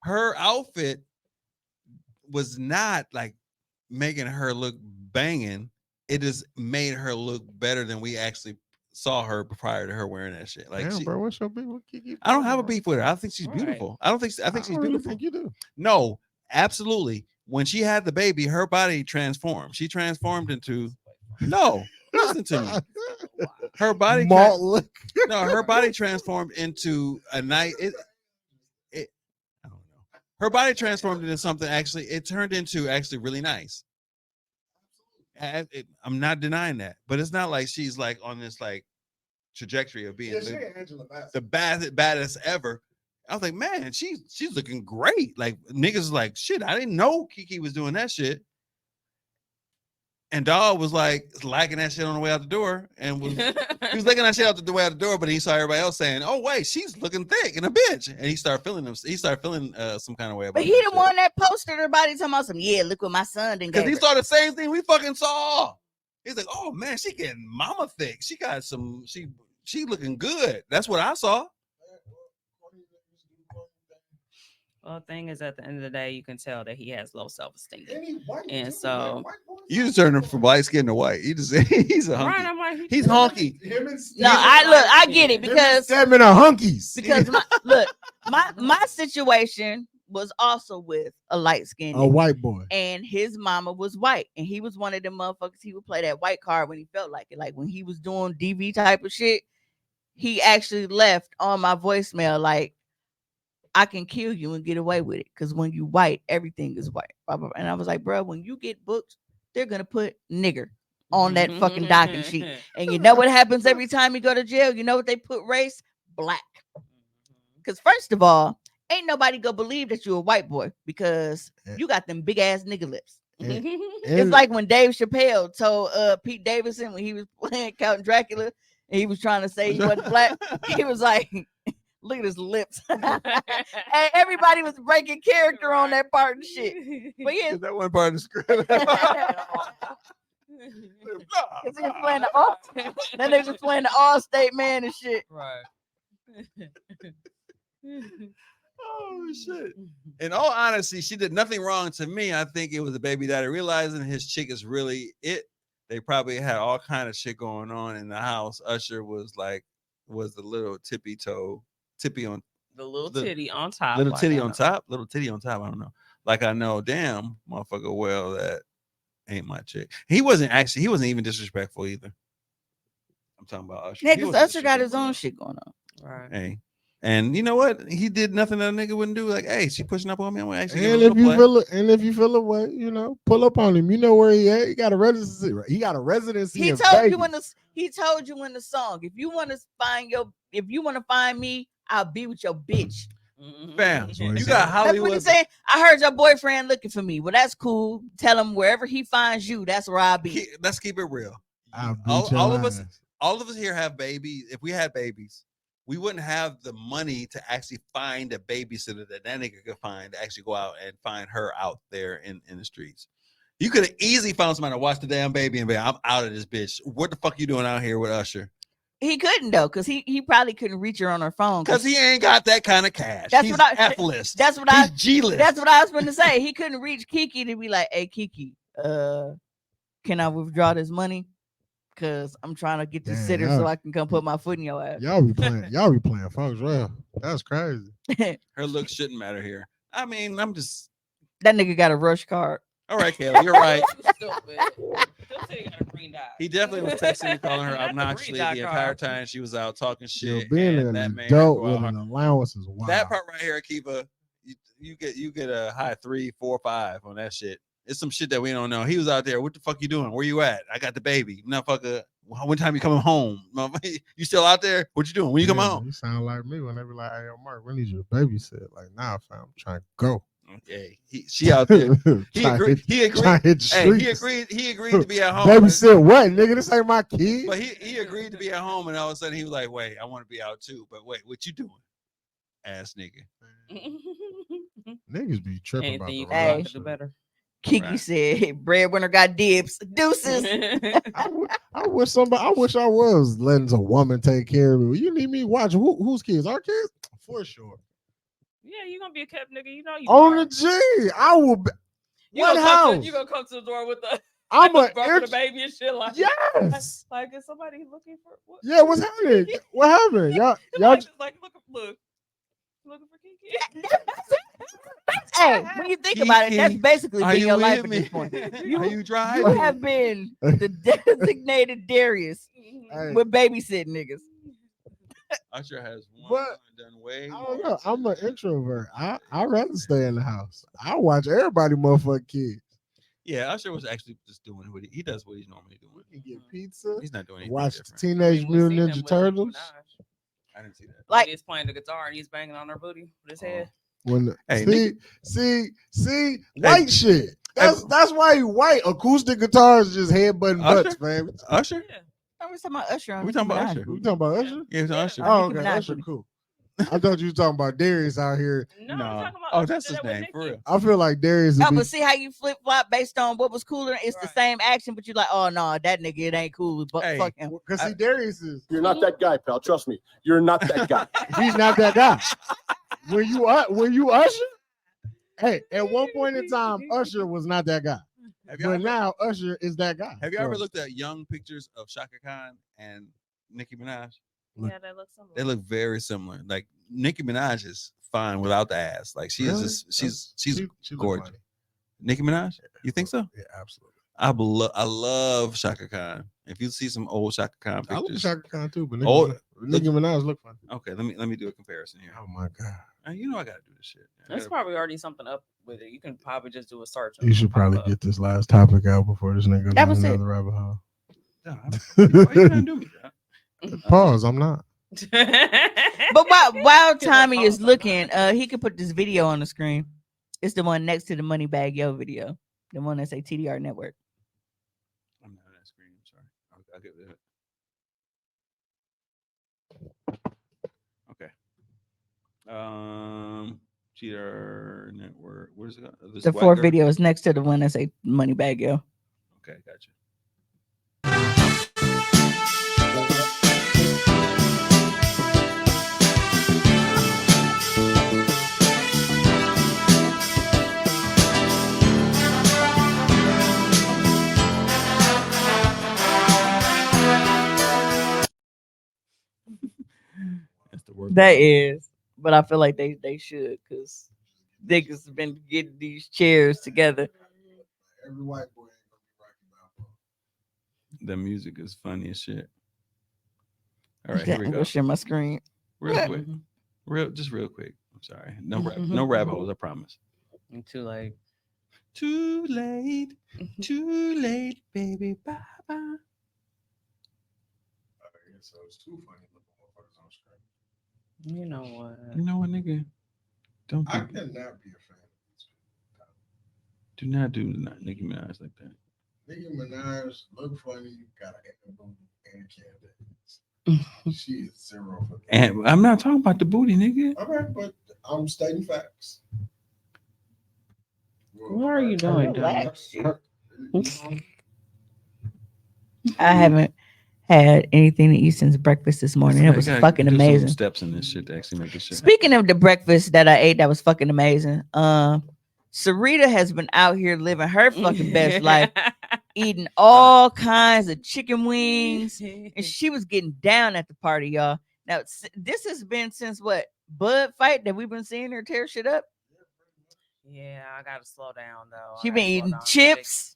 Her outfit was not like making her look banging. It just made her look better than we actually saw her prior to her wearing that shit. Like, Damn, bro, what's your beef with Kiki? I don't have a beef with her. I think she's Right. beautiful. I think I she's really beautiful. think you do. No, absolutely. When she had the baby, her body transformed. She transformed into no. Listen to me. Her body Malt liquor. no, her body transformed into a night. I don't know. Her body transformed into something. Actually, it turned into actually really nice. I'm not denying that, but it's not like she's like on this like trajectory of being the baddest ever. I was like, man, she's looking great. Like niggas like, shit, I didn't know Kiki was doing that shit. And Dog was like liking that shit on the way out the door, and he was liking that shit out the way out the door. But he saw everybody else saying, "Oh wait, she's looking thick and a bitch," and he started feeling them. He started feeling some kind of way about. But he the one that posted her body talking about some. Yeah, look what my son did. Because he saw the same thing we fucking saw. He's like, "Oh man, she getting mama thick. She got some. She looking good." That's what I saw. Well, the thing is, at the end of the day, you can tell that he has low self-esteem. And so You just turned him from light skin to white. He just he's a hunky. Right, I'm like, He's honky. No, I get it because them in a hunkies. because my situation was also with a light skinned A white boy. and his mama was white, and he was one of them motherfuckers. He would play that white card when he felt like it. Like when he was doing DV type of shit, he actually left on my voicemail like, I can kill you and get away with it because when you white, everything is white. Blah, blah, blah. And I was like, bro, when you get booked, they're gonna put nigger on that fucking docket sheet. And you know what happens every time you go to jail? You know what they put race? Black. Because first of all, ain't nobody gonna believe that you're a white boy because you got them big ass nigga lips. It's like when Dave Chappelle told Pete Davidson when he was playing Count Dracula and he was trying to say he wasn't black. He was like, look at his lips. And everybody was breaking character on that part and shit. But yeah, That one part of the script. because he was playing the all, then they was playing the all-state man and shit. right. Oh shit. In all honesty, she did nothing wrong to me. I think it was a baby daddy realizing his chick is really it. They probably had all kind of shit going on in the house. Usher was the little tippy on The little The titty on top. little like titty I on know. top, little titty on top. I don't know. Like I know, damn motherfucker. Well, that ain't my chick. He wasn't even disrespectful either. I'm talking about Usher. Yeah, He because wasn't Usher got his disrespectful. own shit going on. Right. Hey, and you know what? He did nothing that a nigga wouldn't do. Like, hey, she pushing up on me. I'm gonna actually give her a And little play. if you feel away, you know, pull up on him. You know where he at. He got a residency. He got a residency. He in told you Vegas. he told you in the song, if you want to find me, I'll be with your bitch. Fam, That's what he you said. got That's what Hollywood. he's saying. I heard your boyfriend looking for me. Well, that's cool. Tell him wherever he finds you, that's where I'll be. Let's keep it real. I'll beat All, your all of us, ass. all of us here have babies. If we had babies, we wouldn't have the money to actually find a babysitter that nigga could find to actually go out and find her out there in the streets. You could have easily found somebody to watch the damn baby and be, I'm out of this bitch. What the fuck you doing out here with Usher? He couldn't though, because he probably couldn't reach her on her phone. Because he ain't got that kind of cash. That's He's what I- F-list. That's what He's G-list. That's what I was going to say. He couldn't reach Kiki to be like, "Hey Kiki, can I withdraw this money? Cause I'm trying to get this Damn, sitter y'all- so I can come put my foot in your ass." Y'all be playing folks real. That's crazy. Her looks shouldn't matter here. I mean, I'm just That nigga got a rush card. all right, Kayla. You're right. Stupid. Still say you got a green dot. He definitely was texting me, calling her That's a obnoxiously green dot the card. entire time she was out talking Yo, shit. being and an that man adult go with out an hard. allowance is wild. That part right here, Akiva, you get a high 3, 4, 5 on that shit. It's some shit that we don't know. He was out there. What the fuck you doing? Where you at? I got the baby. Motherfucker. When time you coming home? You still out there? What you doing? When you come home? You sound like me when they be like, "Hey, yo, Mark, we need you to babysit." Like, nah, fam, I'm trying to go. Okay. She out there. He Trying to agreed. hit- He trying to agreed. hit the Hey, streets. he agreed to be at home. Babysit what, nigga? This ain't my kid. But he agreed to be at home, and all of a sudden he was like, "Wait, I want to be out too." But wait, what you doing, ass nigga? Niggas be tripping about Anything you the can Hey. do wrong to do shit. better. Kiki Right. said, "Breadwinner got dibs, deuces." I wish I was letting a woman take care of me. You need me to watch whose kids? Our kids? For sure. Yeah, you gonna be a kept nigga. You know you On are. the G, I will be. You What gonna come house? to, you gonna come to the door with the I'm a birth the baby and shit like yes. like is somebody looking for what? Yeah, what's happening? What happened? Y'all like looking for Kiki. Hey, when you think about it, that's Kiki, basically are been you your life with at me? this point. Are You, you you driving? have been the designated Darius Hey. with babysitting niggas. Usher has one But- done way. I more don't know. I'm an than- introvert. I'd rather stay in the house. I watch everybody motherfucking kids. Yeah, Usher was actually just doing what he does. What he's normally doing. We can get pizza. He's not doing anything Watch the different. Teenage Mutant Ninja Turtles. I didn't see that. Like- He's playing the guitar and he's banging on her booty with his head. When Hey, see, white shit. That's why you white. Acoustic guitars just headbutting Usher? butts, fam. Usher? Yeah. I was talking about Usher. On We Nicki talking about Minaj. Usher? We talking about Usher? Yeah, it's Usher. Oh, Nicki okay. Minaj Usher, booty. cool. I thought you were talking about Darius out here. No, No. I'm talking about Oh, Usher that's did his that with name for Nicki. real. I feel like Darius. No, would be- but see how you flip flop based on what was cooler. It's the Right. same action, but you're like, oh no, that nigga it ain't cool. But Hey. fuck him. Because see, Darius is. You're not that guy, pal. Trust me. You're not that guy. He's not that guy. When you Usher, hey, at one point in time, Usher was not that guy, Have but now Usher is that guy. Have you ever So, looked at young pictures of Shaka Khan and Nicki Minaj? Yeah, they look similar. They look very similar. Like Nicki Minaj is fine without the ass. Like she Really? is just she's she look gorgeous. funny. Nicki Minaj? You think so? Yeah, absolutely. I love Shaka Khan. If you see some old Shaka Khan I love pictures, Shaka Khan too, but Oh, Nicki Minaj look funny. okay, let me do a comparison here. Oh my god. You know I gotta do this shit. I There's gotta- probably already something up with it. You can probably just do a search. You should probably get this last topic out before this nigga goes That down was it. another rabbit hole. Nah, why you trying to do me? Dog? Pause. I'm not. But while Tommy is looking, he could put this video on the screen. It's the one next to the Money Bag Yo video, the one that say TDR Network. I'm not on that screen. I'm sorry. I'll get that. Okay. Cheater Network. What is it? This The white fourth girl? video is next to the one that say Money Bag Yo. Okay, gotcha. That's the word. That is, but I feel like they should because niggas have been getting these chairs together. Every white boy ain't gonna be Rocky Balboa. The music is funny as shit. All right, here we I'm go. gonna share my screen. Real quick. Real quick. I'm sorry. No rabbit holes, I promise. Too late. Too late, baby. Bye bye. So it's too funny looking motherfuckers on screen. You know what? You know what, nigga? Don't I do, cannot be a fan. do not do Nicki Minaj like that. Nicki Minaj look funny, got an animal and can dance. She is zero for me. And I'm not talking about the booty, nigga. Okay, but I'm stating facts. What are you doing, Don? Relax. I haven't had anything to eat since breakfast this morning. It I was gotta fucking do some amazing. steps in this shit to actually make this shit. Speaking of the breakfast that I ate, that was fucking amazing. Sarita has been out here living her fucking best life, eating all kinds of chicken wings, and she was getting down at the party, y'all. Now this has been since what Bud fight that we've been seeing her tear shit up. Yeah, I gotta slow down though. She been eating chips,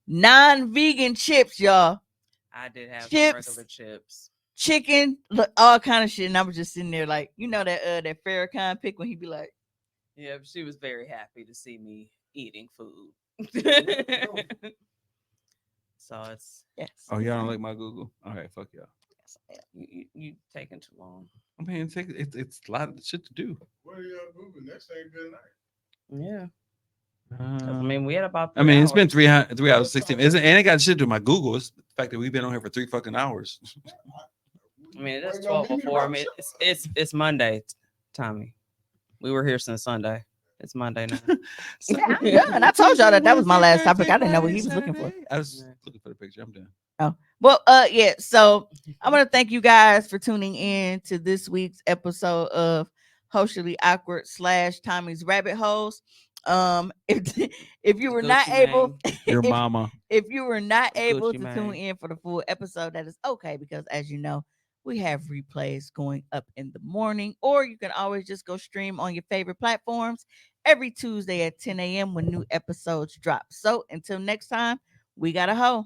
non-vegan chips, y'all. I did have some chips. regular chips. Chicken, look, all kind of shit, and I was just sitting there like, you know that Farrakhan pic when he be like, Yeah, she was very happy to see me eating food. So it's yes. Oh, y'all don't like my Google? All right, fuck y'all. you taking too long. I mean, it's a lot of shit to do. What are y'all moving? That's ain't good night. Yeah. 'Cause, I mean, we had about. I mean, it's 3 been hours. 3 hours 16 minutes, and it got shit to my Google. It's the fact that we've been on here for 3 fucking hours. I mean, it is 12 before. I mean, it's Monday, Tommy. We were here since Sunday. It's Monday now. Yeah, I'm done. I told y'all that was my last topic. I didn't know what he was looking for. I was looking for the picture. I'm done. Oh, well, yeah. So I want to thank you guys for tuning in to this week's episode of Socially Awkward / Tommy's Rabbit Holes. If you were not Gucci able, Your if- mama. if you were not able Gucci to tune Mane. in for the full episode, that is okay, because as you know, we have replays going up in the morning, or you can always just go stream on your favorite platforms every Tuesday at 10 a.m. when new episodes drop. So until next time, we got a hoe.